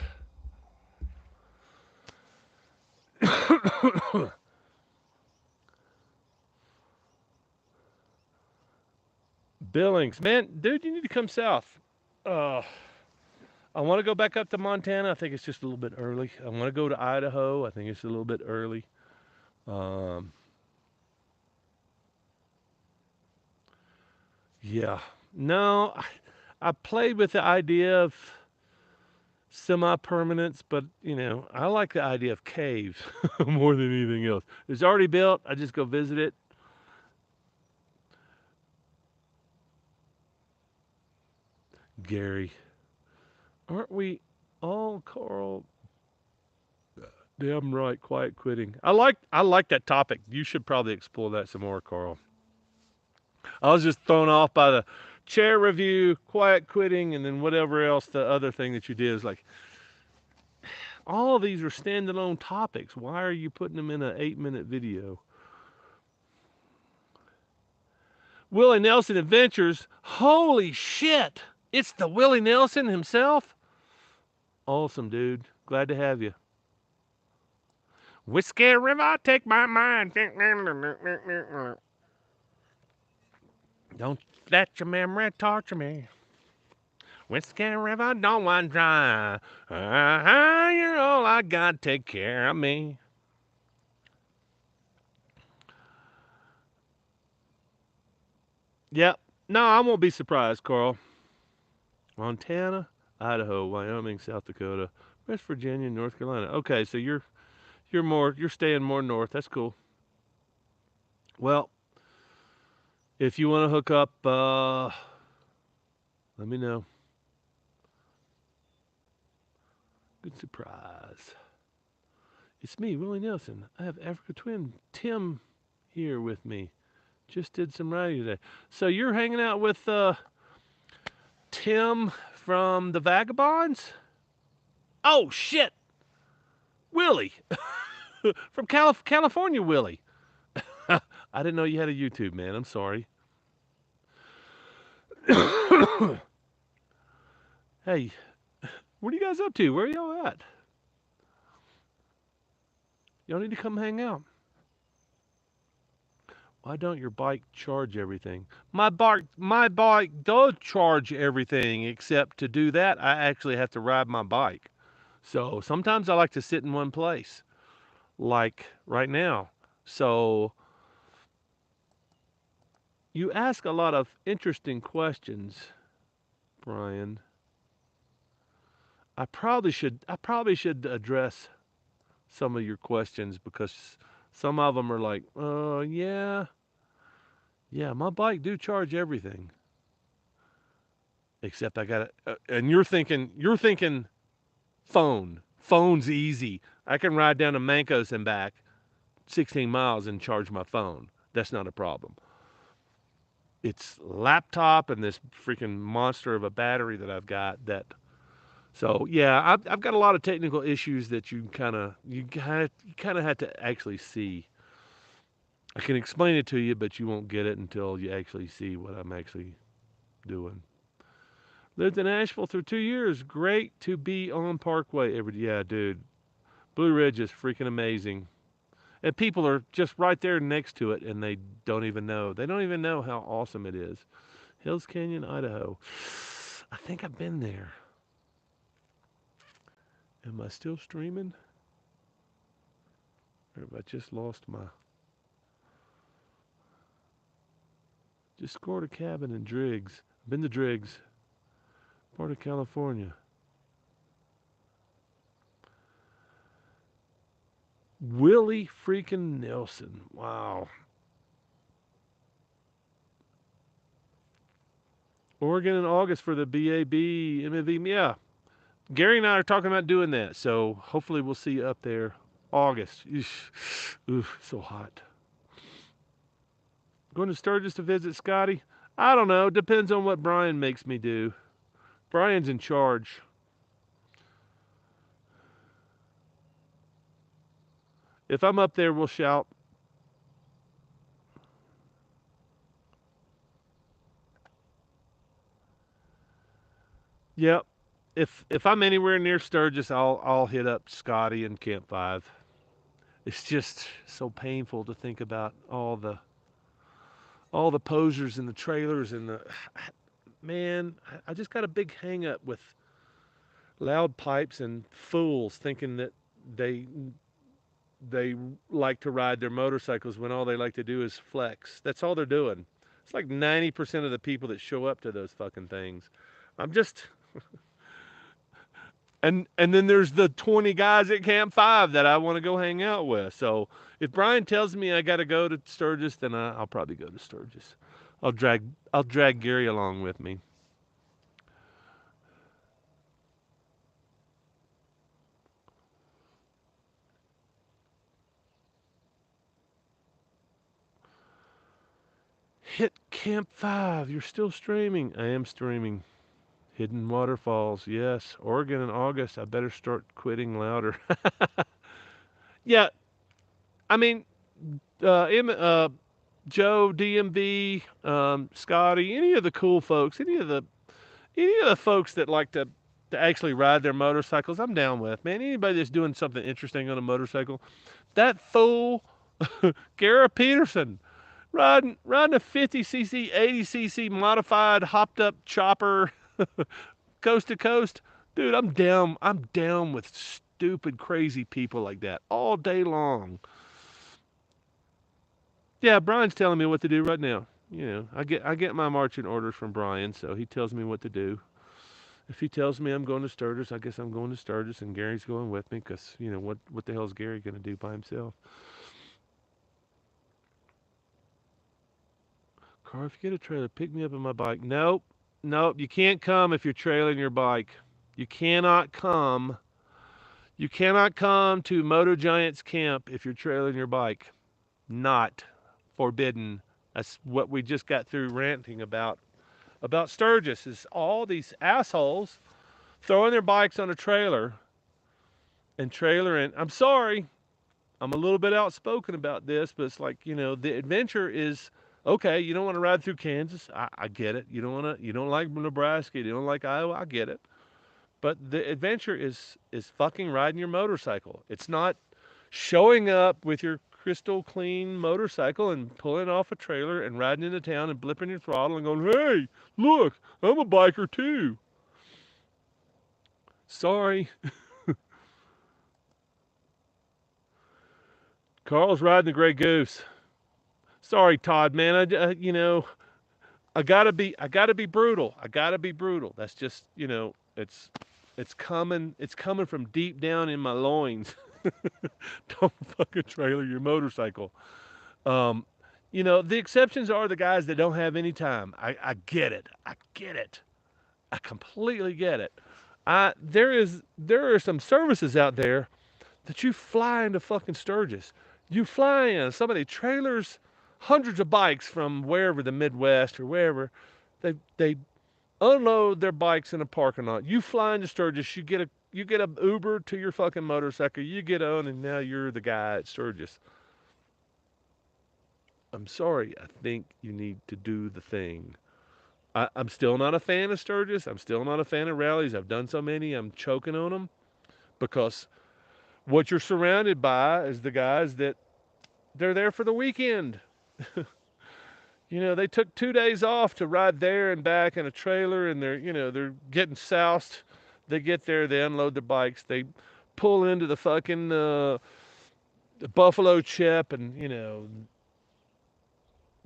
A: Billings. Man, dude, you need to come south. Uh, I want to go back up to Montana. I think it's just a little bit early. I want to go to Idaho. I think it's a little bit early. Um, yeah. No, I played with the idea of semi-permanence, but I like the idea of caves more than anything else. It's already built. I just go visit it. Gary, aren't we all Carl? Damn right, quiet quitting. I like that topic. You should probably explore that some more, Carl. I was just thrown off by the chair review, quiet quitting, and then whatever else the other thing that you did is like all of these are standalone topics. Why are you putting them in an 8-minute video? Willie Nelson Adventures. Holy shit! It's the Willie Nelson himself. Awesome, dude. Glad to have you. Whiskey River, take my mind. Don't let your memory torture me. Whiskey River, don't want dry. You're all I got. Take care of me. Yep. No, I won't be surprised, Carl. Montana, Idaho, Wyoming, South Dakota, West Virginia, North Carolina. Okay, so you're staying more north. That's cool. Well, if you want to hook up, let me know. Good surprise. It's me, Willie Nelson. I have Africa Twin Tim here with me. Just did some writing today. So you're hanging out with Tim from the Vagabonds? Oh shit, Willie from California, Willie. I didn't know you had a YouTube, man. I'm sorry. Hey, what are you guys up to? Where are y'all at? Y'all need to come hang out. Why don't your bike charge everything? My bike does charge everything, except to do that, I actually have to ride my bike. So sometimes I like to sit in one place, like right now. So you ask a lot of interesting questions, Brian. I probably should address some of your questions because Some of them are like, yeah, yeah, my bike do charge everything. Except I got it. And you're thinking phone. Phone's easy. I can ride down to Mancos and back 16 miles and charge my phone. That's not a problem. It's laptop and this freaking monster of a battery that I've got that. So yeah, I've got a lot of technical issues that you kind of have to actually see. I can explain it to you, but you won't get it until you actually see what I'm actually doing. Lived in Asheville for 2 years. Great to be on Parkway every day. Yeah, dude. Blue Ridge is freaking amazing. And people are just right there next to it and they don't even know. They don't even know how awesome it is. Hills Canyon, Idaho. I think I've been there. Am I still streaming? Or have I just lost my. Just scored a cabin in Driggs. Been to Driggs, part of California. Willie freaking Nelson. Wow. Oregon in August for the BAB MMV. Yeah. Gary and I are talking about doing that. So hopefully we'll see you up there. August. Eesh. Ooh, so hot. Going to Sturgis to visit Scotty? I don't know. Depends on what Brian makes me do. Brian's in charge. If I'm up there, we'll shout. Yep. If I'm anywhere near Sturgis, I'll hit up Scotty and Camp 5. It's just so painful to think about all the posers and the trailers and the man. I just got a big hang up with loud pipes and fools thinking that they they like to ride their motorcycles when all they like to do is flex. That's all they're doing. It's like 90% of the people that show up to those fucking things. I'm just and then there's the 20 guys at Camp 5 that I want to go hang out with. So if Brian tells me I got to go to Sturgis, then I'll probably go to Sturgis. I'll drag I'll drag Gary along with me. Hit Camp 5. You're still streaming. I am streaming. Hidden Waterfalls. Yes. Oregon in August. I better start quitting louder. Yeah. I mean, Joe, DMB, Scotty, any of the cool folks, any of the folks that like to actually ride their motorcycles, I'm down with. Man, anybody that's doing something interesting on a motorcycle, that fool, Garrett Peterson, riding a 50cc, 80cc modified hopped up chopper, coast to coast, dude. I'm down with stupid, crazy people like that all day long. Yeah, Brian's telling me what to do right now. I get my marching orders from Brian, so he tells me what to do. If he tells me I'm going to Sturgis, I guess I'm going to Sturgis, and Gary's going with me because what the hell is Gary going to do by himself? Car, if you get a trailer, pick me up on my bike. Nope, nope, you can't come if you're trailing your bike. You cannot come. You cannot come to Moto Giants camp if you're trailing your bike. Not forbidden. That's what we just got through ranting about Sturgis. Is all these assholes throwing their bikes on a trailer and trailering. I'm sorry, I'm a little bit outspoken about this, but it's like the adventure is okay. You don't want to ride through Kansas. I get it. You don't like Nebraska. You don't like Iowa. I get it. But the adventure is fucking riding your motorcycle. It's not showing up with your crystal clean motorcycle and pulling off a trailer and riding into town and blipping your throttle and going, hey, look, I'm a biker too. Sorry. Carl's riding the Grey Goose. Sorry, Todd, man. I gotta be brutal. I gotta be brutal. That's just it's coming from deep down in my loins. Don't fucking trailer your motorcycle. Um, the exceptions are the guys that don't have any time. I get it. I get it. I completely get it. There are some services out there that you fly into fucking Sturgis. You fly in. Somebody trailers hundreds of bikes from wherever, the Midwest or wherever. They unload their bikes in a parking lot. You fly into Sturgis. You get a Uber to your fucking motorcycle. You get on, and now you're the guy at Sturgis. I'm sorry. I think you need to do the thing. I'm still not a fan of Sturgis. I'm still not a fan of rallies. I've done so many. I'm choking on them because what you're surrounded by is the guys that they're there for the weekend. They took 2 days off to ride there and back in a trailer, and they're getting soused. They get there, they unload their bikes, they pull into the fucking Buffalo Chip, and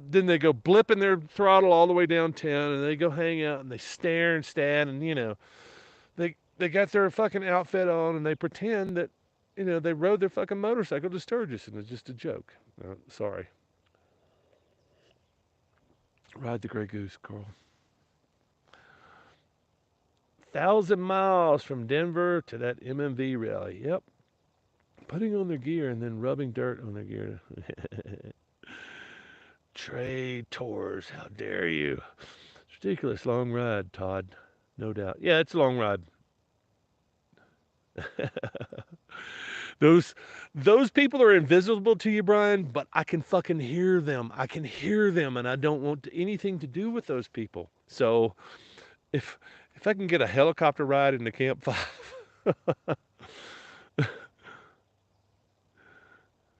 A: then they go blipping their throttle all the way downtown, and they go hang out, and they stare and stand, and they got their fucking outfit on, and they pretend that they rode their fucking motorcycle to Sturgis, and it's just a joke. Sorry. Ride the Grey Goose, Carl. 1,000 miles from Denver to that MMV rally. Yep. Putting on their gear and then rubbing dirt on their gear. Trade tours. How dare you? It's ridiculous. Long ride, Todd. No doubt. Yeah, it's a long ride. those those people are invisible to you, Brian, but I can fucking hear them. I can hear them, and I don't want anything to do with those people. So if I can get a helicopter ride into Camp 5,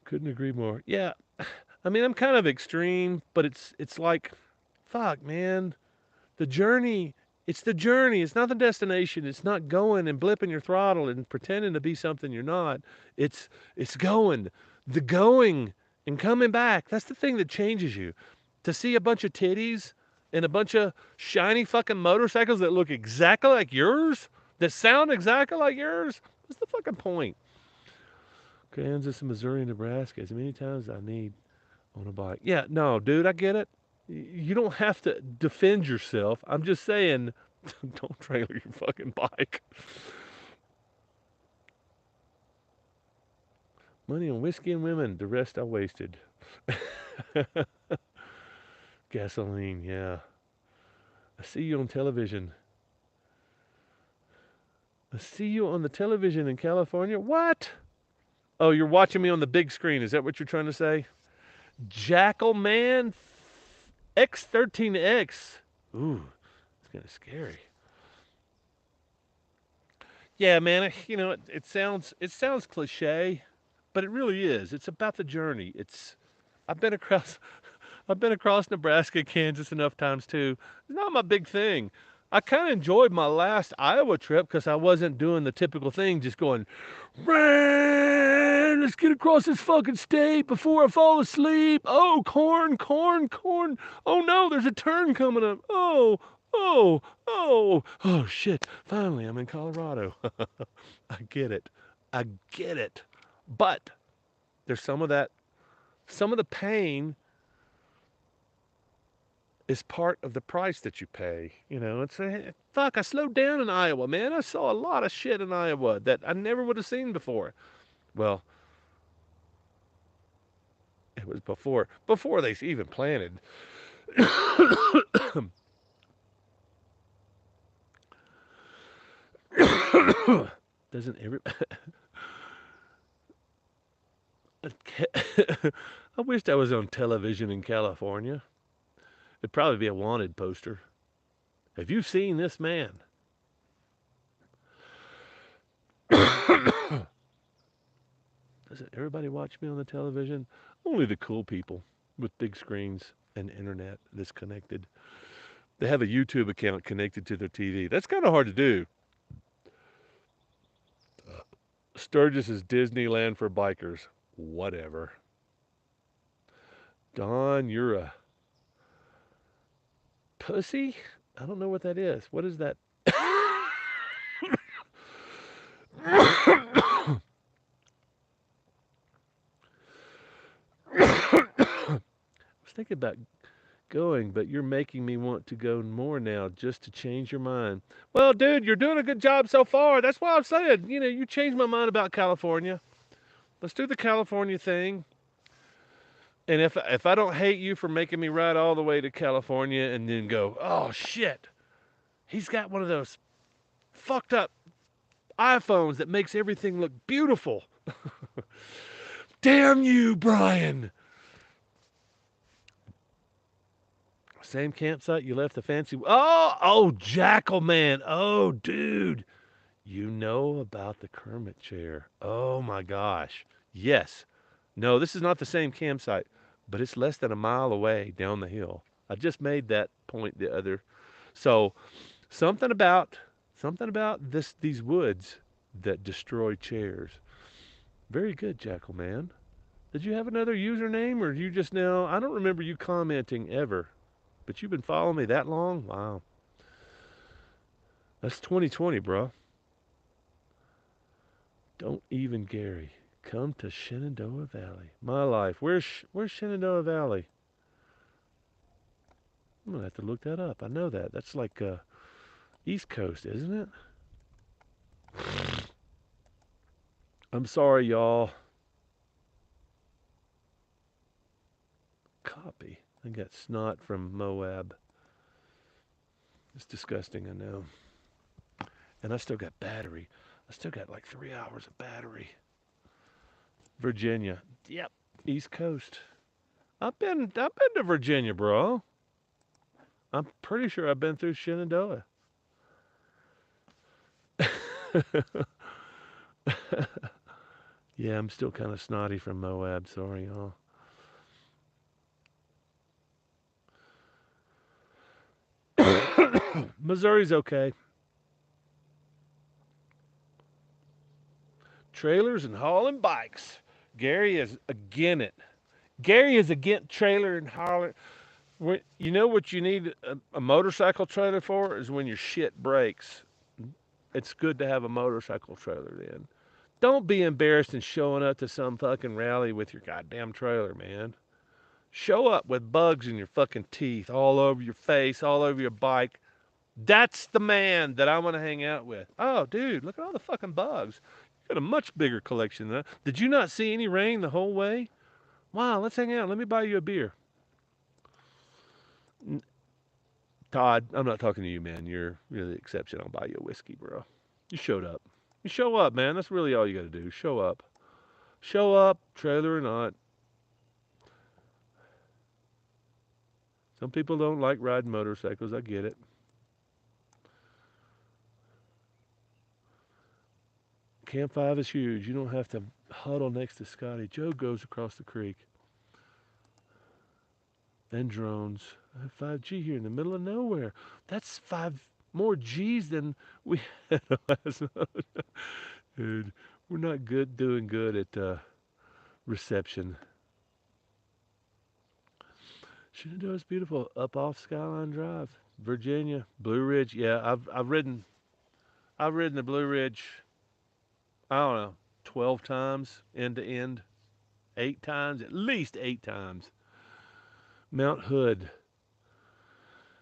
A: couldn't agree more. Yeah, I mean, I'm kind of extreme, but it's like, fuck, man, the journey. It's the journey. It's not the destination. It's not going and blipping your throttle and pretending to be something you're not. It's going, the going and coming back. That's the thing that changes you. To see a bunch of titties and a bunch of shiny fucking motorcycles that look exactly like yours, that sound exactly like yours. What's the fucking point? Kansas, Missouri, Nebraska, as many times as I need on a bike. Yeah, no, dude, I get it. You don't have to defend yourself. I'm just saying, don't trailer your fucking bike. Money on whiskey and women. The rest I wasted. Gasoline, yeah. I see you on television. I see you on the television in California. What? Oh, you're watching me on the big screen. Is that what you're trying to say? Jackal Man X13X. Ooh, it's kind of scary. Yeah, man. It sounds cliche, but it really is. It's about the journey. I've been across I've been across Nebraska, Kansas enough times too. It's not my big thing. I kind of enjoyed my last Iowa trip because I wasn't doing the typical thing, just going, "Man, let's get across this fucking state before I fall asleep. Oh, corn, corn, corn. Oh no, there's a turn coming up. Oh, shit. Finally, I'm in Colorado. I get it. I get it. But there's some of the pain is part of the price that you pay. It's fuck. I slowed down in Iowa, man. I saw a lot of shit in Iowa that I never would have seen before. Well, it was before they even planted. Doesn't every? I wished I was on television in California. It'd probably be a wanted poster. Have you seen this man? Doesn't everybody watch me on the television? Only the cool people with big screens and internet that's connected. They have a YouTube account connected to their TV. That's kind of hard to do. Sturgis is Disneyland for bikers. Whatever. Don, you're a pussy? I don't know what that is. What is that? thinking about going, but you're making me want to go more now just to change your mind. Well, dude, you're doing a good job so far. That's why I'm saying, you changed my mind about California. Let's do the California thing. And if I don't hate you for making me ride all the way to California and then go, oh shit, he's got one of those fucked up iPhones that makes everything look beautiful. Damn you, Brian. Same campsite you left the fancy. Oh, Jackal Man. Oh, dude. You know about the Kermit chair. Oh my gosh. Yes. No, this is not the same campsite, but it's less than a mile away down the hill. I just made that point the other. So something about these woods that destroy chairs. Very good, Jackal Man. Did you have another username or you just now? I don't remember you commenting ever, but you've been following me that long? Wow. That's 2020, bro. Don't even Gary. Come to Shenandoah Valley. My life. Where's Shenandoah Valley? I'm gonna have to look that up. I know that. That's like East Coast, isn't it? I'm sorry, y'all. Copy. I got snot from Moab. It's disgusting, I know. And I still got battery. I still got like 3 hours of battery. Virginia. Yep. East Coast. I've been to Virginia, bro. I'm pretty sure I've been through Shenandoah. Yeah, I'm still kind of snotty from Moab. Sorry, y'all. Missouri's okay. Trailers and hauling bikes. Gary is again it. Gary is against trailer and hauling. You know what you need a motorcycle trailer for is when your shit breaks. It's good to have a motorcycle trailer then. Don't be embarrassed in showing up to some fucking rally with your goddamn trailer, man. Show up with bugs in your fucking teeth, all over your face, all over your bike. That's the man that I want to hang out with. Oh, dude, look at all the fucking bugs. You got a much bigger collection than that. Did you not see any rain the whole way? Wow, let's hang out. Let me buy you a beer. Todd, I'm not talking to you, man. You're the exception. I'll buy you a whiskey, bro. You showed up. You show up, man. That's really all you got to do. Show up. Show up, trailer or not. Some people don't like riding motorcycles. I get it. Camp 5 is huge. You don't have to huddle next to Scotty. Joe goes across the creek. Then drones. I have 5G here in the middle of nowhere. That's 5 more Gs than we had last month. Dude, we're not doing good at reception. Shenandoah's beautiful. Up off Skyline Drive, Virginia, Blue Ridge. Yeah, I've ridden the Blue Ridge. I don't know, 12 times end to end, 8 times, at least 8 times. Mount Hood.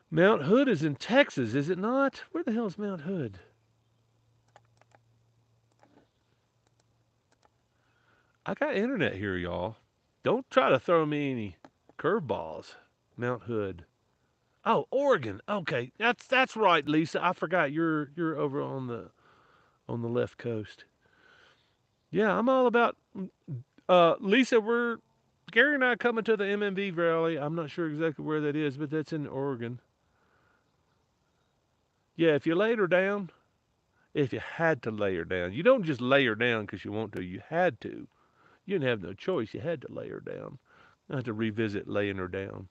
A: Mount Hood is in Texas, is it not? Where the hell is Mount Hood? I got internet here, y'all. Don't try to throw me any curveballs. Mount Hood. Oh, Oregon. Okay, that's right, Lisa. I forgot you're over on the left coast. Yeah, I'm all about. Lisa, we're Gary and I coming to the MMV rally. I'm not sure exactly where that is, but that's in Oregon. Yeah, if you laid her down, if you had to lay her down, you don't just lay her down because you want to. You had to. You didn't have no choice. You had to lay her down. I had to revisit laying her down.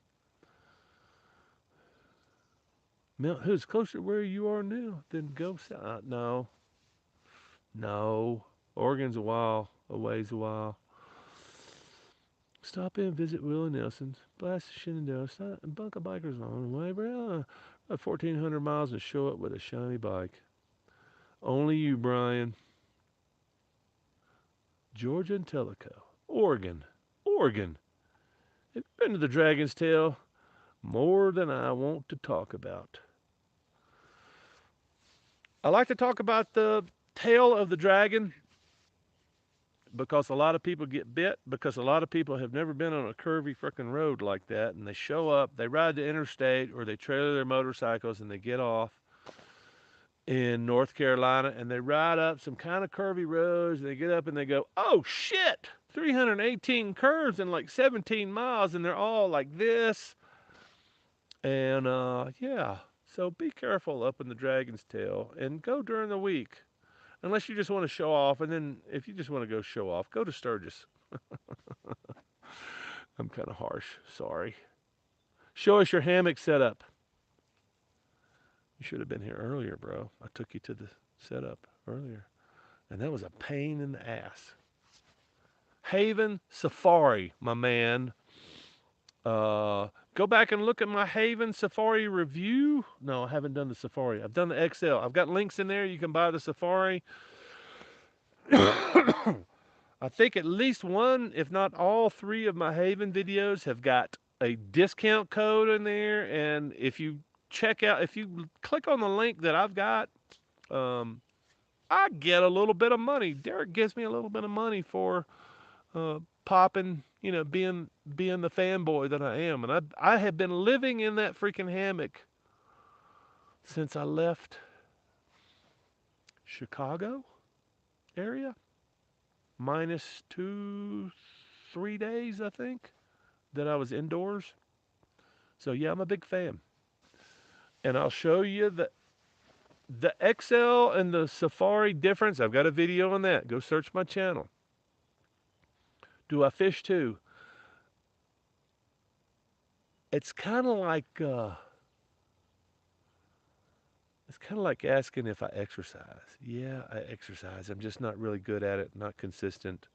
A: Mount Hood's closer to where you are now than go south. No, no. Oregon's a ways a while. Stop in, visit Willie Nelson's, blast the Shenandoah, and bunk a bikers on the way, bro. 1,400 miles and show up with a shiny bike. Only you, Brian. Georgia and Tellico. Oregon. Oregon. Have you been to the Dragon's Tail? More than I want to talk about. I like to talk about the tail of the dragon because a lot of people get bit because a lot of people have never been on a curvy frickin' road like that, and they show up, they ride the interstate or they trailer their motorcycles and they get off in North Carolina and they ride up some kind of curvy roads and they get up and they go, oh shit, 318 curves in like 17 miles and they're all like this. And yeah, so be careful up in the Dragon's Tail and go during the week. Unless you just want to show off, and then if you just want to go show off, go to Sturgis. I'm kind of harsh. Sorry. Show us your hammock setup. You should have been here earlier, bro. I took you to the setup earlier, and that was a pain in the ass. Haven Safari, my man. Go back and look at my Haven Safari review. No, I haven't done the Safari. I've done the XL. I've got links in there. You can buy the Safari. I think at least one, if not all three of my Haven videos have got a discount code in there. And if you if you click on the link that I've got, I get a little bit of money. Derek gives me a little bit of money for popping, being the fanboy that I am. And I have been living in that freaking hammock since I left Chicago area. Minus 3 days, I think, that I was indoors. So yeah, I'm a big fan. And I'll show you the XL and the Safari difference. I've got a video on that. Go search my channel. Do I fish too? It's kind of like asking if I exercise. Yeah, I exercise. I'm just not really good at it, not consistent.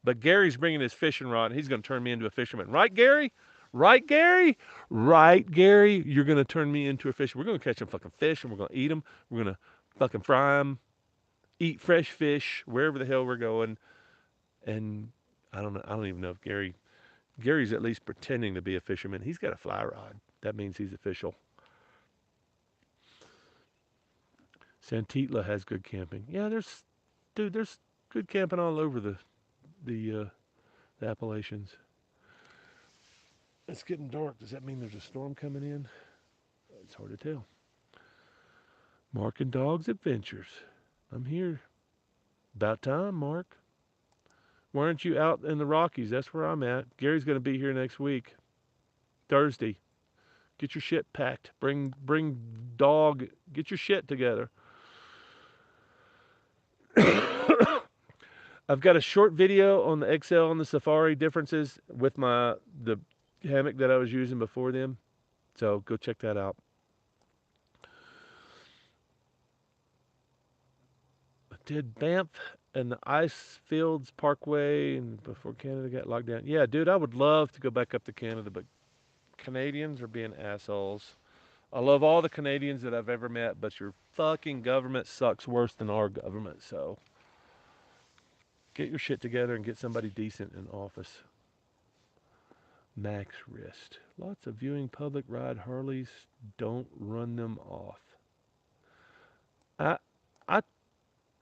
A: But Gary's bringing his fishing rod, and he's going to turn me into a fisherman. Right, Gary? Right, Gary? Right, Gary? You're going to turn me into a fisherman. We're going to catch some fucking fish, and we're going to eat them. We're going to fucking fry them, eat fresh fish wherever the hell we're going. And I don't know. I don't even know if Gary's at least pretending to be a fisherman. He's got a fly rod. That means he's official. Santitla has good camping. Yeah, there's good camping all over the Appalachians. It's getting dark. Does that mean there's a storm coming in? It's hard to tell. Mark and Dog's Adventures. I'm here. About time, Mark. Why aren't you out in the Rockies? That's where I'm at. Gary's going to be here next week. Thursday. Get your shit packed. Bring Dog. Get your shit together. I've got a short video on the XL and the Safari differences with the hammock that I was using before them. So go check that out. I did Banff and the Ice Fields Parkway and before Canada got locked down. Yeah, dude, I would love to go back up to Canada, but Canadians are being assholes. I love all the Canadians that I've ever met, but your fucking government sucks worse than our government, so get your shit together and get somebody decent in office. Max Wrist. Lots of viewing public ride Harleys. Don't run them off. I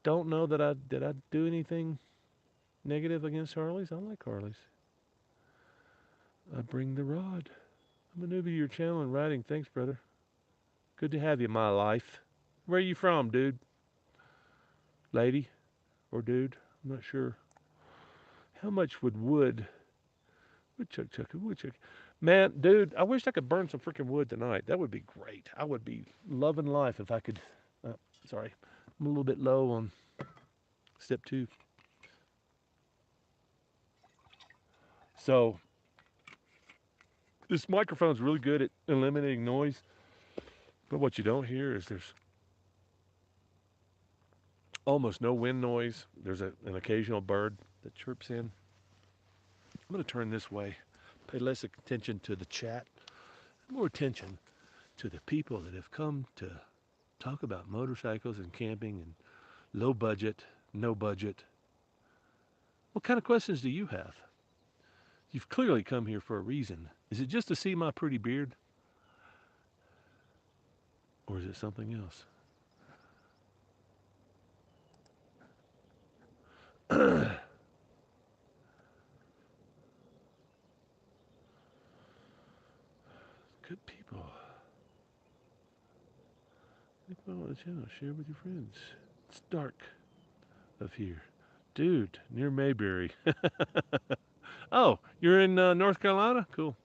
A: don't know that I do anything negative against Harleys. I like Harleys. I bring the rod. I'm a newbie to your channel and riding. Thanks, brother. Good to have you in my life. Where are you from, dude? Lady? Or dude? I'm not sure. How much woodchuck? Man, dude, I wish I could burn some freaking wood tonight. That would be great. I would be loving life if I could. Sorry, I'm a little bit low on step 2. So, this microphone's really good at eliminating noise. But what you don't hear is there's almost no wind noise. There's an occasional bird that chirps in. I'm going to turn this way. Pay less attention to the chat. More attention to the people that have come to talk about motorcycles and camping and low budget, no budget. What kind of questions do you have? You've clearly come here for a reason. Is it just to see my pretty beard? Or is it something else? Good people. Click on the channel. Share with your friends. It's dark of here. Dude, near Mayberry. Oh, you're in North Carolina? Cool.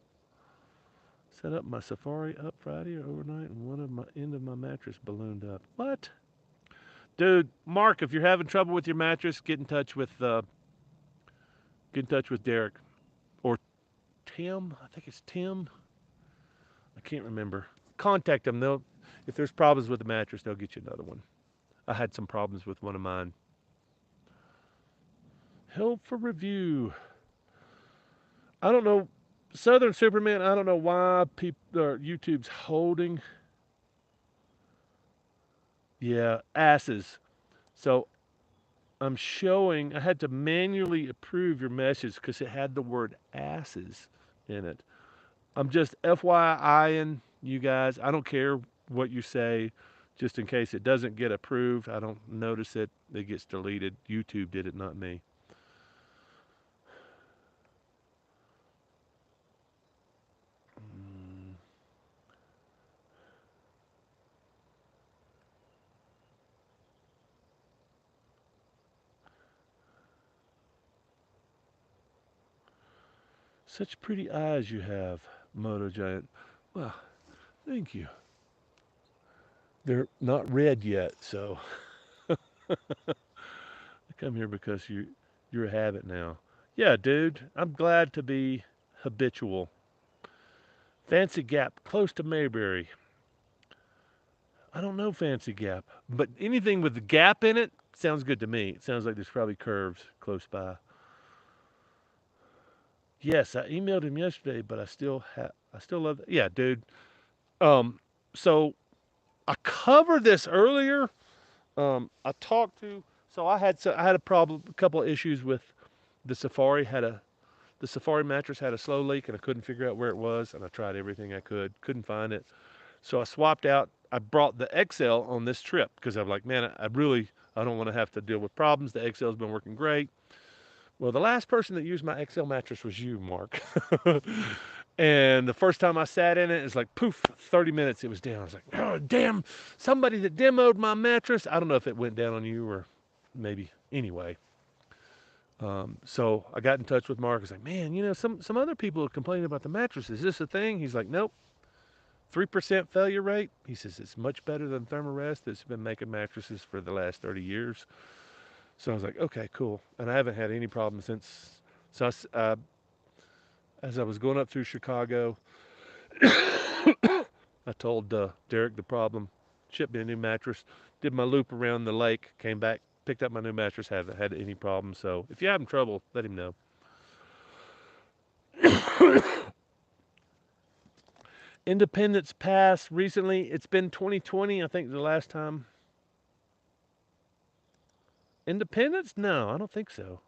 A: Set up my Safari up Friday or overnight, and one of my end of my mattress ballooned up. What? Dude, Mark, if you're having trouble with your mattress, get in touch with Derek or Tim. I think it's Tim. I can't remember. Contact them. They'll if there's problems with the mattress, they'll get you another one. I had some problems with one of mine. Help for review. I don't know. Southern Superman, I don't know why people or YouTube's holding. Yeah, asses. So I'm showing, I had to manually approve your message because it had the word asses in it. I'm just FYIing you guys. I don't care what you say, just in case it doesn't get approved. I don't notice it. It gets deleted. YouTube did it, not me. Such pretty eyes you have, Moto Giant. Well, thank you. They're not red yet, so I come here because you're a habit now. Yeah, dude, I'm glad to be habitual. Fancy Gap, close to Mayberry. I don't know Fancy Gap, but anything with the gap in it sounds good to me. It sounds like there's probably curves close by. Yes, I emailed him yesterday, but I still love that. Yeah, dude. Um, so I covered this earlier. I talked to so I had a problem, a couple of issues with the Safari. The Safari mattress had a slow leak, and I couldn't figure out where it was. And I tried everything I couldn't find it. So I swapped out. I brought the XL on this trip because I'm like, man, I don't want to have to deal with problems. The XL's been working great. Well, the last person that used my XL mattress was you, Mark. And the first time I sat in it, it's like poof, 30 minutes it was down. I was like, oh damn, somebody that demoed my mattress. I don't know if it went down on you or maybe. Anyway, so I got in touch with Mark. I was like, man, some other people are complaining about the mattress. Is this a thing? He's like, nope. 3% failure rate. He says it's much better than Thermarest that's been making mattresses for the last 30 years. So I was like, okay, cool. And I haven't had any problems since. So as I was going up through Chicago, I told Derek the problem, shipped me a new mattress, did my loop around the lake, came back, picked up my new mattress, haven't had any problems. So if you're having trouble, let him know. Independence Pass recently, it's been 2020, I think the last time. Independence? No, I don't think so.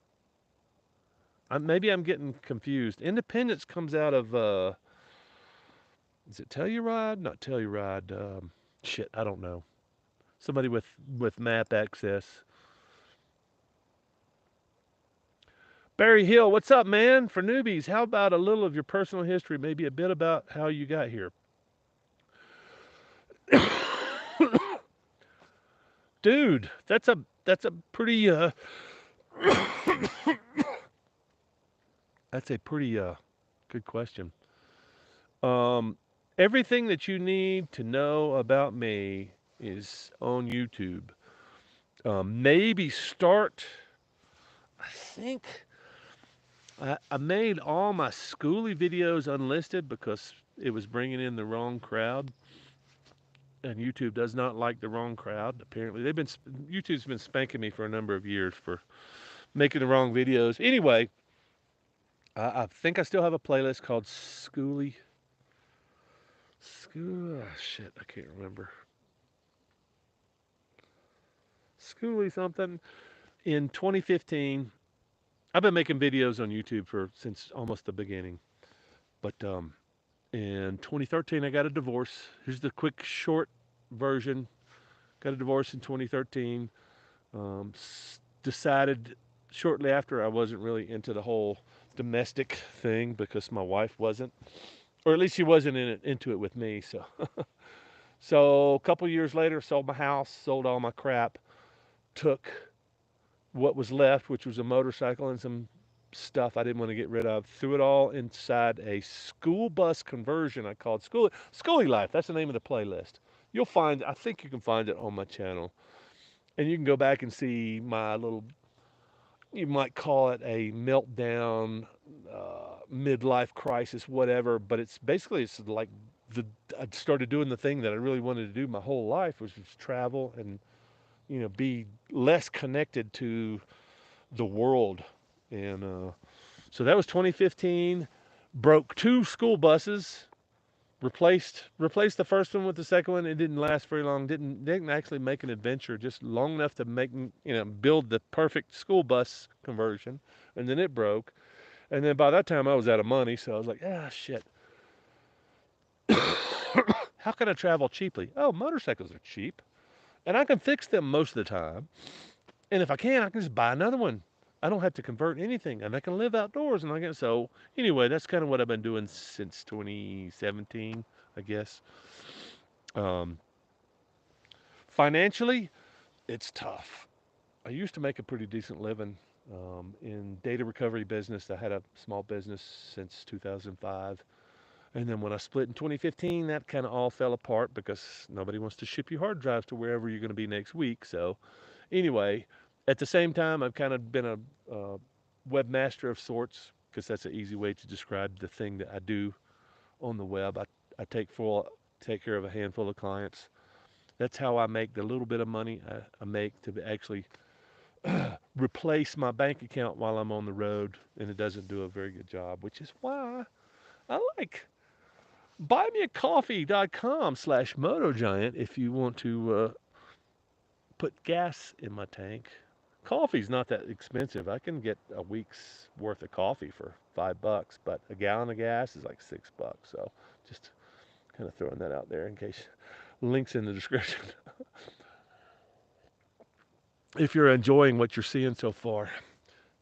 A: Maybe I'm getting confused. Independence comes out of, is it Telluride? Not Telluride. Shit, I don't know. Somebody with map access. Barry Hill, what's up, man? For newbies, how about a little of your personal history, maybe a bit about how you got here? Dude, that's a pretty that's a pretty good question. Um, Everything that you need to know about me is on YouTube. Maybe start. I think I made all my schooly videos unlisted because it was bringing in the wrong crowd, and YouTube does not like the wrong crowd. Apparently, YouTube's been spanking me for a number of years for making the wrong videos. Anyway, I think I still have a playlist called Schooly. Shit, I can't remember. Schooly something. In 2015, I've been making videos on YouTube for since almost the beginning. But in 2013, I got a divorce. Here's the quick, short version. Got a divorce in 2013. Decided shortly after I wasn't really into the whole domestic thing because my wife wasn't, or at least she wasn't into it with me. So a couple years later, sold my house, sold all my crap, took what was left, which was a motorcycle and some stuff I didn't want to get rid of, threw it all inside a school bus conversion I called Schoolie Life. That's the name of the playlist. You'll find, I think you can find it on my channel. And you can go back and see my little, you might call it a meltdown, midlife crisis, whatever. But it's basically, it's like the, I started doing the thing that I really wanted to do my whole life, which was travel and, be less connected to the world. And so that was 2015. Broke two school buses. Replaced the first one with the second one. It didn't last very long. Didn't actually make an adventure. Just long enough to build the perfect school bus conversion. And then it broke. And then by that time I was out of money. So I was like, shit. How can I travel cheaply? Oh, motorcycles are cheap, and I can fix them most of the time. And if I can, I can just buy another one. I don't have to convert anything, and I can live outdoors. And I can so anyway. That's kind of what I've been doing since 2017, I guess. Um, Financially, it's tough. I used to make a pretty decent living in data recovery business. I had a small business since 2005. And then when I split in 2015, that kind of all fell apart because nobody wants to ship you hard drives to wherever you're going to be next week. So anyway, at the same time, I've kind of been a webmaster of sorts because that's an easy way to describe the thing that I do on the web. I take care of a handful of clients. That's how I make the little bit of money I make to actually replace my bank account while I'm on the road, and it doesn't do a very good job, which is why I like buymeacoffee.com/motogiant if you want to put gas in my tank. Coffee's not that expensive. I can get a week's worth of coffee for $5, but a gallon of gas is like $6. So just kind of throwing that out there in case. Links in the description. If you're enjoying what you're seeing so far.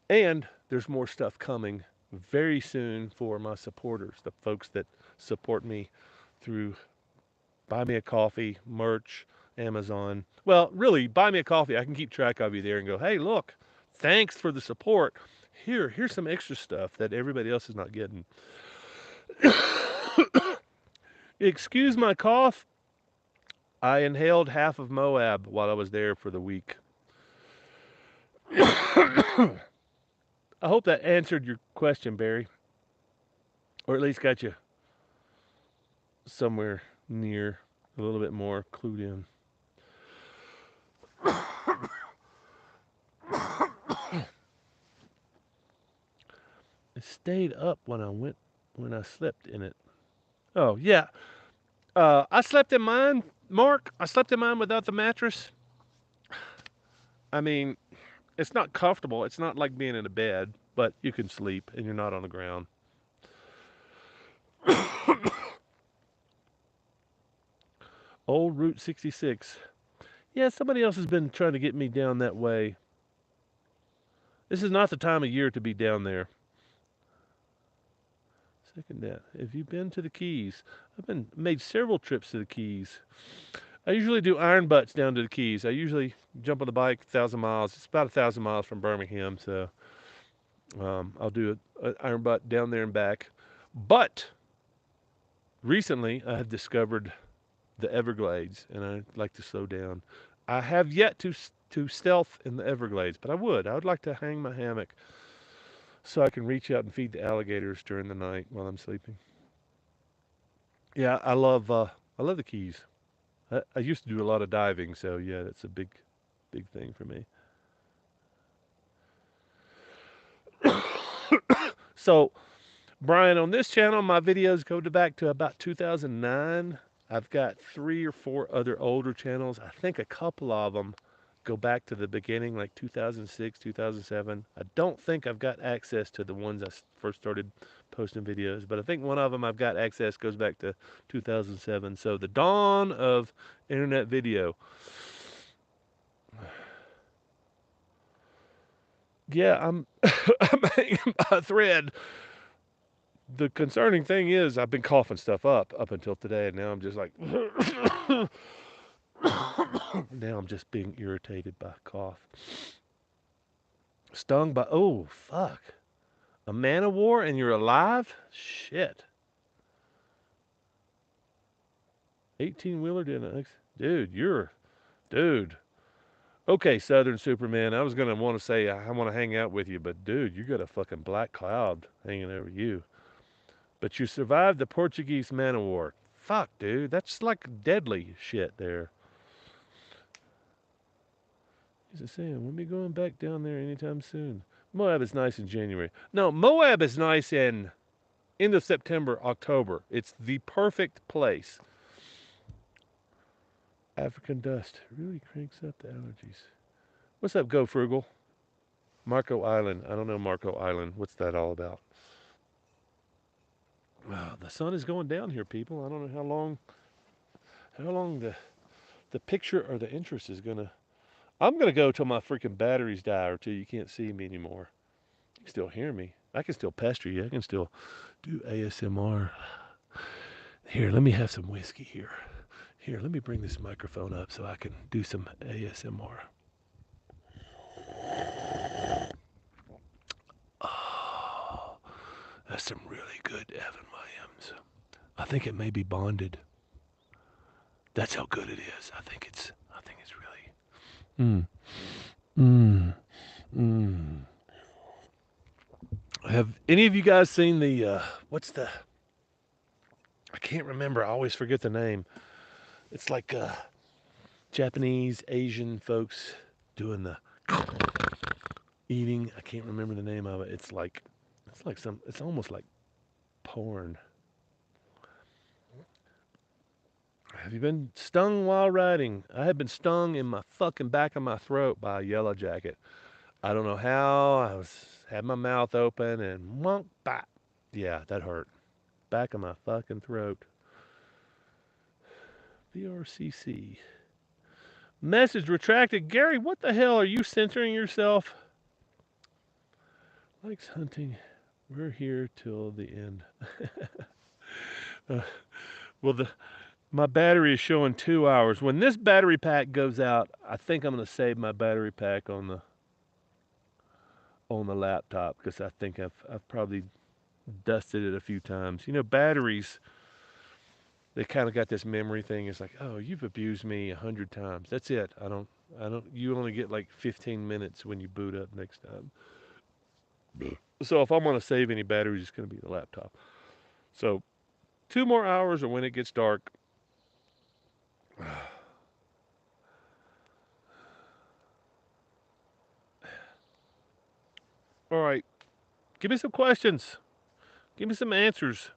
A: And there's more stuff coming very soon for my supporters, the folks that support me through Buy Me a Coffee, merch, Amazon. Well, really, Buy Me a Coffee. I can keep track of you there and go, hey, look, thanks for the support. Here's some extra stuff that everybody else is not getting. Excuse my cough. I inhaled half of Moab while I was there for the week. I hope that answered your question, Barry, or at least got you somewhere near a little bit more clued in. It stayed up when I slept in it. Oh yeah, I slept in mine, Mark. I slept in mine without the mattress. I mean, it's not comfortable. It's not like being in a bed, but you can sleep and you're not on the ground. Old Route 66. Yeah, somebody else has been trying to get me down that way. This is not the time of year to be down there. Second that. Have you been to the Keys? I've been made several trips to the Keys. I usually do iron butts down to the Keys. I usually jump on the bike 1,000 miles. It's about 1,000 miles from Birmingham, so I'll do an iron butt down there and back. But recently, I have discovered the Everglades, and I'd like to slow down. I have yet to stealth in the Everglades, but I would. I would like to hang my hammock so I can reach out and feed the alligators during the night while I'm sleeping. Yeah, I love the Keys. I used to do a lot of diving, so yeah, that's a big thing for me. So, Brian, on this channel, my videos go back to about 2009. I've got 3 or 4 other older channels. I think a couple of them go back to the beginning, like 2006, 2007. I don't think I've got access to the ones I first started posting videos, but I think one of them I've got access goes back to 2007. So the dawn of internet video. Yeah, I'm I'm hanging by a thread. The concerning thing is I've been coughing stuff up until today, and now I'm just like now I'm just being irritated by cough. Stung by, oh fuck, a man of war and you're alive? Shit. 18 wheeler didn't, dude. Okay, Southern Superman. I was gonna want to say I want to hang out with you, but dude, you got a fucking black cloud hanging over you. But you survived the Portuguese man of war. Fuck, dude, that's like deadly shit there. He's saying, we'll be going back down there anytime soon. Moab is nice in January. No, Moab is nice in end of September, October. It's the perfect place. African dust really cranks up the allergies. What's up, Go Frugal? Marco Island. I don't know Marco Island. What's that all about? Wow, the sun is going down here, people. I don't know how long the picture or the interest is gonna. I'm gonna go till my freaking batteries die or till you can't see me anymore. You can still hear me. I can still pester you. I can still do ASMR. Here, let me have some whiskey here. Here, let me bring this microphone up so I can do some ASMR. Oh, that's some really good Evan Williams. I think it may be bonded. That's how good it is. I think it's really. Mm. Have any of you guys seen the what's the I can't remember. I always forget the name. It's like Japanese Asian folks doing the eating. I can't remember the name of it. It's almost like porn. Have you been stung while riding? I have been stung in my fucking back of my throat by a yellow jacket. I don't know how. Had my mouth open and wonk bop. Yeah, that hurt. Back of my fucking throat. VRCC. Message retracted. Gary, what the hell are you censoring yourself? Likes hunting. We're here till the end. uh, well, my battery is showing 2 hours. When this battery pack goes out, I think I'm going to save my battery pack on the laptop because I think I've probably dusted it a few times. You know, batteries, they kind of got this memory thing. It's like, oh, you've abused me 100 times. That's it. You only get like 15 minutes when you boot up next time. So if I'm going to save any batteries, it's going to be the laptop. So 2 more hours or when it gets dark. All right. Give me some questions. Give me some answers.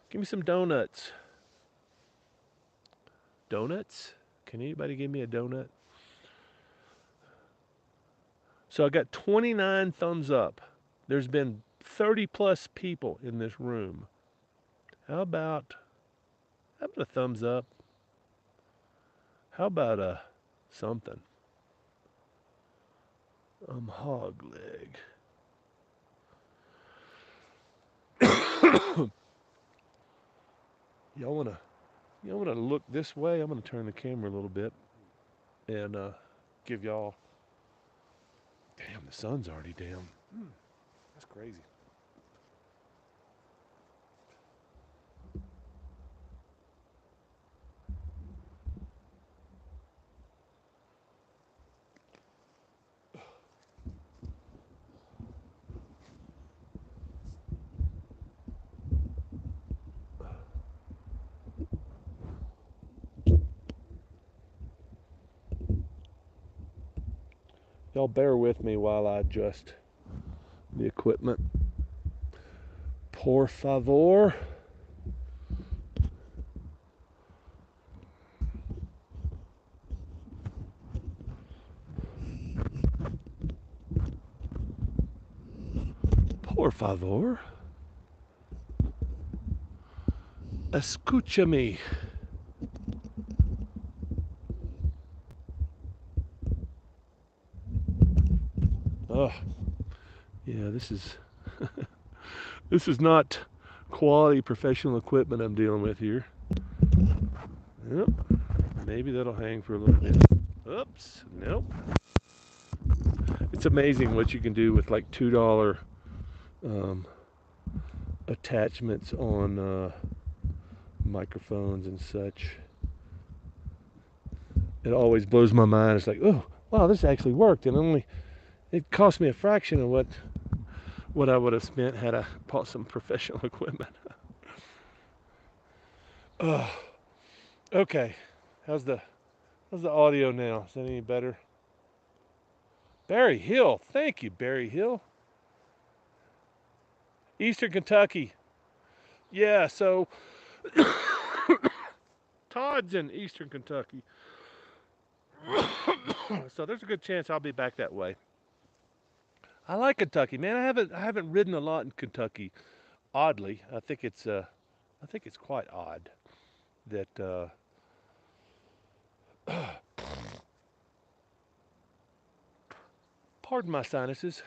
A: Give me some donuts. Donuts? Can anybody give me a donut? So I got 29 thumbs up. There's been 30 plus people in this room. How about a thumbs up? How about a something? Hog leg. Y'all wanna look this way? I'm gonna turn the camera a little bit and give y'all. Damn, the sun's already down. That's crazy. Y'all bear with me while I adjust the equipment. Por favor. Por favor. Escúchame. Oh, yeah, this is this is not quality professional equipment I'm dealing with here. Yep. Maybe that'll hang for a little bit. Oops. Nope. It's amazing what you can do with like $2 um, attachments on microphones and such. It always blows my mind. It's like, oh, wow, this actually worked, and only it cost me a fraction of what I would have spent had I bought some professional equipment. Oh, okay. How's the audio now? Is that any better? Barry Hill. Thank you, Barry Hill. Eastern Kentucky. Yeah, so Todd's in Eastern Kentucky. So there's a good chance I'll be back that way. I like Kentucky, man. I haven't ridden a lot in Kentucky. Oddly, I think it's quite odd that pardon my sinuses.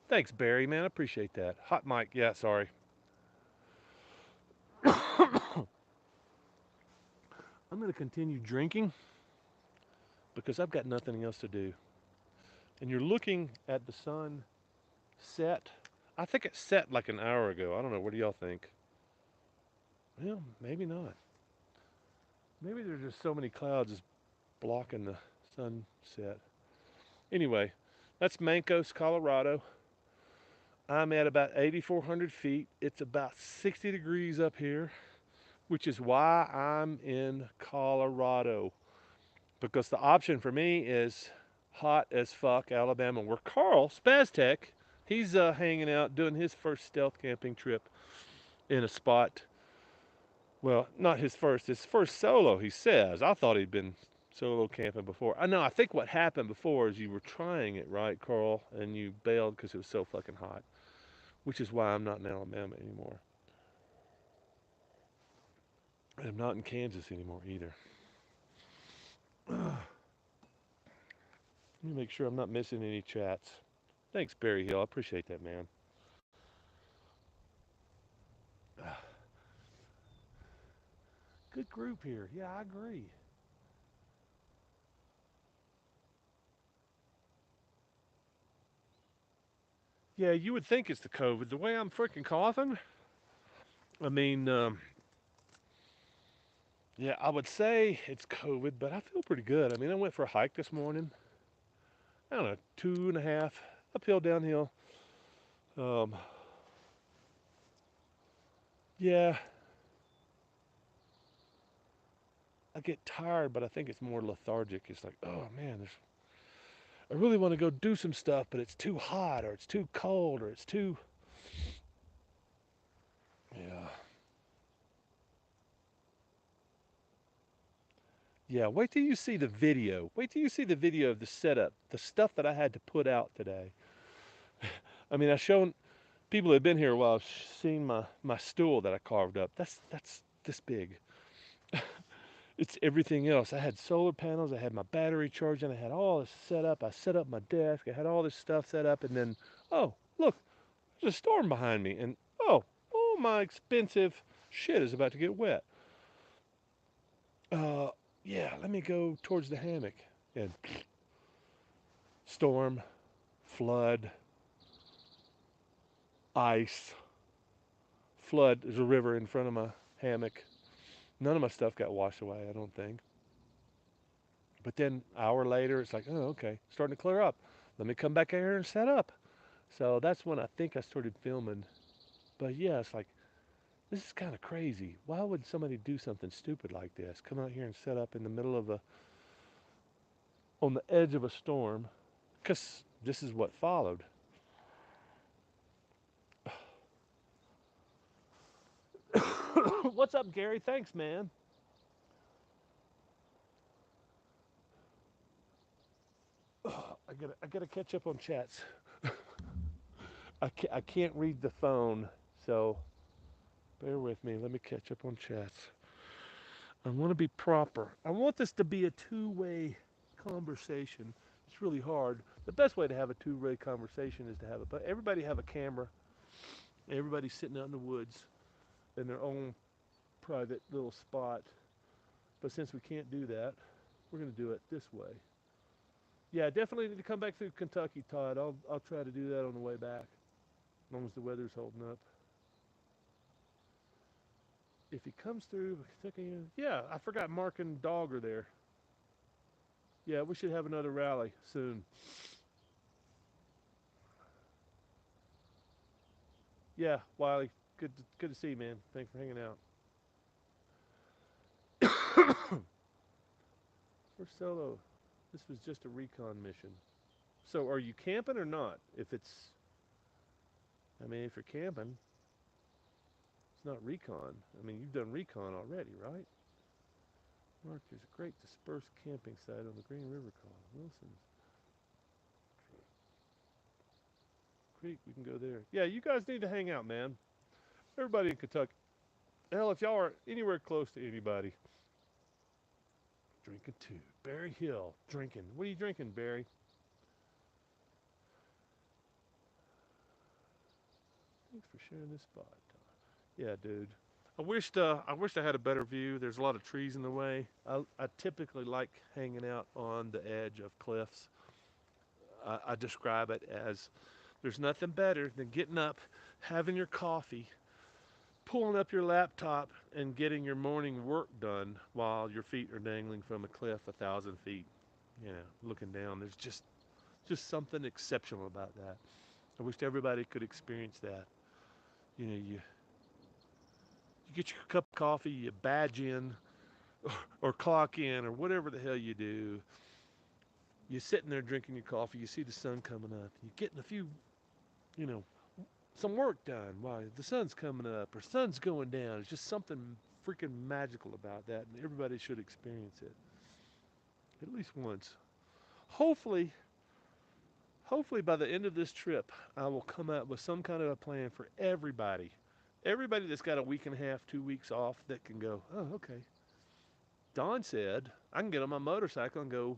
A: Thanks, Barry, man. I appreciate that. Hot mic. Yeah, sorry. I'm going to continue drinking because I've got nothing else to do. And you're looking at the sun set. I think it set like an hour ago. I don't know. What do y'all think? Well, maybe not. Maybe there's just so many clouds just blocking the sunset. Anyway, that's Mancos, Colorado. I'm at about 8,400 feet. It's about 60 degrees up here, which is why I'm in Colorado. Because the option for me is hot as fuck, Alabama, where Carl Spaztec, he's hanging out doing his first stealth camping trip in a spot. Well, not his first solo, he says. I thought he'd been solo camping before. I know, I think what happened before is you were trying it, right, Carl, and you bailed because it was so fucking hot, which is why I'm not in Alabama anymore. And I'm not in Kansas anymore either. Let me make sure I'm not missing any chats. Thanks, Barry Hill. I appreciate that, man. Good group here. Yeah, I agree. Yeah, you would think it's the COVID. The way I'm freaking coughing, I mean, yeah, I would say it's COVID, but I feel pretty good. I mean, I went for a hike this morning. I don't know, two and a half uphill, downhill. Um, yeah, I get tired, but I think it's more lethargic. It's like, oh man, I really want to go do some stuff, but it's too hot, or it's too cold, or it's too. Yeah, yeah. Wait till you see the video. Wait till you see the video of the setup, the stuff that I had to put out today. I mean, I've shown people that have been here a while, seen my stool that I carved up. That's this big. It's everything else. I had solar panels, I had my battery charging, I had all this set up. I set up my desk, I had all this stuff set up, and then, oh, look, there's a storm behind me, and oh, my expensive shit is about to get wet. Uh, yeah, let me go towards the hammock. And storm, flood, ice, flood. There's a river in front of my hammock. None of my stuff got washed away, I don't think. But then an hour later, it's like, oh, okay, starting to clear up. Let me come back here and set up. So that's when I think I started filming. But yeah, it's like, this is kind of crazy. Why would somebody do something stupid like this? Come out here and set up in the middle of on the edge of a storm. Because this is what followed. What's up, Gary? Thanks, man. I gotta catch up on chats. I can't read the phone, so bear with me. Let me catch up on chats. I want to be proper. I want this to be a two-way conversation. It's really hard. The best way to have a two-way conversation is to have everybody have a camera. Everybody's sitting out in the woods in their own private little spot. But since we can't do that, we're going to do it this way. Yeah, definitely need to come back through Kentucky, Todd. I'll try to do that on the way back, as long as the weather's holding up. If he comes through Kentucky, yeah, I forgot Mark and Dog are there. Yeah, we should have another rally soon. Yeah, Wiley, good to see you, man. Thanks for hanging out. First solo. This was just a recon mission. So, are you camping or not? I mean, if you're camping, it's not recon. I mean, you've done recon already, right? Mark, there's a great dispersed camping site on the Green River called Wilson's Creek. We can go there. Yeah, you guys need to hang out, man. Everybody in Kentucky. Hell, if y'all are anywhere close to anybody, drinking too. Barry Hill, drinking. What are you drinking, Barry? Thanks for sharing this spot. Yeah, dude. I wished I had a better view. There's a lot of trees in the way. I typically like hanging out on the edge of cliffs. I describe it as there's nothing better than getting up, having your coffee, pulling up your laptop, and getting your morning work done while your feet are dangling from a cliff 1,000 feet. You know, looking down. There's just something exceptional about that. I wish everybody could experience that. You know, you get your cup of coffee, you badge in, or clock in, or whatever the hell you do. You're sitting there drinking your coffee. You see the sun coming up. You're getting a few, you know, some work done while the sun's coming up or sun's going down. It's just something freaking magical about that, and everybody should experience it at least once. Hopefully, hopefully by the end of this trip, I will come up with some kind of a plan for everybody. Everybody that's got a week and a half, 2 weeks off that can go, oh, okay. Don said I can get on my motorcycle and go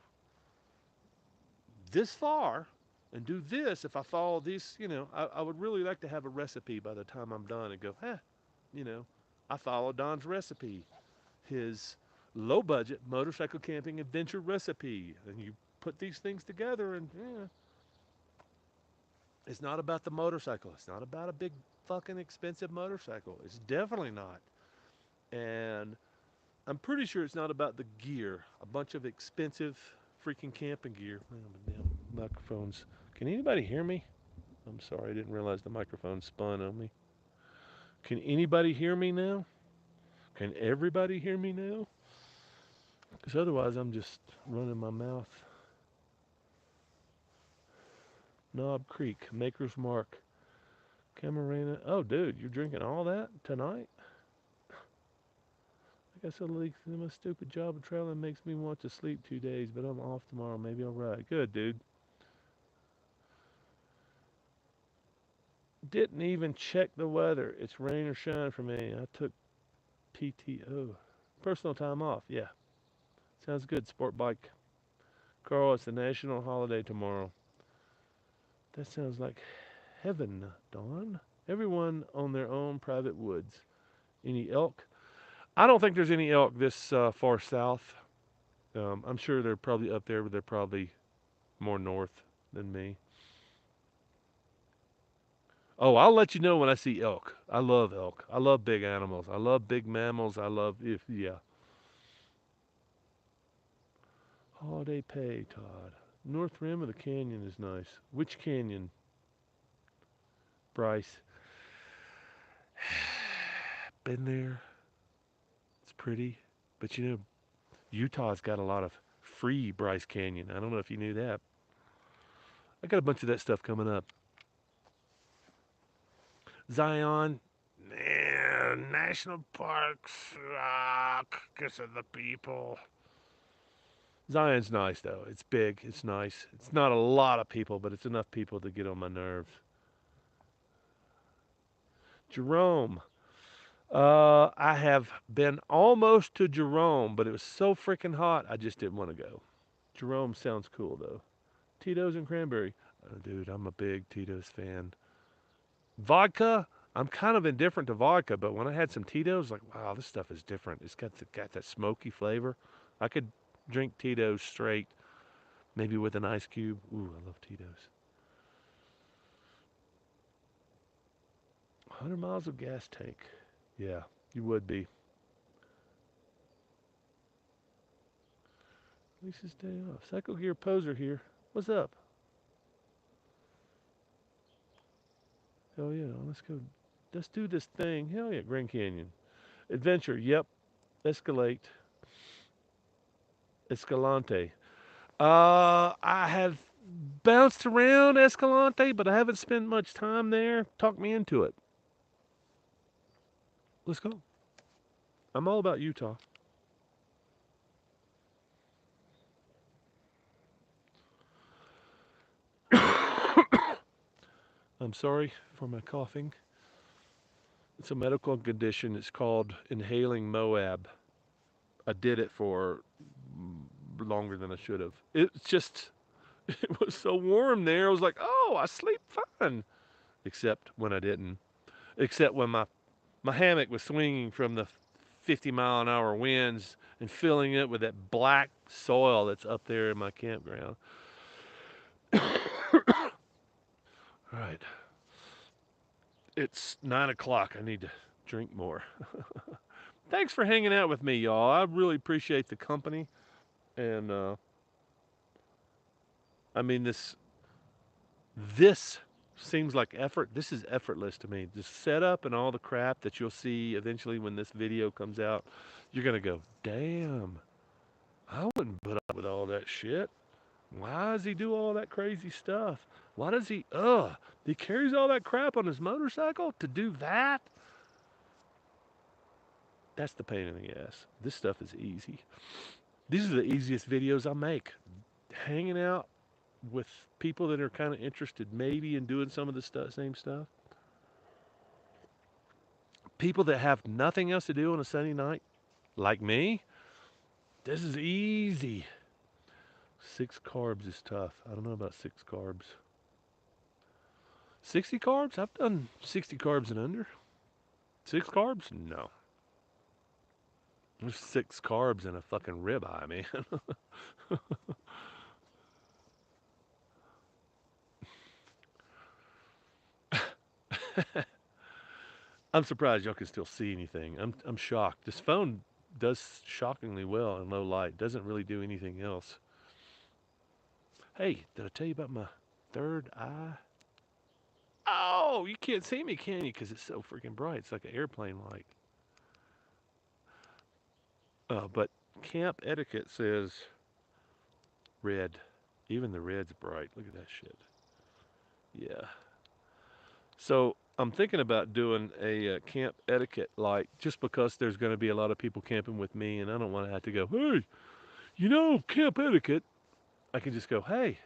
A: this far and do this if I follow these. I would really like to have a recipe by the time I'm done and go, you know, I follow Don's recipe, his low budget motorcycle camping adventure recipe. And you put these things together, and it's not about the motorcycle. It's not about a big fucking expensive motorcycle. It's definitely not. And I'm pretty sure it's not about the gear. A bunch of expensive freaking camping gear. Oh, my damn microphones. Can anybody hear me? I'm sorry, I didn't realize the microphone spun on me. Can anybody hear me now? Can everybody hear me now? Because otherwise, I'm just running my mouth. Knob Creek, Maker's Mark, Camarena. Oh, dude, you're drinking all that tonight? I guess my stupid job of traveling makes me want to sleep 2 days, but I'm off tomorrow. Maybe I'll ride. Good, dude. Didn't even check the weather. It's rain or shine for me. I took PTO. Personal time off. Yeah. Sounds good, sport bike. Carl, it's the national holiday tomorrow. That sounds like heaven, Dawn. Everyone on their own private woods. Any elk? I don't think there's any elk this far south. I'm sure they're probably up there, but they're probably more north than me. Oh, I'll let you know when I see elk. I love elk. I love big animals. I love big mammals. I love yeah. Holiday pay, Todd. North rim of the canyon is nice. Which canyon, Bryce? Been there. It's pretty, but Utah's got a lot of free Bryce Canyon. I don't know if you knew that. I got a bunch of that stuff coming up. Zion, national parks suck because of the people. Zion's nice though. It's big. It's nice. It's not a lot of people, but it's enough people to get on my nerves. Jerome. I have been almost to Jerome, but it was so freaking hot, I just didn't want to go. Jerome sounds cool though. Tito's and cranberry. Dude, I'm a big Tito's fan. Vodka, I'm kind of indifferent to vodka, but when I had some Tito's, like, wow, this stuff is different. It's got that smoky flavor. I could drink Tito's straight, maybe with an ice cube. Ooh, I love Tito's. 100 miles of gas tank. Yeah, you would be. Lisa's day off. Cycle Gear Poser here. What's up? Hell yeah, let's go. Let's do this thing. Hell yeah, Grand Canyon. Adventure, yep. Escalate. Escalante. I have bounced around Escalante, but I haven't spent much time there. Talk me into it. Let's go. I'm all about Utah. I'm sorry for my coughing. It's a medical condition. It's called inhaling Moab. I did it for longer than I should have. It's just, it was so warm there. I was like, oh, I sleep fine. Except when I didn't. Except when my hammock was swinging from the 50-mile-an-hour winds and filling it with that black soil that's up there in my campground. All right. It's 9 o'clock. I need to drink more. Thanks for hanging out with me, y'all. I really appreciate the company. And I mean, this seems like effort. This is effortless to me. The setup and all the crap that you'll see eventually when this video comes out, you're gonna go, damn, I wouldn't put up with all that shit. Why does he do all that crazy stuff? Why does he carries all that crap on his motorcycle to do that? That's the pain in the ass. This stuff is easy. These are the easiest videos I make. Hanging out with people that are kind of interested maybe in doing some of the same stuff. People that have nothing else to do on a Sunday night, like me, this is easy. 6 carbs is tough. I don't know about 6 carbs. 60 carbs? I've done 60 carbs and under. 6 carbs? No. There's 6 carbs in a fucking ribeye, man. I'm surprised y'all can still see anything. I'm shocked. This phone does shockingly well in low light. Doesn't really do anything else. Hey, did I tell you about my third eye? Oh, you can't see me, can you? Because it's so freaking bright. It's like an airplane light. But camp etiquette says red. Even the red's bright. Look at that shit. Yeah. So I'm thinking about doing a camp etiquette light just because there's going to be a lot of people camping with me, and I don't want to have to go, hey, camp etiquette. I can just go, hey,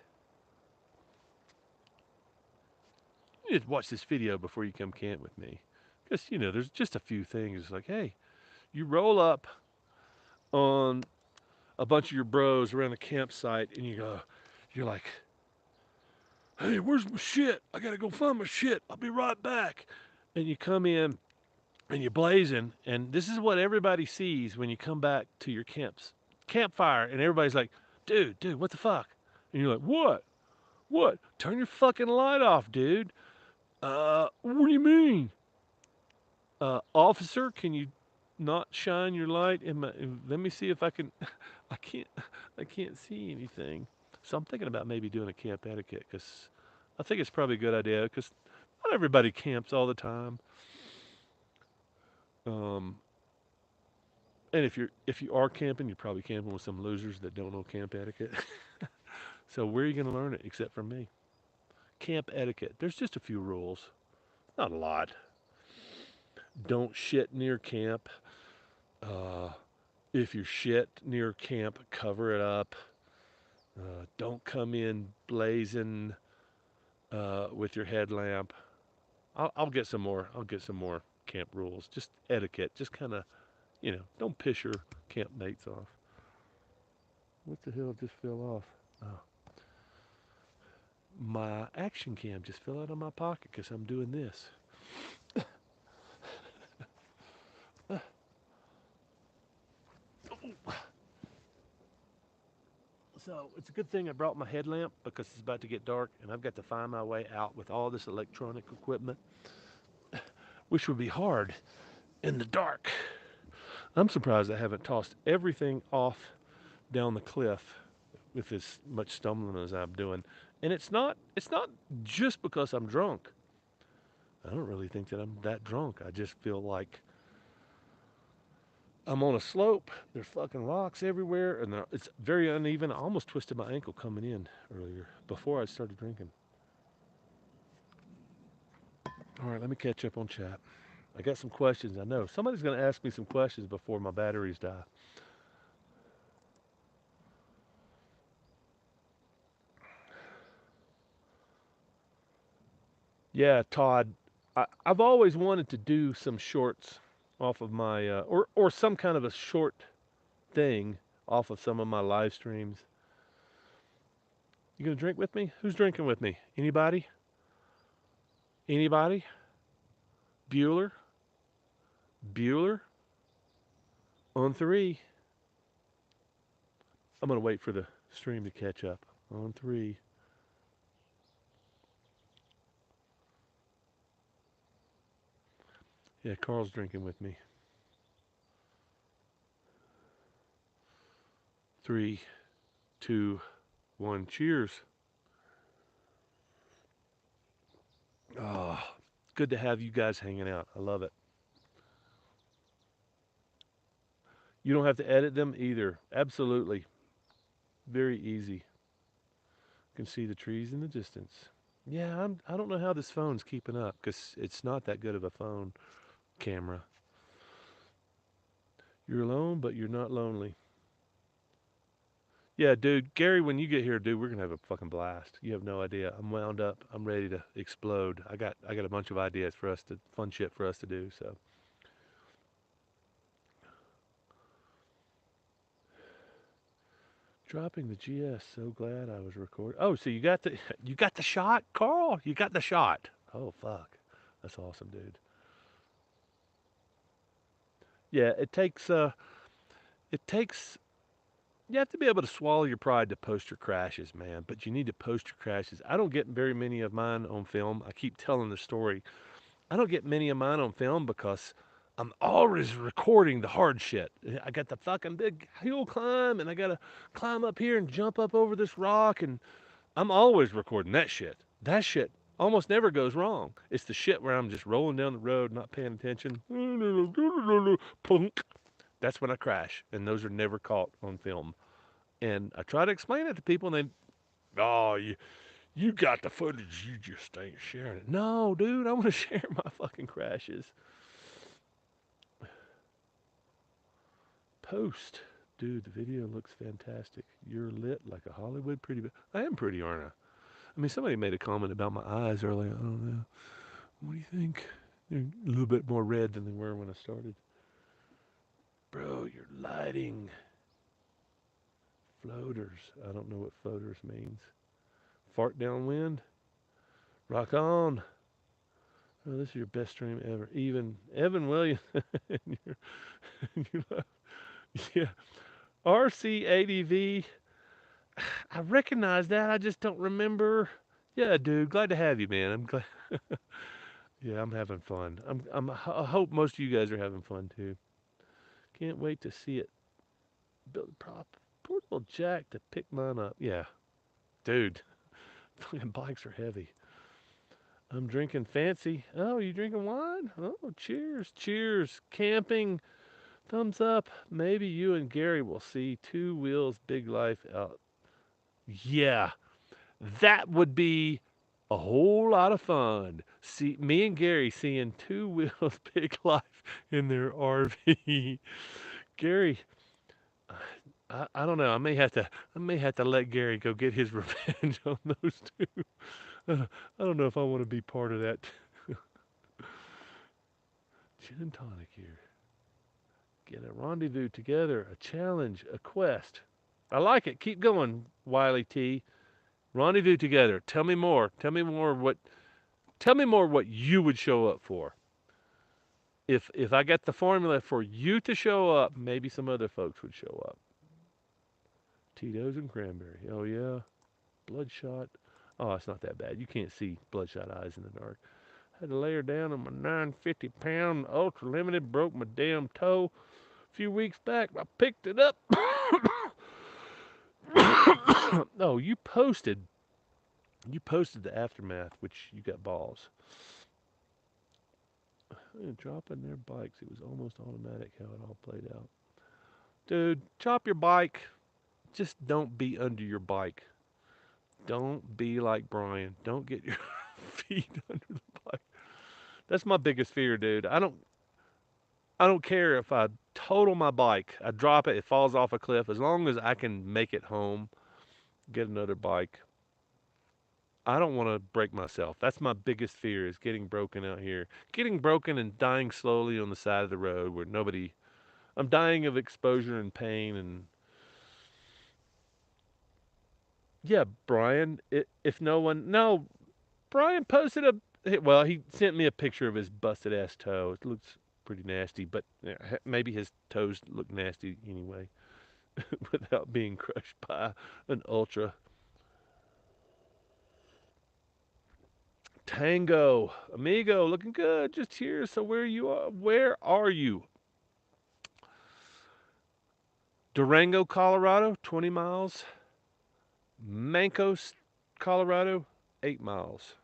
A: you need to watch this video before you come camp with me. Because, there's just a few things. It's like, hey, you roll up on a bunch of your bros around the campsite, and you're like, hey, where's my shit? I got to go find my shit. I'll be right back. And you come in, and you're blazing, and this is what everybody sees when you come back to your campfire, and everybody's like, dude, what the fuck? And you're like, what? Turn your fucking light off, dude. What do you mean? Officer, can you not shine your light let me see if I can. I can't. I can't see anything. So I'm thinking about maybe doing a camp etiquette because I think it's probably a good idea because not everybody camps all the time. Um, and if you are camping, you're probably camping with some losers that don't know camp etiquette. So where are you going to learn it except from me? Camp etiquette. There's just a few rules, not a lot. Don't shit near camp. Uh, if you shit near camp, cover it up. Don't come in blazing with your headlamp. I'll get some more. I'll get some more camp rules. Just etiquette. Just kind of, don't piss your campmates off. What the hell just fell off? Oh, my action cam just fell out of my pocket because I'm doing this. So it's a good thing I brought my headlamp because it's about to get dark and I've got to find my way out with all this electronic equipment, which would be hard in the dark. I'm surprised I haven't tossed everything off down the cliff with as much stumbling as I'm doing. And it's not just because I'm drunk. I don't really think that I'm that drunk. I just feel like I'm on a slope. There's fucking rocks everywhere, and it's very uneven. I almost twisted my ankle coming in earlier before I started drinking. All right, let me catch up on chat. I got some questions. I know somebody's going to ask me some questions before my batteries die. Yeah, Todd, I've always wanted to do some shorts off of my, or some kind of a short thing off of some of my live streams. You gonna drink with me? Who's drinking with me? Anybody? Anybody? Bueller? Bueller? On three. I'm gonna wait for the stream to catch up. On three. Yeah, Carl's drinking with me. Three, two, one. Cheers. Oh, good to have you guys hanging out. I love it. You don't have to edit them either. Absolutely. Very easy. You can see the trees in the distance. Yeah, I don't know how this phone's keeping up because it's not that good of a phone camera. You're alone, but you're not lonely. Yeah, dude, Gary, when you get here, dude, we're gonna have a fucking blast. You have no idea. I'm wound up. I'm ready to explode. I got a bunch of ideas for us to fun shit for us to do. So dropping the GS. So glad I was recording. Oh, so you got the you got the shot, Carl. You got the shot. Oh fuck, that's awesome, dude. Yeah, it takes you have to be able to swallow your pride to post your crashes, man. But you need to post your crashes. I don't get very many of mine on film. I keep telling the story. I don't get many of mine on film because I'm always recording the hard shit. I got the fucking big hill climb and I gotta climb up here and jump up over this rock and I'm always recording that shit. That shit almost never goes wrong. It's the shit where I'm just rolling down the road, not paying attention. Plunk. That's when I crash. And those are never caught on film. And I try to explain it to people and they, oh, you got the footage, you just ain't sharing it. No, dude, I want to share my fucking crashes. Post. Dude, the video looks fantastic. You're lit like a Hollywood pretty. I am pretty, aren't I? I mean, somebody made a comment about my eyes earlier. I don't know. What do you think? They're a little bit more red than they were when I started. Bro, your lighting. Floaters. I don't know what floaters means. Fart downwind. Rock on. Oh, this is your best stream ever. Even Evan Williams. Yeah. RC80V. I recognize that. I just don't remember. Yeah, dude. Glad to have you, man. I'm glad. Yeah, I'm having fun. I hope most of you guys are having fun too. Can't wait to see it. Build a prop portable jack to pick mine up. Yeah, dude. Fucking bikes are heavy. I'm drinking fancy. Oh, you drinking wine? Oh, cheers, cheers. Camping. Thumbs up. Maybe you and Gary will see Two Wheels Big Life out. Yeah, that would be a whole lot of fun. See me and Gary seeing Two Wheels Big Life in their RV. Gary, I don't know. I may have to let Gary go get his revenge on those two. I don't know if I want to be part of that. gin and tonic here. Get a rendezvous together, a challenge, a quest. I like it. Keep going, Wiley T. Rendezvous together. Tell me more. Tell me more what you would show up for. If I get the formula for you to show up, maybe some other folks would show up. Tito's and cranberry. Oh yeah. Bloodshot. Oh, it's not that bad. You can't see bloodshot eyes in the dark. Had to lay her down on my 950-pound ultra limited. Broke my damn toe a few weeks back. I picked it up. Oh, you posted the aftermath, which you got balls. Dropping their bikes. It was almost automatic how it all played out. Dude, chop your bike. Just don't be under your bike. Don't be like Brian. Don't get your feet under the bike. That's my biggest fear, dude. I don't care if I total my bike. I drop it, it falls off a cliff. As long as I can make it home, get another bike. I don't want to break myself. That's my biggest fear is getting broken out here. Getting broken and dying slowly on the side of the road where nobody I'm dying of exposure and pain and yeah, Brian, if no one no, Brian posted well, he sent me a picture of his busted ass toe. It looks pretty nasty, but yeah, maybe his toes look nasty anyway without being crushed by an ultra. Tango, amigo, looking good. Just here. So where are you? Durango, Colorado, 20 miles. Mancos, Colorado, 8 miles.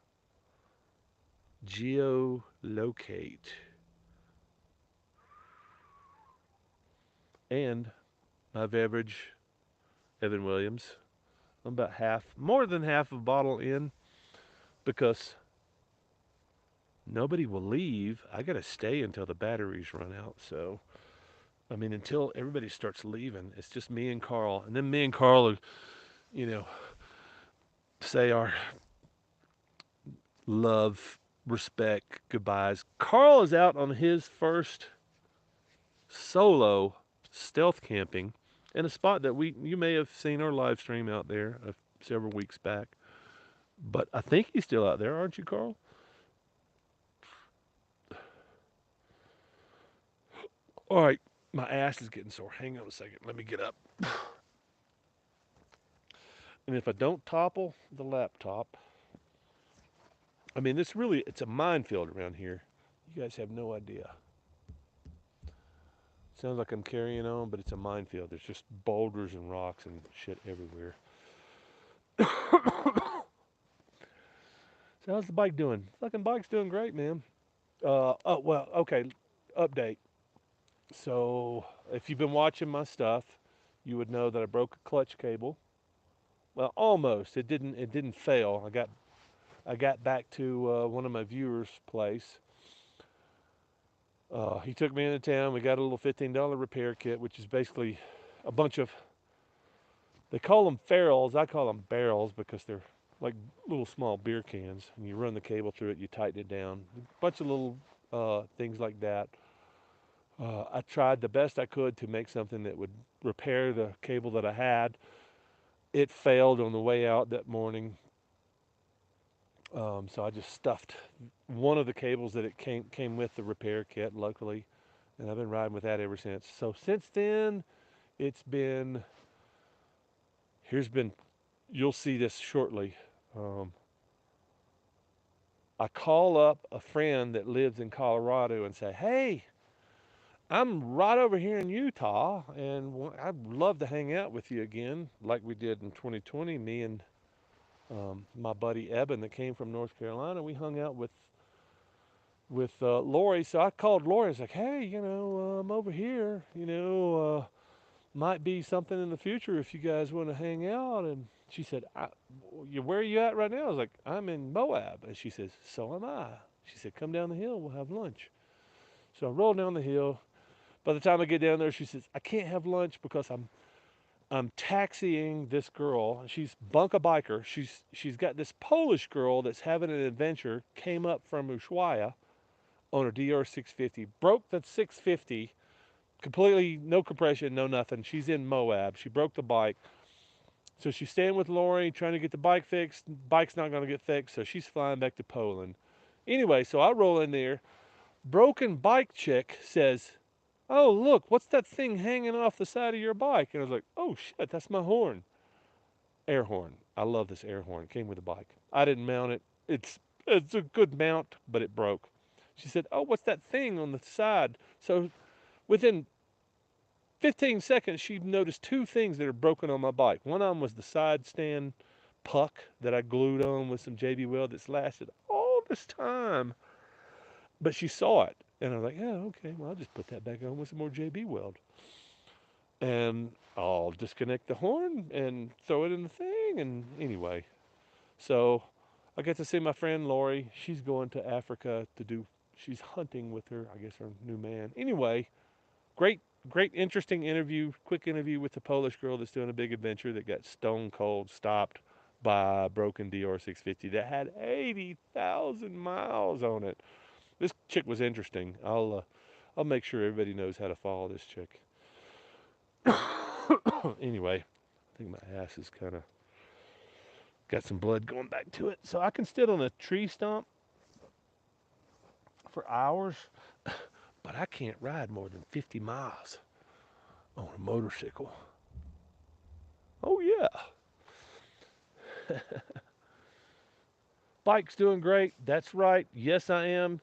A: Geolocate. And my beverage, Evan Williams. I'm about more than half a bottle in because nobody will leave. I got to stay until the batteries run out. So, I mean, until everybody starts leaving, it's just me and Carl. And then me and Carl will, you know, say our love, respect, goodbyes. Carl is out on his first solo stealth camping in a spot that you may have seen our live stream out there several weeks back. But I think he's still out there, aren't you, Carl? All right, my ass is getting sore. Hang on a second. Let me get up. And if I don't topple the laptop, I mean, it's a minefield around here. You guys have no idea. Sounds like I'm carrying on, but it's a minefield. There's just boulders and rocks and shit everywhere. So how's the bike doing? Fucking bike's doing great, man. Oh well, okay. Update. So if you've been watching my stuff, you would know that I broke a clutch cable. Well, almost. It didn't fail. I got back to one of my viewers' place. He took me into town. We got a little $15 repair kit, which is basically a bunch of. They call them ferrules. I call them barrels because they're like little small beer cans. And you run the cable through it. You tighten it down. A bunch of little things like that. I tried the best I could to make something that would repair the cable that I had. It failed on the way out that morning. So I just stuffed one of the cables that it came with the repair kit, luckily, and I've been riding with that ever since. So since then, it's been. Here's been. You'll see this shortly. Um, I call up a friend that lives in Colorado and say, "Hey, I'm right over here in Utah, and I'd love to hang out with you again, like we did in 2020. Me and my buddy Eben that came from North Carolina. We hung out with Lori. So I called Lori. I was like, hey, I'm over here. Might be something in the future if you guys want to hang out. And she said, where are you at right now? I was like, I'm in Moab. And she says, so am I. She said, come down the hill. We'll have lunch. So I rolled down the hill. By the time I get down there, she says, I can't have lunch because I'm taxiing this girl. She's Bunka biker. She's got this Polish girl that's having an adventure. Came up from Ushuaia on her DR 650. Broke the 650 completely, no compression, no nothing. She's in Moab. She broke the bike. So she's staying with Lori, trying to get the bike fixed. Bike's not going to get fixed, so she's flying back to Poland. Anyway, so I roll in there. Broken bike chick says, "Oh, look, what's that thing hanging off the side of your bike?" And I was like, "Oh, shit, that's my horn." Air horn. I love this air horn. It came with the bike. I didn't mount it. It's a good mount, but it broke. She said, "Oh, what's that thing on the side?" So within 15 seconds, she noticed two things that are broken on my bike. One of them was the side stand puck that I glued on with some JB weld that's lasted all this time. But she saw it. And I was like, "Yeah, okay, well, I'll just put that back on with some more JB weld. And I'll disconnect the horn and throw it in the thing." And anyway, so I get to see my friend Lori. She's going to Africa to do, she's hunting with her, I guess, her new man. Anyway, great, great, interesting interview, quick interview with the Polish girl that's doing a big adventure that got stone cold stopped by a broken DR 650 that had 80,000 miles on it. This chick was interesting. I'll make sure everybody knows how to follow this chick. Anyway, I think my ass is kind of got some blood going back to it. So I can sit on a tree stump for hours, but I can't ride more than 50 miles on a motorcycle. Oh, yeah. Bike's doing great. That's right. Yes, I am.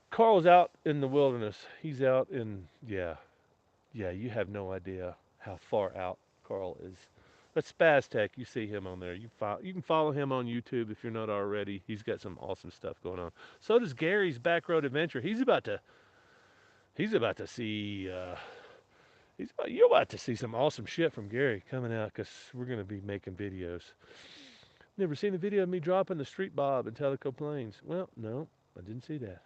A: Carl's out in the wilderness. He's out in, yeah, yeah, you have no idea how far out Carl is. That's Spaz Tech. You see him on there. You can follow him on YouTube if you're not already. He's got some awesome stuff going on. So does Gary's Backroad Adventure. He's about to see you're about to see some awesome shit from Gary coming out because we're gonna be making videos. Never seen a video of me dropping the street bob in Teleco Plains. Well, no, I didn't see that.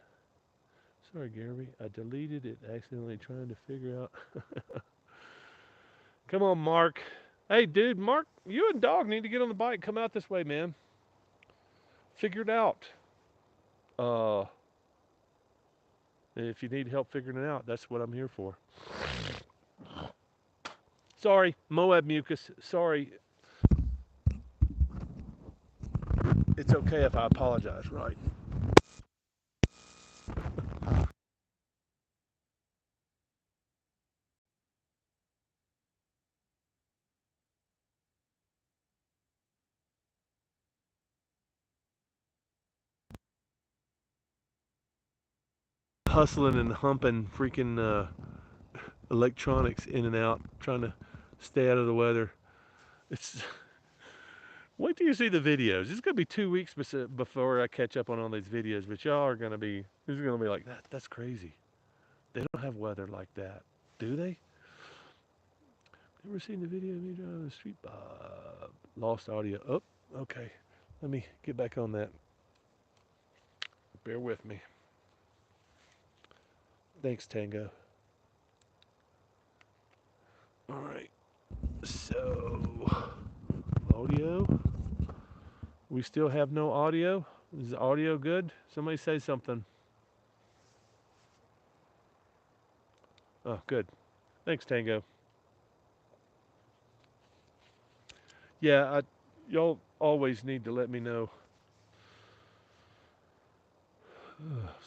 A: Sorry, Gary. I deleted it accidentally trying to figure out. Come on, Mark. Hey, dude, Mark, you and Dog need to get on the bike. Come out this way, man. Figure it out. Uh, if you need help figuring it out, that's what I'm here for. Sorry, Moab mucus. Sorry. It's okay if I apologize, right? Hustling and humping freaking electronics in and out, trying to stay out of the weather. It's wait till you see the videos. It's gonna be 2 weeks before I catch up on all these videos, but y'all are gonna be. This is gonna be like that. That's crazy. They don't have weather like that, do they? Never seen the video of me driving the street. Lost audio. Oh, okay. Let me get back on that. Bear with me. Thanks, Tango. All right. So, audio. We still have no audio. Is the audio good? Somebody say something. Oh, good. Thanks, Tango. Yeah, y'all always need to let me know.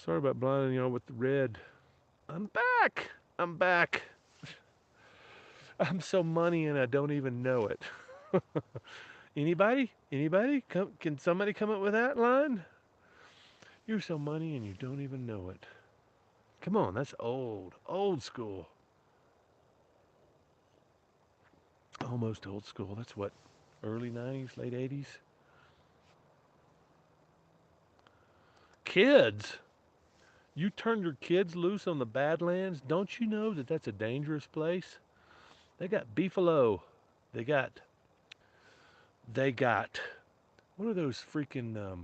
A: Sorry about blinding y'all with the red. I'm back. I'm back. I'm so money and I don't even know it. Anybody? Anybody? Can somebody come up with that line? You're so money and you don't even know it. Come on, that's old. Old school. Almost old school. That's what? Early 90s, late 80s? Kids. You turn your kids loose on the Badlands. Don't you know that that's a dangerous place? They got beefalo. They got they got what are those freaking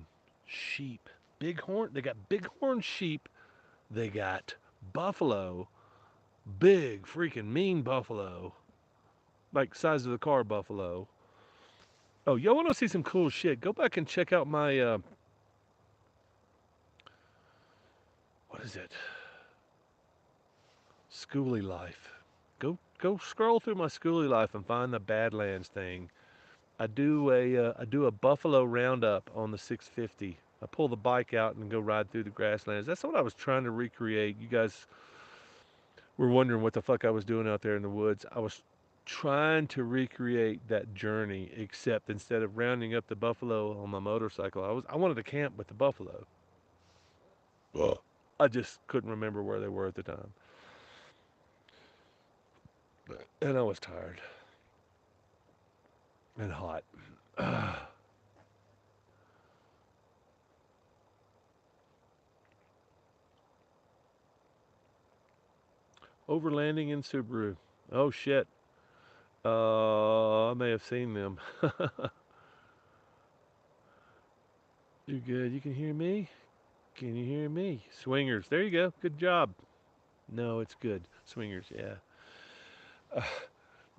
A: sheep? Bighorn. They got bighorn sheep. They got buffalo. Big freaking mean buffalo. Like size of the car buffalo. Oh, y'all want to see some cool shit? Go back and check out my is it? Schooly life. Go scroll through my schooly life and find the Badlands thing. I do a buffalo roundup on the 650. I pull the bike out and go ride through the grasslands. That's what I was trying to recreate. You guys were wondering what the fuck I was doing out there in the woods. I was trying to recreate that journey, except instead of rounding up the buffalo on my motorcycle, I wanted to camp with the buffalo. Ugh. I just couldn't remember where they were at the time, and I was tired and hot. Overlanding in Subaru. Oh shit. I may have seen them. You good? You can hear me? Can you hear me? Swingers. There you go. Good job. No, it's good. Swingers. Yeah. Uh,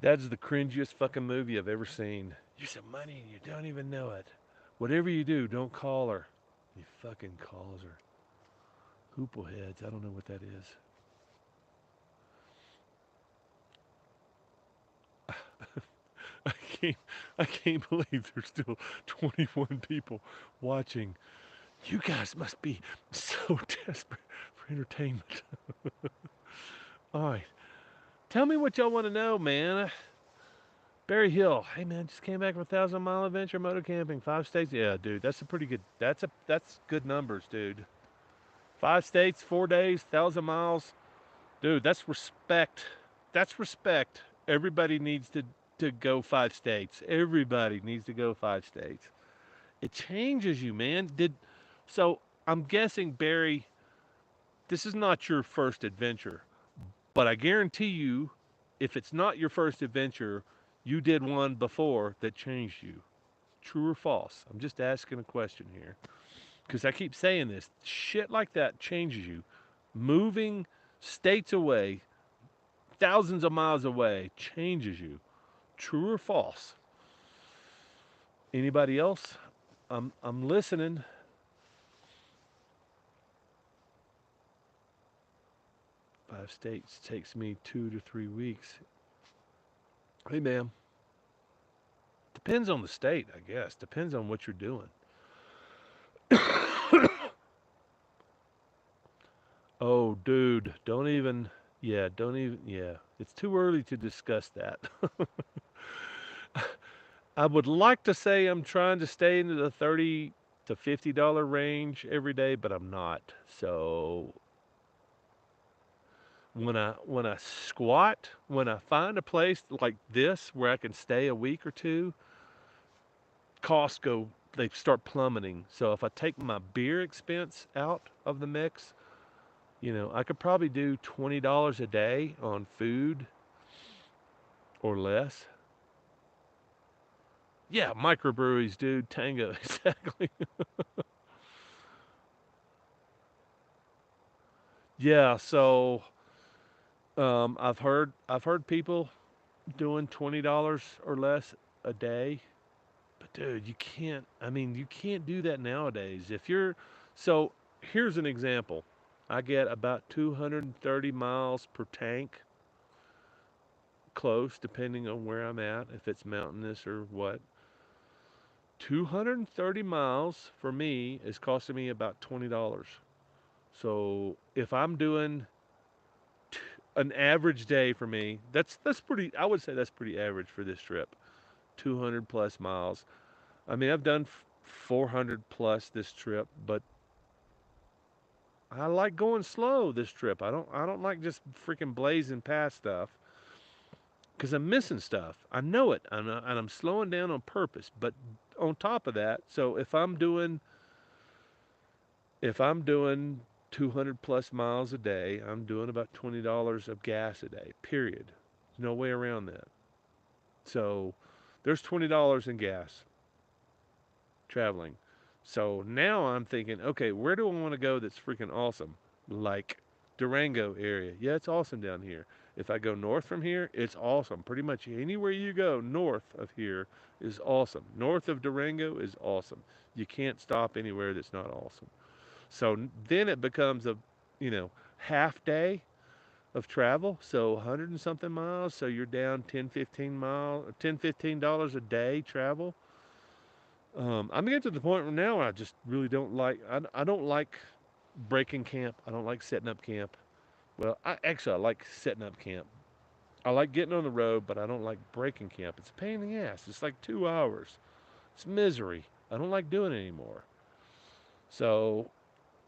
A: that's the cringiest fucking movie I've ever seen. You some money and you don't even know it. Whatever you do, don't call her. He fucking calls her. Hoople heads. I don't know what that is. I can't. I can't believe there's still 21 people watching. You guys must be so desperate for entertainment. All right. Tell me what y'all want to know, man. Barry Hill. Hey, man, just came back from a 1,000 mile adventure moto camping, 5 states. Yeah, dude, that's a pretty good. That's good numbers, dude. 5 states, 4 days, 1,000 miles, dude. That's respect. That's respect. Everybody needs to go 5 states. Everybody needs to go 5 states. It changes you, man. So? I'm guessing, Barry, this is not your first adventure. But I guarantee you, if it's not your first adventure, you did one before that changed you. True or false? I'm just asking a question here. Because I keep saying this. Shit like that changes you. Moving states away, thousands of miles away, changes you. True or false? Anybody else? I'm listening. 5 states takes me 2 to 3 weeks. Hey, ma'am. Depends on the state, I guess. Depends on what you're doing. Oh, dude, don't even. Yeah, don't even. Yeah, it's too early to discuss that. I would like to say I'm trying to stay into the $30 to $50 range every day, but I'm not. So when I squat, when I find a place like this where I can stay a week or two, costs go. They start plummeting. So if I take my beer expense out of the mix, I could probably do $20 a day on food or less. Yeah, microbreweries, dude. Tango, exactly. Yeah, so I've heard people doing $20 or less a day, but dude, you can't. I mean, you can't do that nowadays. If you're so, here's an example. I get about 230 miles per tank, close, depending on where I'm at, if it's mountainous or what. 230 miles for me is costing me about $20. So if I'm doing an average day for me, that's pretty. I would say that's pretty average for this trip. 200 plus miles. I mean, I've done 400 plus this trip, but I like going slow this trip. I don't like just freaking blazing past stuff because I'm missing stuff. I know it, and I'm slowing down on purpose. But on top of that, so if I'm doing 200 plus miles a day, I'm doing about $20 of gas a day. Period. There's no way around that. So there's $20 in gas traveling. So now I'm thinking, okay, where do I want to go that's freaking awesome? Like Durango area. Yeah, it's awesome down here. If I go north from here, it's awesome. Pretty much anywhere you go north of here is awesome. North of Durango is awesome. You can't stop anywhere that's not awesome. So then it becomes a half day of travel, so 100 and something miles. So you're down 10, 15 miles, 10, $15 a day travel. I'm getting to the point where now I just really don't like. I don't like breaking camp. I don't like setting up camp. Well, I like setting up camp. I like getting on the road, but I don't like breaking camp. It's a pain in the ass. It's like 2 hours. It's misery. I don't like doing it anymore. So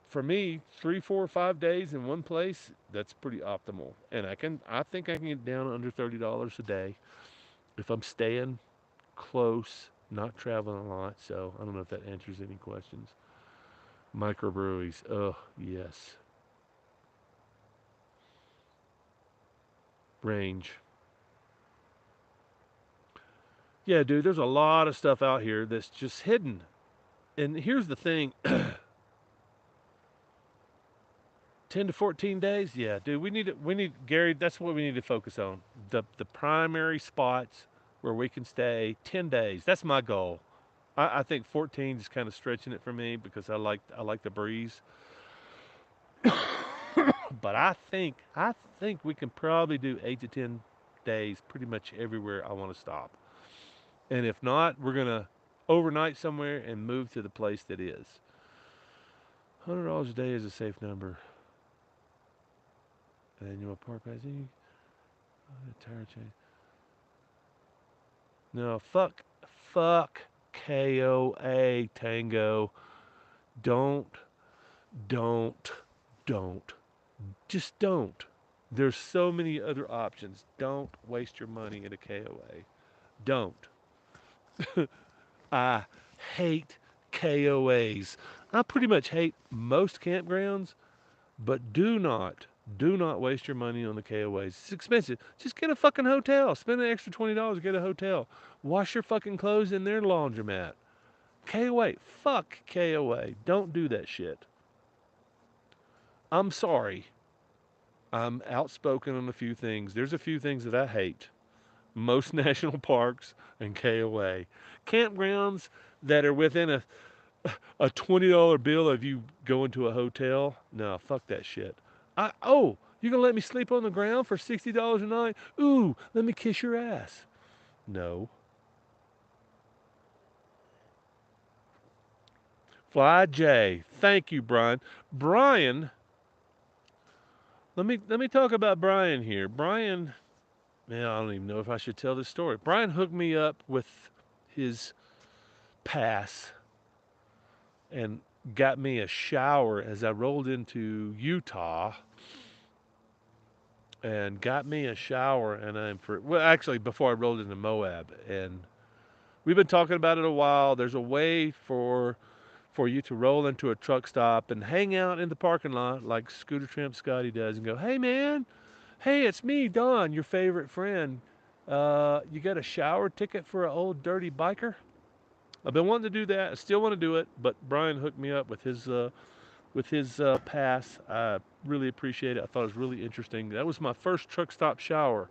A: for me, 3, 4, 5 days in one place, that's pretty optimal. And I think I can get down under $30 a day if I'm staying close, not traveling a lot. So I don't know if that answers any questions. Microbreweries, oh yes, range. Yeah, dude, there's a lot of stuff out here that's just hidden. And here's the thing, 10 to 14 days, yeah, dude, we need Gary, that's what we need to focus on. The primary spots where we can stay 10 days. That's my goal. I think 14 is kind of stretching it for me because I like the breeze. But I think we can probably do 8 to 10 days pretty much everywhere I want to stop. And if not, we're going to overnight somewhere and move to the place that is. $100 a day is a safe number. Annual park pass. Tire change. No, fuck KOA Tango. Don't, don't, don't. Just don't. There's so many other options. Don't waste your money at a KOA. Don't. I hate KOAs. I pretty much hate most campgrounds, but do not waste your money on the KOAs. It's expensive. Just get a fucking hotel. Spend an extra $20, get a hotel. Wash your fucking clothes in their laundromat. KOA, fuck KOA. Don't do that shit. I'm sorry. I'm outspoken on a few things. There's a few things that I hate. Most national parks and KOA. Campgrounds that are within a $20 bill of you going to a hotel. No, fuck that shit. You gonna let me sleep on the ground for $60 a night? Ooh, let me kiss your ass. No. Fly J. Thank you, Brian. Brian, let me talk about Brian here. Brian, man, I don't even know if I should tell this story. Brian hooked me up with his pass and got me a shower as I rolled into Utah and got me a shower and actually before I rolled into Moab, and we've been talking about it a while. There's a way for you to roll into a truck stop and hang out in the parking lot like Scooter Tramp Scotty does and go, "Hey man, hey, it's me, Don, your favorite friend. You got a shower ticket for an old dirty biker?" I've been wanting to do that. I still want to do it, but Brian hooked me up with his pass. I really appreciate it. I thought it was really interesting. That was my first truck stop shower,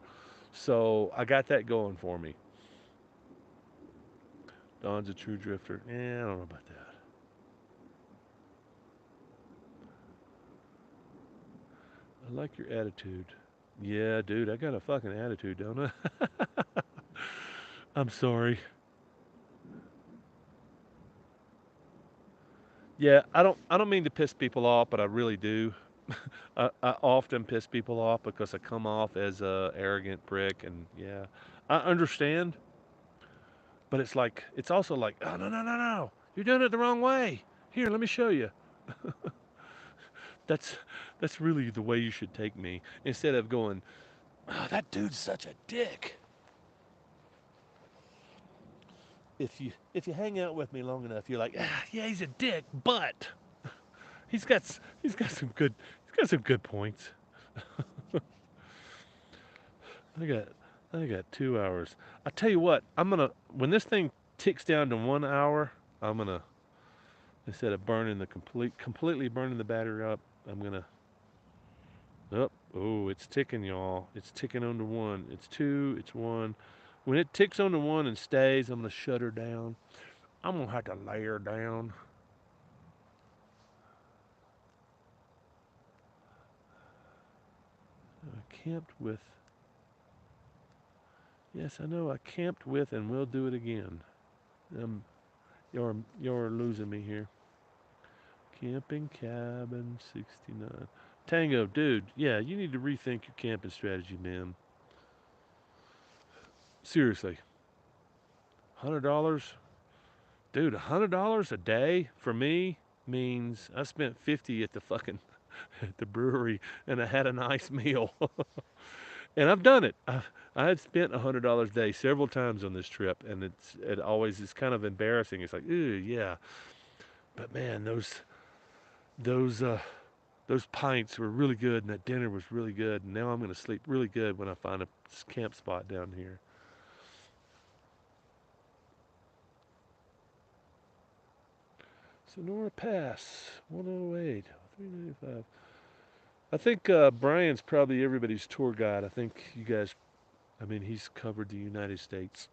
A: so I got that going for me. Don's a true drifter. Yeah, I don't know about that. I like your attitude. Yeah, dude, I got a fucking attitude, don't I? I'm sorry. Yeah, I don't mean to piss people off, but I really do. I often piss people off because I come off as a arrogant prick, and yeah, I understand, but it's also like, oh no no no no, you're doing it the wrong way. Here, let me show you. That's that's really the way you should take me instead of going, oh, that dude's such a dick. If you hang out with me long enough, you're like, yeah, he's a dick, but he's got some good points. I got I got 2 hours. I tell you what, I'm gonna when this thing ticks down to 1 hour, I'm gonna instead of completely burning the battery up, I'm gonna oh, it's ticking, y'all. It's ticking on to one. It's two. It's one. When it ticks on to one and stays, I'm gonna shut her down. I'm gonna have to lay her down. camped with. Yes, I know I camped with and will do it again. Um, you're losing me here. Camping cabin 69. Tango, dude, yeah, you need to rethink your camping strategy, man. Seriously. $100? Dude, $100 a day for me means I spent 50 at the fucking at the brewery and I had a nice meal. And I've done it. I had spent $100 a day several times on this trip, and it always is kind of embarrassing. It's like, ooh, yeah. But man, those uh, those pints were really good, and that dinner was really good. And now I'm going to sleep really good when I find a camp spot down here. Sonora Pass, 108, 395. I think Brian's probably everybody's tour guide. I think you guys, I mean, he's covered the United States,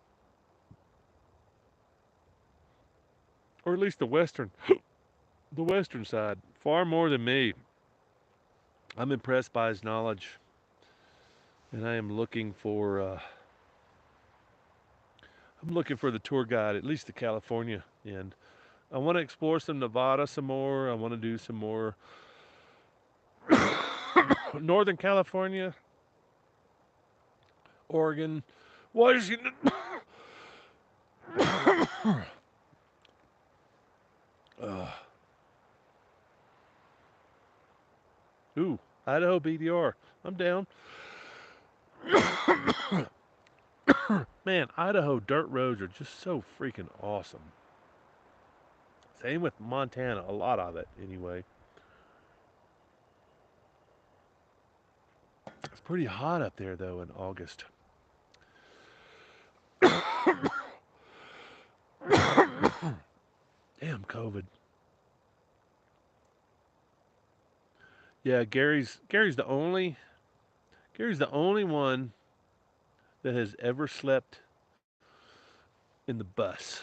A: or at least the western side, far more than me. I'm impressed by his knowledge, and I'm looking for the tour guide, at least to California, and I want to explore some Nevada some more. I want to do some more Northern California, Oregon, Washington. uh, ooh, Idaho BDR. I'm down. Man, Idaho dirt roads are just so freaking awesome. Same with Montana, a lot of it anyway. It's pretty hot up there though in August. Damn COVID. Yeah, Gary's the only one that has ever slept in the bus,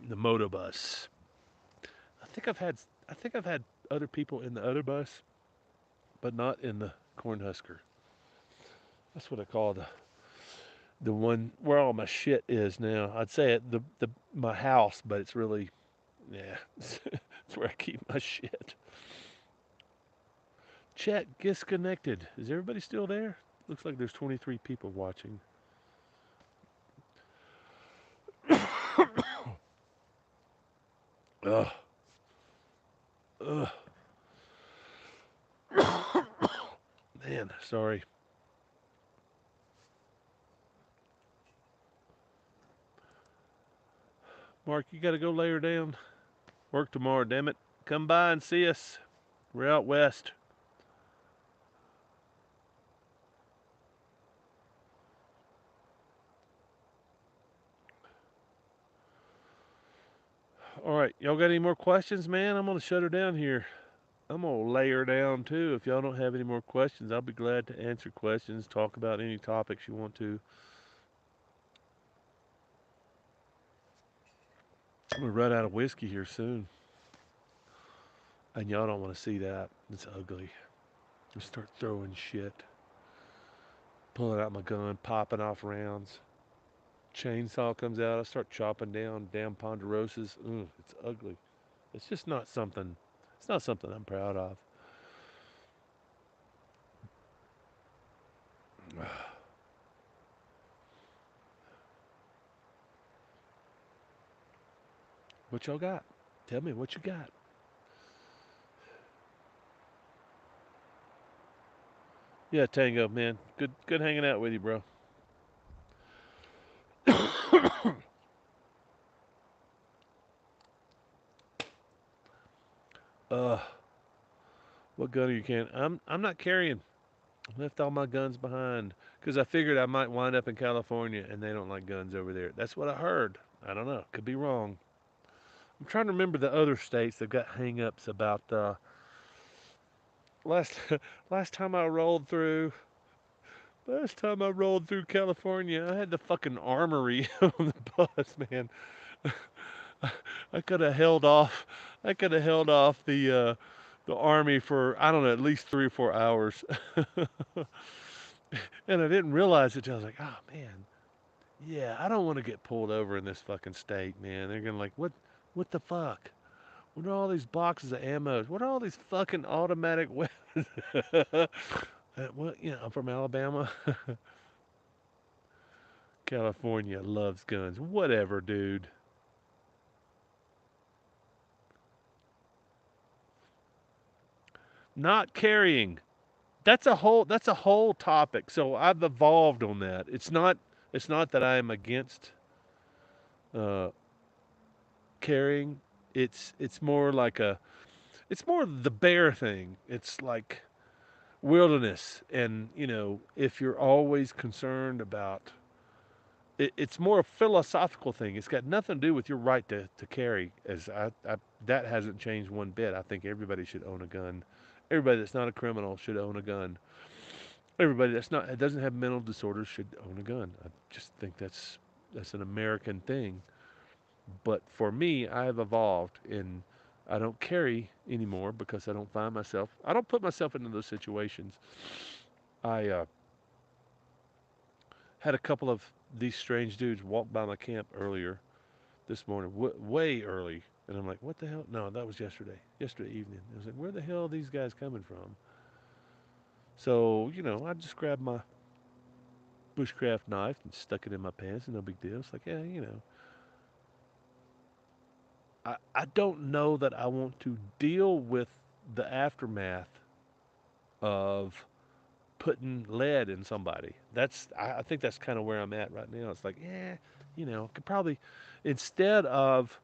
A: the moto bus. I think I've had I think I've had other people in the other bus, but not in the Cornhusker. That's what I call the one where all my shit is now. I'd say it the my house, but it's really yeah, it's where I keep my shit. Chat disconnected. Is everybody still there? Looks like there's 23 people watching. Ugh. Ugh. Man, sorry. Mark, you gotta go lay her down. Work tomorrow, damn it. Come by and see us. We're out west. All right, y'all got any more questions, man? I'm gonna shut her down here. I'm gonna lay her down too. If y'all don't have any more questions, I'll be glad to answer questions, talk about any topics you want to. I'm gonna run out of whiskey here soon, and y'all don't want to see that. It's ugly. I start throwing shit, pulling out my gun, popping off rounds. Chainsaw comes out. I start chopping down damn ponderosas. It's ugly. It's just not something. It's not something I'm proud of. What y'all got? Tell me what you got. Yeah, Tango, man. Good hanging out with you, bro. uh, what gun are you carrying? I'm not carrying. I left all my guns behind because I figured I might wind up in California and they don't like guns over there. That's what I heard. I don't know. Could be wrong. I'm trying to remember the other states that got hang-ups about last last time I rolled through. Last time I rolled through California, I had the fucking armory on the bus, man. I could have held off. I could have held off the army for I don't know at least 3 or 4 hours. And I didn't realize it till I was like, oh man, yeah, I don't want to get pulled over in this fucking state, man. They're gonna like, what the fuck? What are all these boxes of ammo? What are all these fucking automatic weapons? What? You know, I'm from Alabama. California loves guns. Whatever, dude. Not carrying. That's a whole topic. So I've evolved on that. It's not that I am against uh, carrying. It's more like it's more the bear thing. It's like wilderness, and if you're always concerned about it's more a philosophical thing. It's got nothing to do with your right to carry. As that hasn't changed one bit. I think everybody should own a gun. Everybody that's not a criminal should own a gun. Everybody that's not that doesn't have mental disorders should own a gun. I just think that's an American thing. But for me, I have evolved, and I don't carry anymore because I don't put myself into those situations. I had a couple of these strange dudes walk by my camp earlier this morning, way early, and I'm like, what the hell? No, that was yesterday evening. I was like, where the hell are these guys coming from? So I just grabbed my bushcraft knife and stuck it in my pants, and no big deal. It's like, yeah, I don't know that I want to deal with the aftermath of putting lead in somebody. I think that's kind of where I'm at right now. It's like, yeah, could probably instead of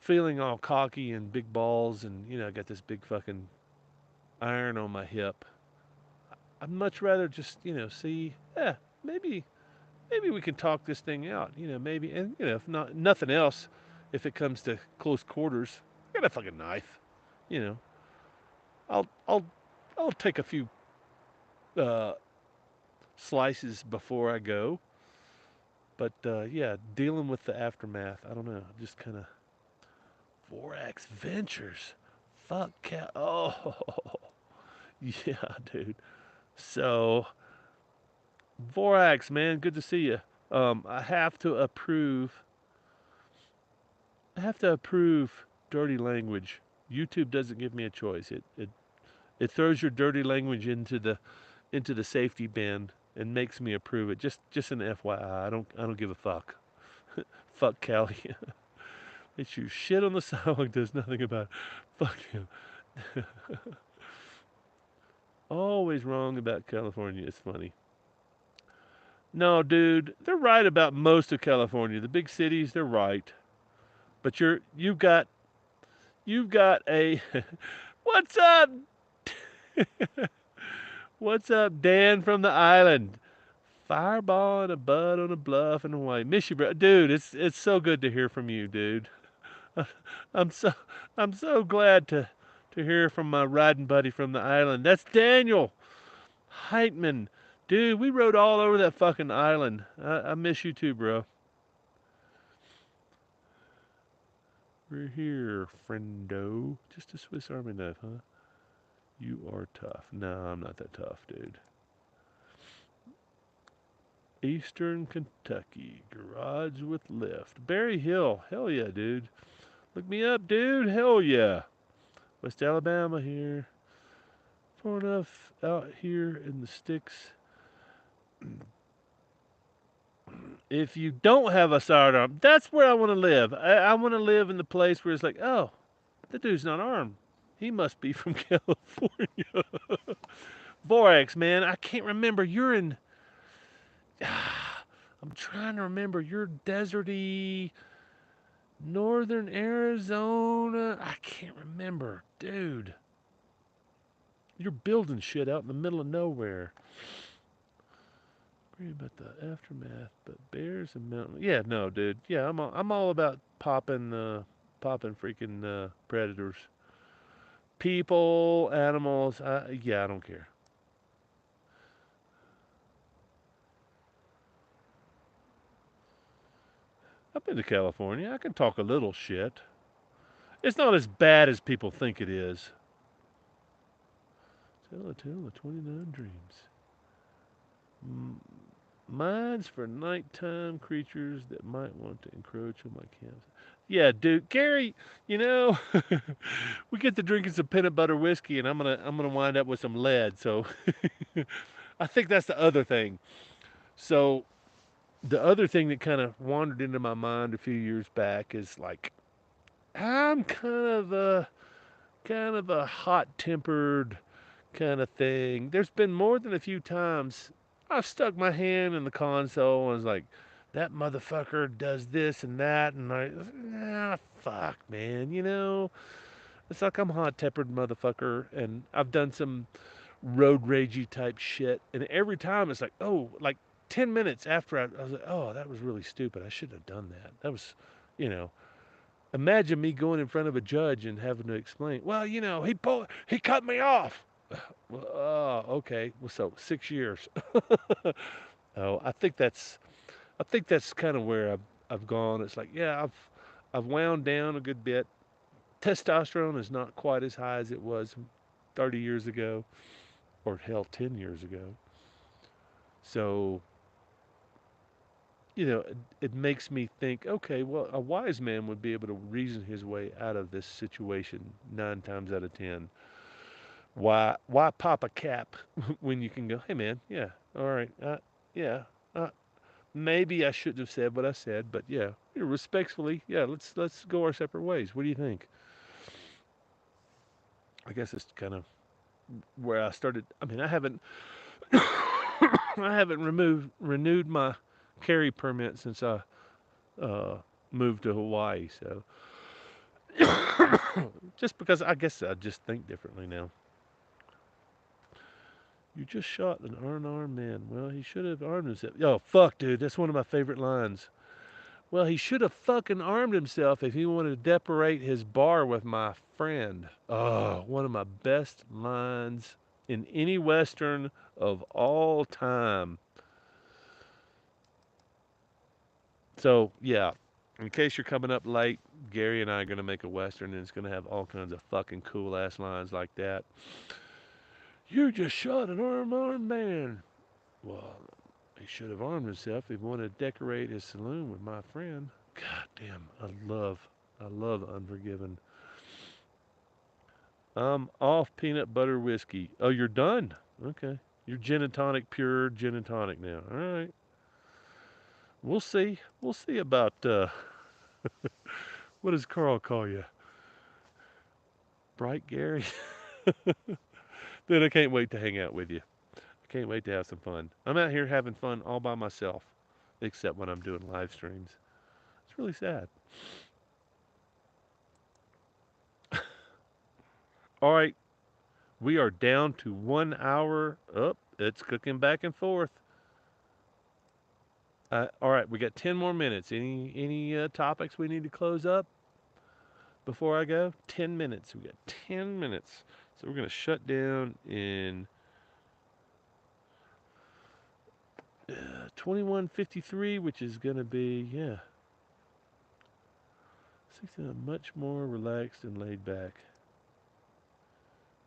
A: feeling all cocky and big balls and I got this big fucking iron on my hip. I'd much rather just see, yeah, maybe we can talk this thing out. Maybe, and if not nothing else, if it comes to close quarters, I got a fucking knife. You know, I'll I'll I'll take a few uh, slices before I go. But yeah, dealing with the aftermath, I don't know. Just kind of Vorax Ventures. Fuck cat. Oh, yeah, dude. So Vorax, man, good to see you. I have to approve. I have to approve dirty language. YouTube doesn't give me a choice. It throws your dirty language into the safety bin and makes me approve it. Just an FYI. I don't give a fuck. Fuck Cali. It's you shit on the sidewalk. Does nothing about it. Fuck him. Always wrong about California. It's funny. No, dude, they're right about most of California. The big cities, they're right. But you've got a what's up? What's up, Dan from the island? Fireball and a bud on a bluff in Hawaii. Miss you, bro. Dude, it's so good to hear from you, dude. I'm so I'm so glad to hear from my riding buddy from the island. That's Daniel Heitman. Dude, we rode all over that fucking island. I miss you too, bro. We're here, friendo. Just a Swiss Army knife, huh? You are tough. No, I'm not that tough, dude. Eastern Kentucky, garage with lift. Berry Hill, hell yeah, dude. Look me up, dude. Hell yeah. West Alabama here. Far enough out here in the sticks. If you don't have a sidearm, that's where I want to live. I want to live in the place where it's like, oh, the dude's not armed. He must be from California. Borax, man, I can't remember. You're in. I'm trying to remember. You're deserty, northern Arizona. I can't remember, dude. You're building shit out in the middle of nowhere. Worry about the aftermath, but bears and mountain. Yeah, no, dude. Yeah, I'm all about popping freaking predators, people, animals. Yeah, I don't care. I've been to California. I can talk a little shit. It's not as bad as people think it is. Tell a tale of 29 dreams. M- Mines for nighttime creatures that might want to encroach on my camp. Yeah, dude, Gary, you know, we get to drinking some peanut butter whiskey, and I'm gonna wind up with some lead. So I think that's the other thing. So the other thing that kind of wandered into my mind a few years back is like I'm kind of a hot tempered kind of thing. There's been more than a few times I've stuck my hand in the console and was like, that motherfucker does this and that, and fuck, man, it's like I'm a hot tempered motherfucker, and I've done some road ragey type shit, and every time it's like, oh, like 10 minutes after I was like, oh, that was really stupid. I shouldn't have done that. That was, you know, imagine me going in front of a judge and having to explain, well, he cut me off. Well, oh, okay. Well, so 6 years. Oh, I think that's kind of where I've gone. It's like, yeah, I've wound down a good bit. Testosterone is not quite as high as it was 30 years ago, or hell, 10 years ago. So, it makes me think, okay, well, a wise man would be able to reason his way out of this situation 9 times out of 10. Why pop a cap when you can go, hey man, yeah, all right, yeah, uh, maybe I shouldn't have said what I said, but yeah, respectfully, yeah, let's go our separate ways. What do you think? I guess it's kind of where I started. I mean, I haven't I haven't removed renewed my carry permit since I uh, moved to Hawaii. So just because I guess I just think differently now. You just shot an unarmed man. Well, he should have armed himself. Yo, fuck, dude, that's one of my favorite lines. Well, he should have fucking armed himself if he wanted to decorate his bar with my friend. Oh, one of my best lines in any Western of all time. So, yeah, in case you're coming up late, Gary and I are going to make a Western, and it's going to have all kinds of fucking cool ass lines like that. You just shot an unarmed man. Well, he should have armed himself if he wanted to decorate his saloon with my friend. God damn, I love Unforgiven. I'm off peanut butter whiskey. Oh, you're done? Okay. You're gin and tonic, pure gin and tonic now. All right. We'll see. We'll see about, what does Carl call you? Bright Gary? Dude, I can't wait to hang out with you. I can't wait to have some fun. I'm out here having fun all by myself, except when I'm doing live streams. It's really sad. All right. We are down to 1 hour. Up. It's cooking back and forth. All right, we got 10 more minutes. Any topics we need to close up before I go? 10 minutes. We got 10 minutes. So we're gonna shut down in 21:53, which is gonna be, yeah, 16. Much more relaxed and laid back.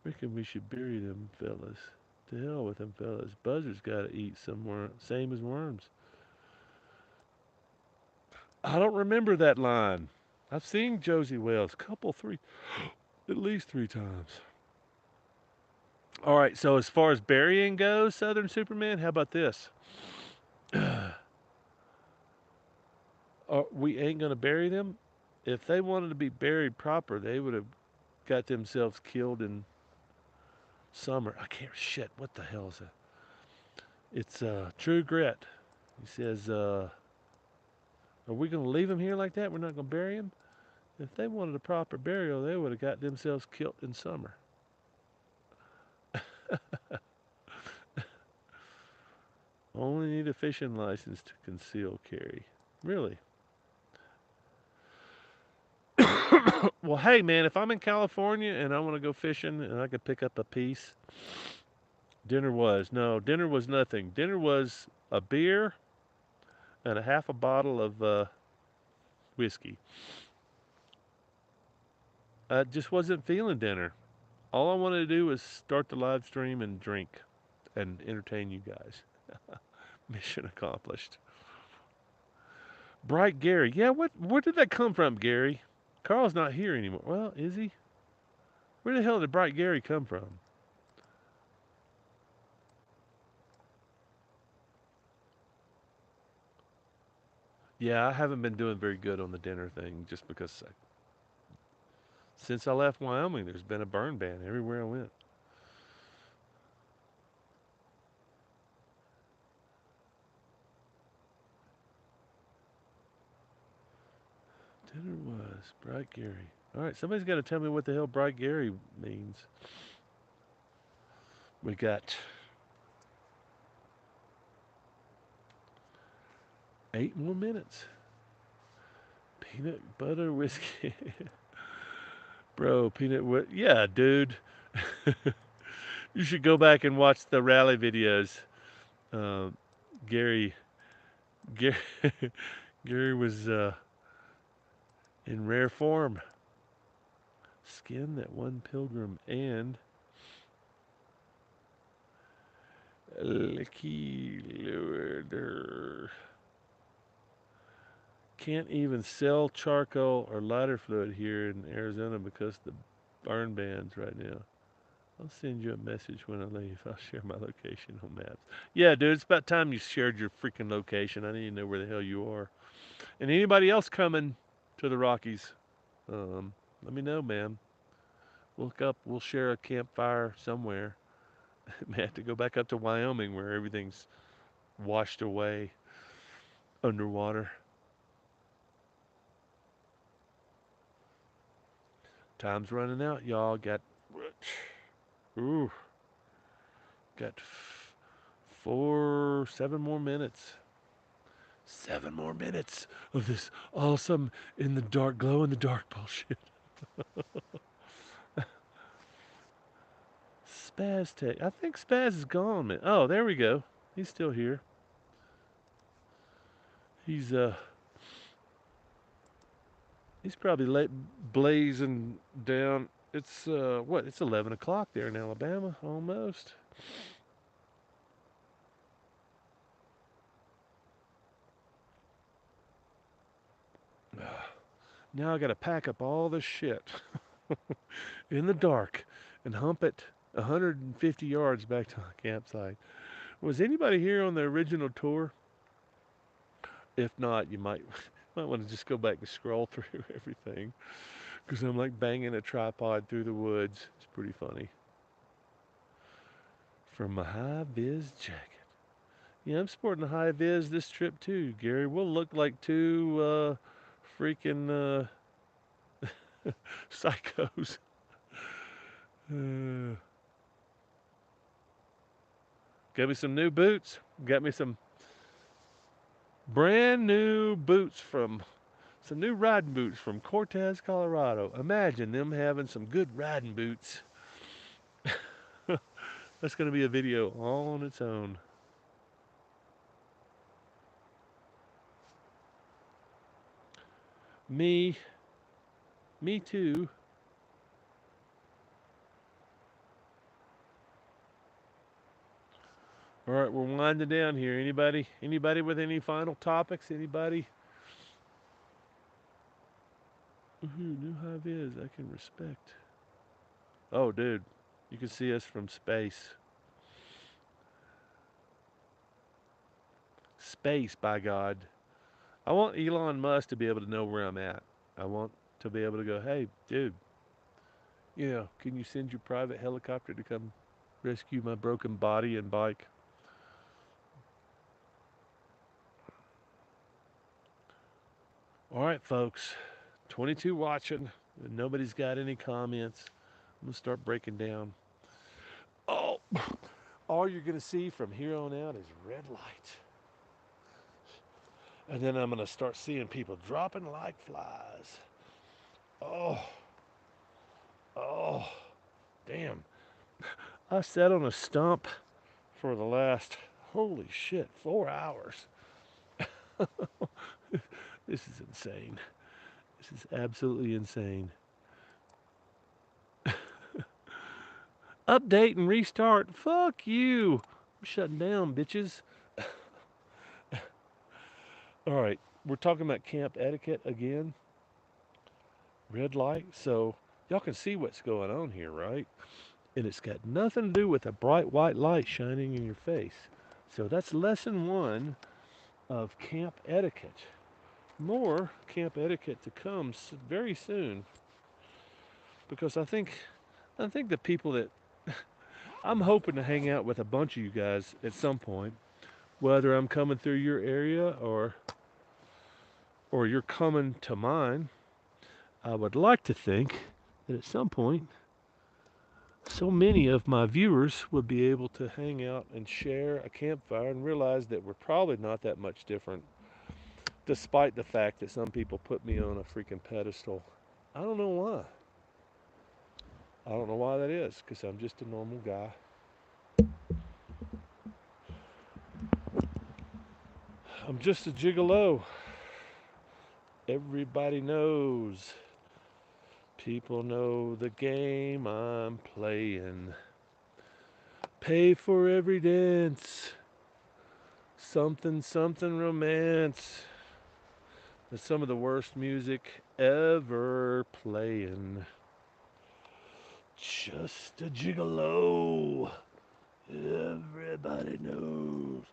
A: Reckon we should bury them fellas. To hell with them fellas. Buzzards gotta eat somewhere, same as worms. I don't remember that line. I've seen Josie Wales couple three, at least 3 times. All right, so as far as burying goes, Southern Superman, how about this? We ain't gonna bury them. If they wanted to be buried proper, they would have got themselves killed in summer. I can't shit. What the hell is that? It's True Grit. He says, "Are we gonna leave him here like that? We're not gonna bury him. If they wanted a proper burial, they would have got themselves killed in summer." Only need a fishing license to conceal carry. Really? Well, hey man, if I'm in California and I want to go fishing and I could pick up a piece, dinner was nothing. Dinner was a beer and a half a bottle of whiskey. I just wasn't feeling dinner. All I wanted to do was start the live stream and drink and entertain you guys. Mission accomplished. Bright Gary. Yeah, where did that come from, Gary? Carl's not here anymore. Well, is he? Where the hell did Bright Gary come from? Yeah, I haven't been doing very good on the dinner thing just because since I left Wyoming, there's been a burn ban everywhere I went. Dinner was Bright Gary. All right, somebody's got to tell me what the hell Bright Gary means. We got 8 more minutes. Peanut butter whiskey. Bro, yeah, dude. You should go back and watch the rally videos. Uh, Gary, Gary, Gary was in rare form. Skin that one pilgrim and licky lure. Can't even sell charcoal or lighter fluid here in Arizona because of the burn bans right now. I'll send you a message when I leave. I'll share my location on maps. Yeah, dude, it's about time you shared your freaking location. I need to know where the hell you are. And anybody else coming to the Rockies, let me know, man. We'll look up. We'll share a campfire somewhere. May have to go back up to Wyoming where everything's washed away underwater. Time's running out, y'all. Ooh, got 7 more minutes. 7 more minutes of this awesome in the dark, glow in the dark bullshit. Spaz Tech. I think Spaz is gone, man. Oh, there we go. He's still here. He's uh he's probably late blazing down. It's what? It's 11 o'clock there in Alabama, almost. Now I got to pack up all this shit in the dark and hump it 150 yards back to the campsite. Was anybody here on the original tour? If not, you might might want to just go back and scroll through everything because I'm like banging a tripod through the woods. It's pretty funny. From my high vis jacket. Yeah, I'm sporting a high vis this trip too, Gary. We'll look like two freaking psychos. Uh, got me some new boots. Got me some brand new boots from some new riding boots from Cortez, Colorado. Imagine them having some good riding boots. That's going to be a video all on its own. Me, me too. All right, we're winding down here. Anybody with any final topics? Anybody? Ooh, new high vis. I can respect. Oh, dude, you can see us from space. Space, by God. I want Elon Musk to be able to know where I'm at. I want to be able to go, hey, dude, can you send your private helicopter to come rescue my broken body and bike? All right, folks. 22 watching. And nobody's got any comments. I'm going to start breaking down. Oh, all you're going to see from here on out is red light. And then I'm going to start seeing people dropping like flies. Oh, oh, damn. I sat on a stump for the last, holy shit, 4 hours. This is insane. This is absolutely insane. Update and restart. Fuck you. I'm shutting down, bitches. All right, we're talking about camp etiquette again. Red light, so y'all can see what's going on here, right? And it's got nothing to do with a bright white light shining in your face. So that's lesson one of camp etiquette. More camp etiquette to come very soon, because I think the people that I'm hoping to hang out with a bunch of you guys at some point, whether I'm coming through your area or you're coming to mine. I would like to think that at some point so many of my viewers would be able to hang out and share a campfire and realize that we're probably not that much different, despite the fact that some people put me on a freaking pedestal. I don't know why. I don't know why that is, because I'm just a normal guy. I'm just a gigolo. Everybody knows. People know the game I'm playing. Pay for every dance. Something, something romance. That's some of the worst music ever playing. Just a gigolo. Everybody knows.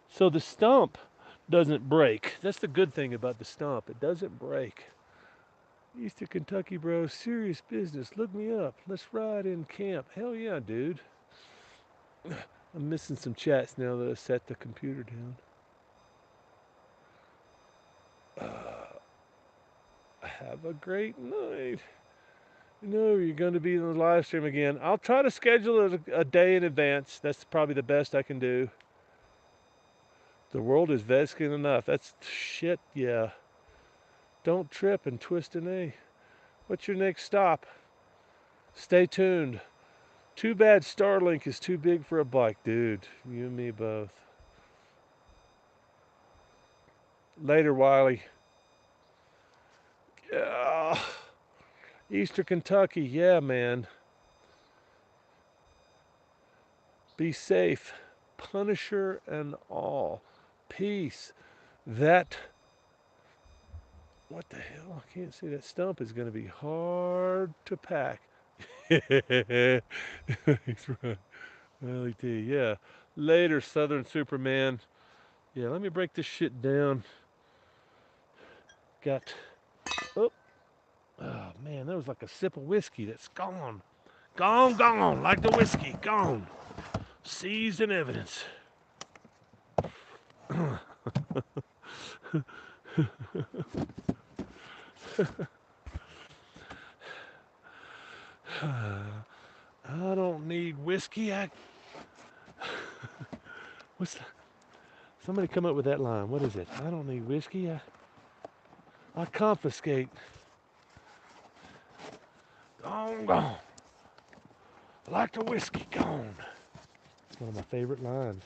A: So the stump doesn't break. That's the good thing about the stump. It doesn't break. Eastern Kentucky, bro. Serious business. Look me up. Let's ride in camp. Hell yeah, dude. I'm missing some chats now that I set the computer down. Have a great night. No, you're going to be in the live stream again. I'll try to schedule it a day in advance. That's probably the best I can do. The world is Veskin enough. That's shit, yeah. Don't trip and twist an A. What's your next stop? Stay tuned. Too bad Starlink is too big for a bike, dude. You and me both. Later, Wiley. Yeah. Eastern Kentucky, yeah, man. Be safe. Punisher and all. Peace. That, what the hell? I can't see. That stump is going to be hard to pack. Thanks, right. LET, yeah. Later, Southern Superman. Yeah, let me break this shit down. Got, oh, oh man, that was like a sip of whiskey that's gone. Gone, gone, like the whiskey, gone. Seized in evidence. I don't need whiskey. What's that? Somebody come up with that line. What is it? I don't need whiskey. I confiscate. Gone, gone. Like the whiskey, gone. It's one of my favorite lines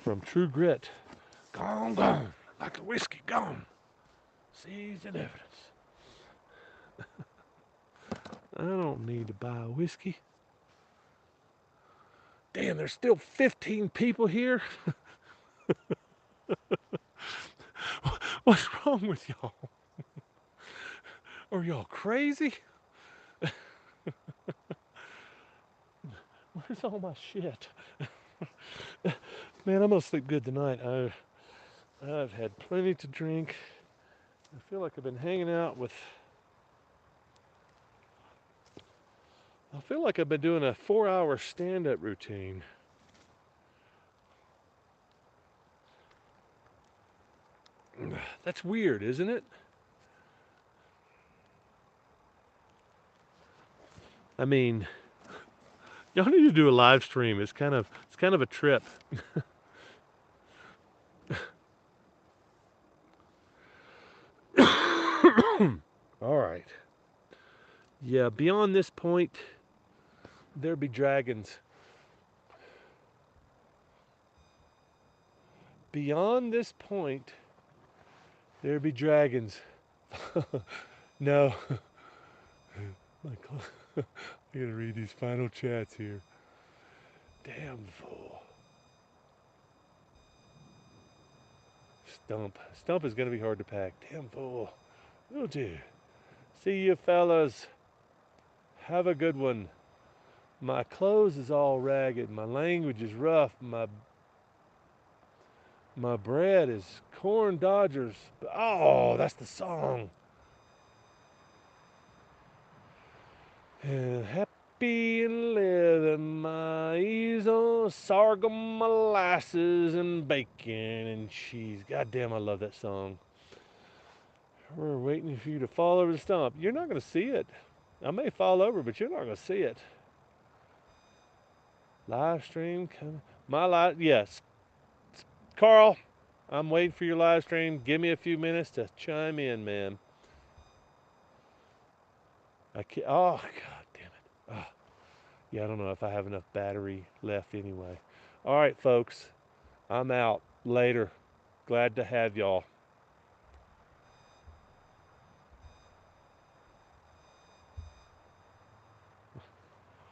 A: from True Grit. Gone, gone. Like the whiskey, gone. Seized in evidence. I don't need to buy whiskey. Damn, there's still 15 people here. What's wrong with y'all? Are y'all crazy? Where's all my shit? Man, I'm gonna sleep good tonight. I've had plenty to drink. I feel like I've been hanging out with. I feel like I've been doing a 4-hour stand-up routine. That's weird, isn't it? I mean, y'all need to do a live stream. It's kind of a trip. All right. Yeah, beyond this point, there be dragons. Beyond this point, there be dragons. No. Michael, I gotta read these final chats here. Damn fool. Stump. Stump is going to be hard to pack. Damn fool. Oh, dear. See you fellas. Have a good one. My clothes is all ragged. My language is rough. My bread is corn dodgers. Oh, that's the song. Happy and living my ease on sorghum molasses and bacon and cheese. God damn, I love that song. We're waiting for you to fall over the stump. You're not going to see it. I may fall over, but you're not going to see it. Live stream coming. My live, yes. Carl, I'm waiting for your live stream. Give me a few minutes to chime in, man. I can't, oh, God damn it. Oh, yeah, I don't know if I have enough battery left anyway. All right, folks. I'm out. Later. Glad to have y'all.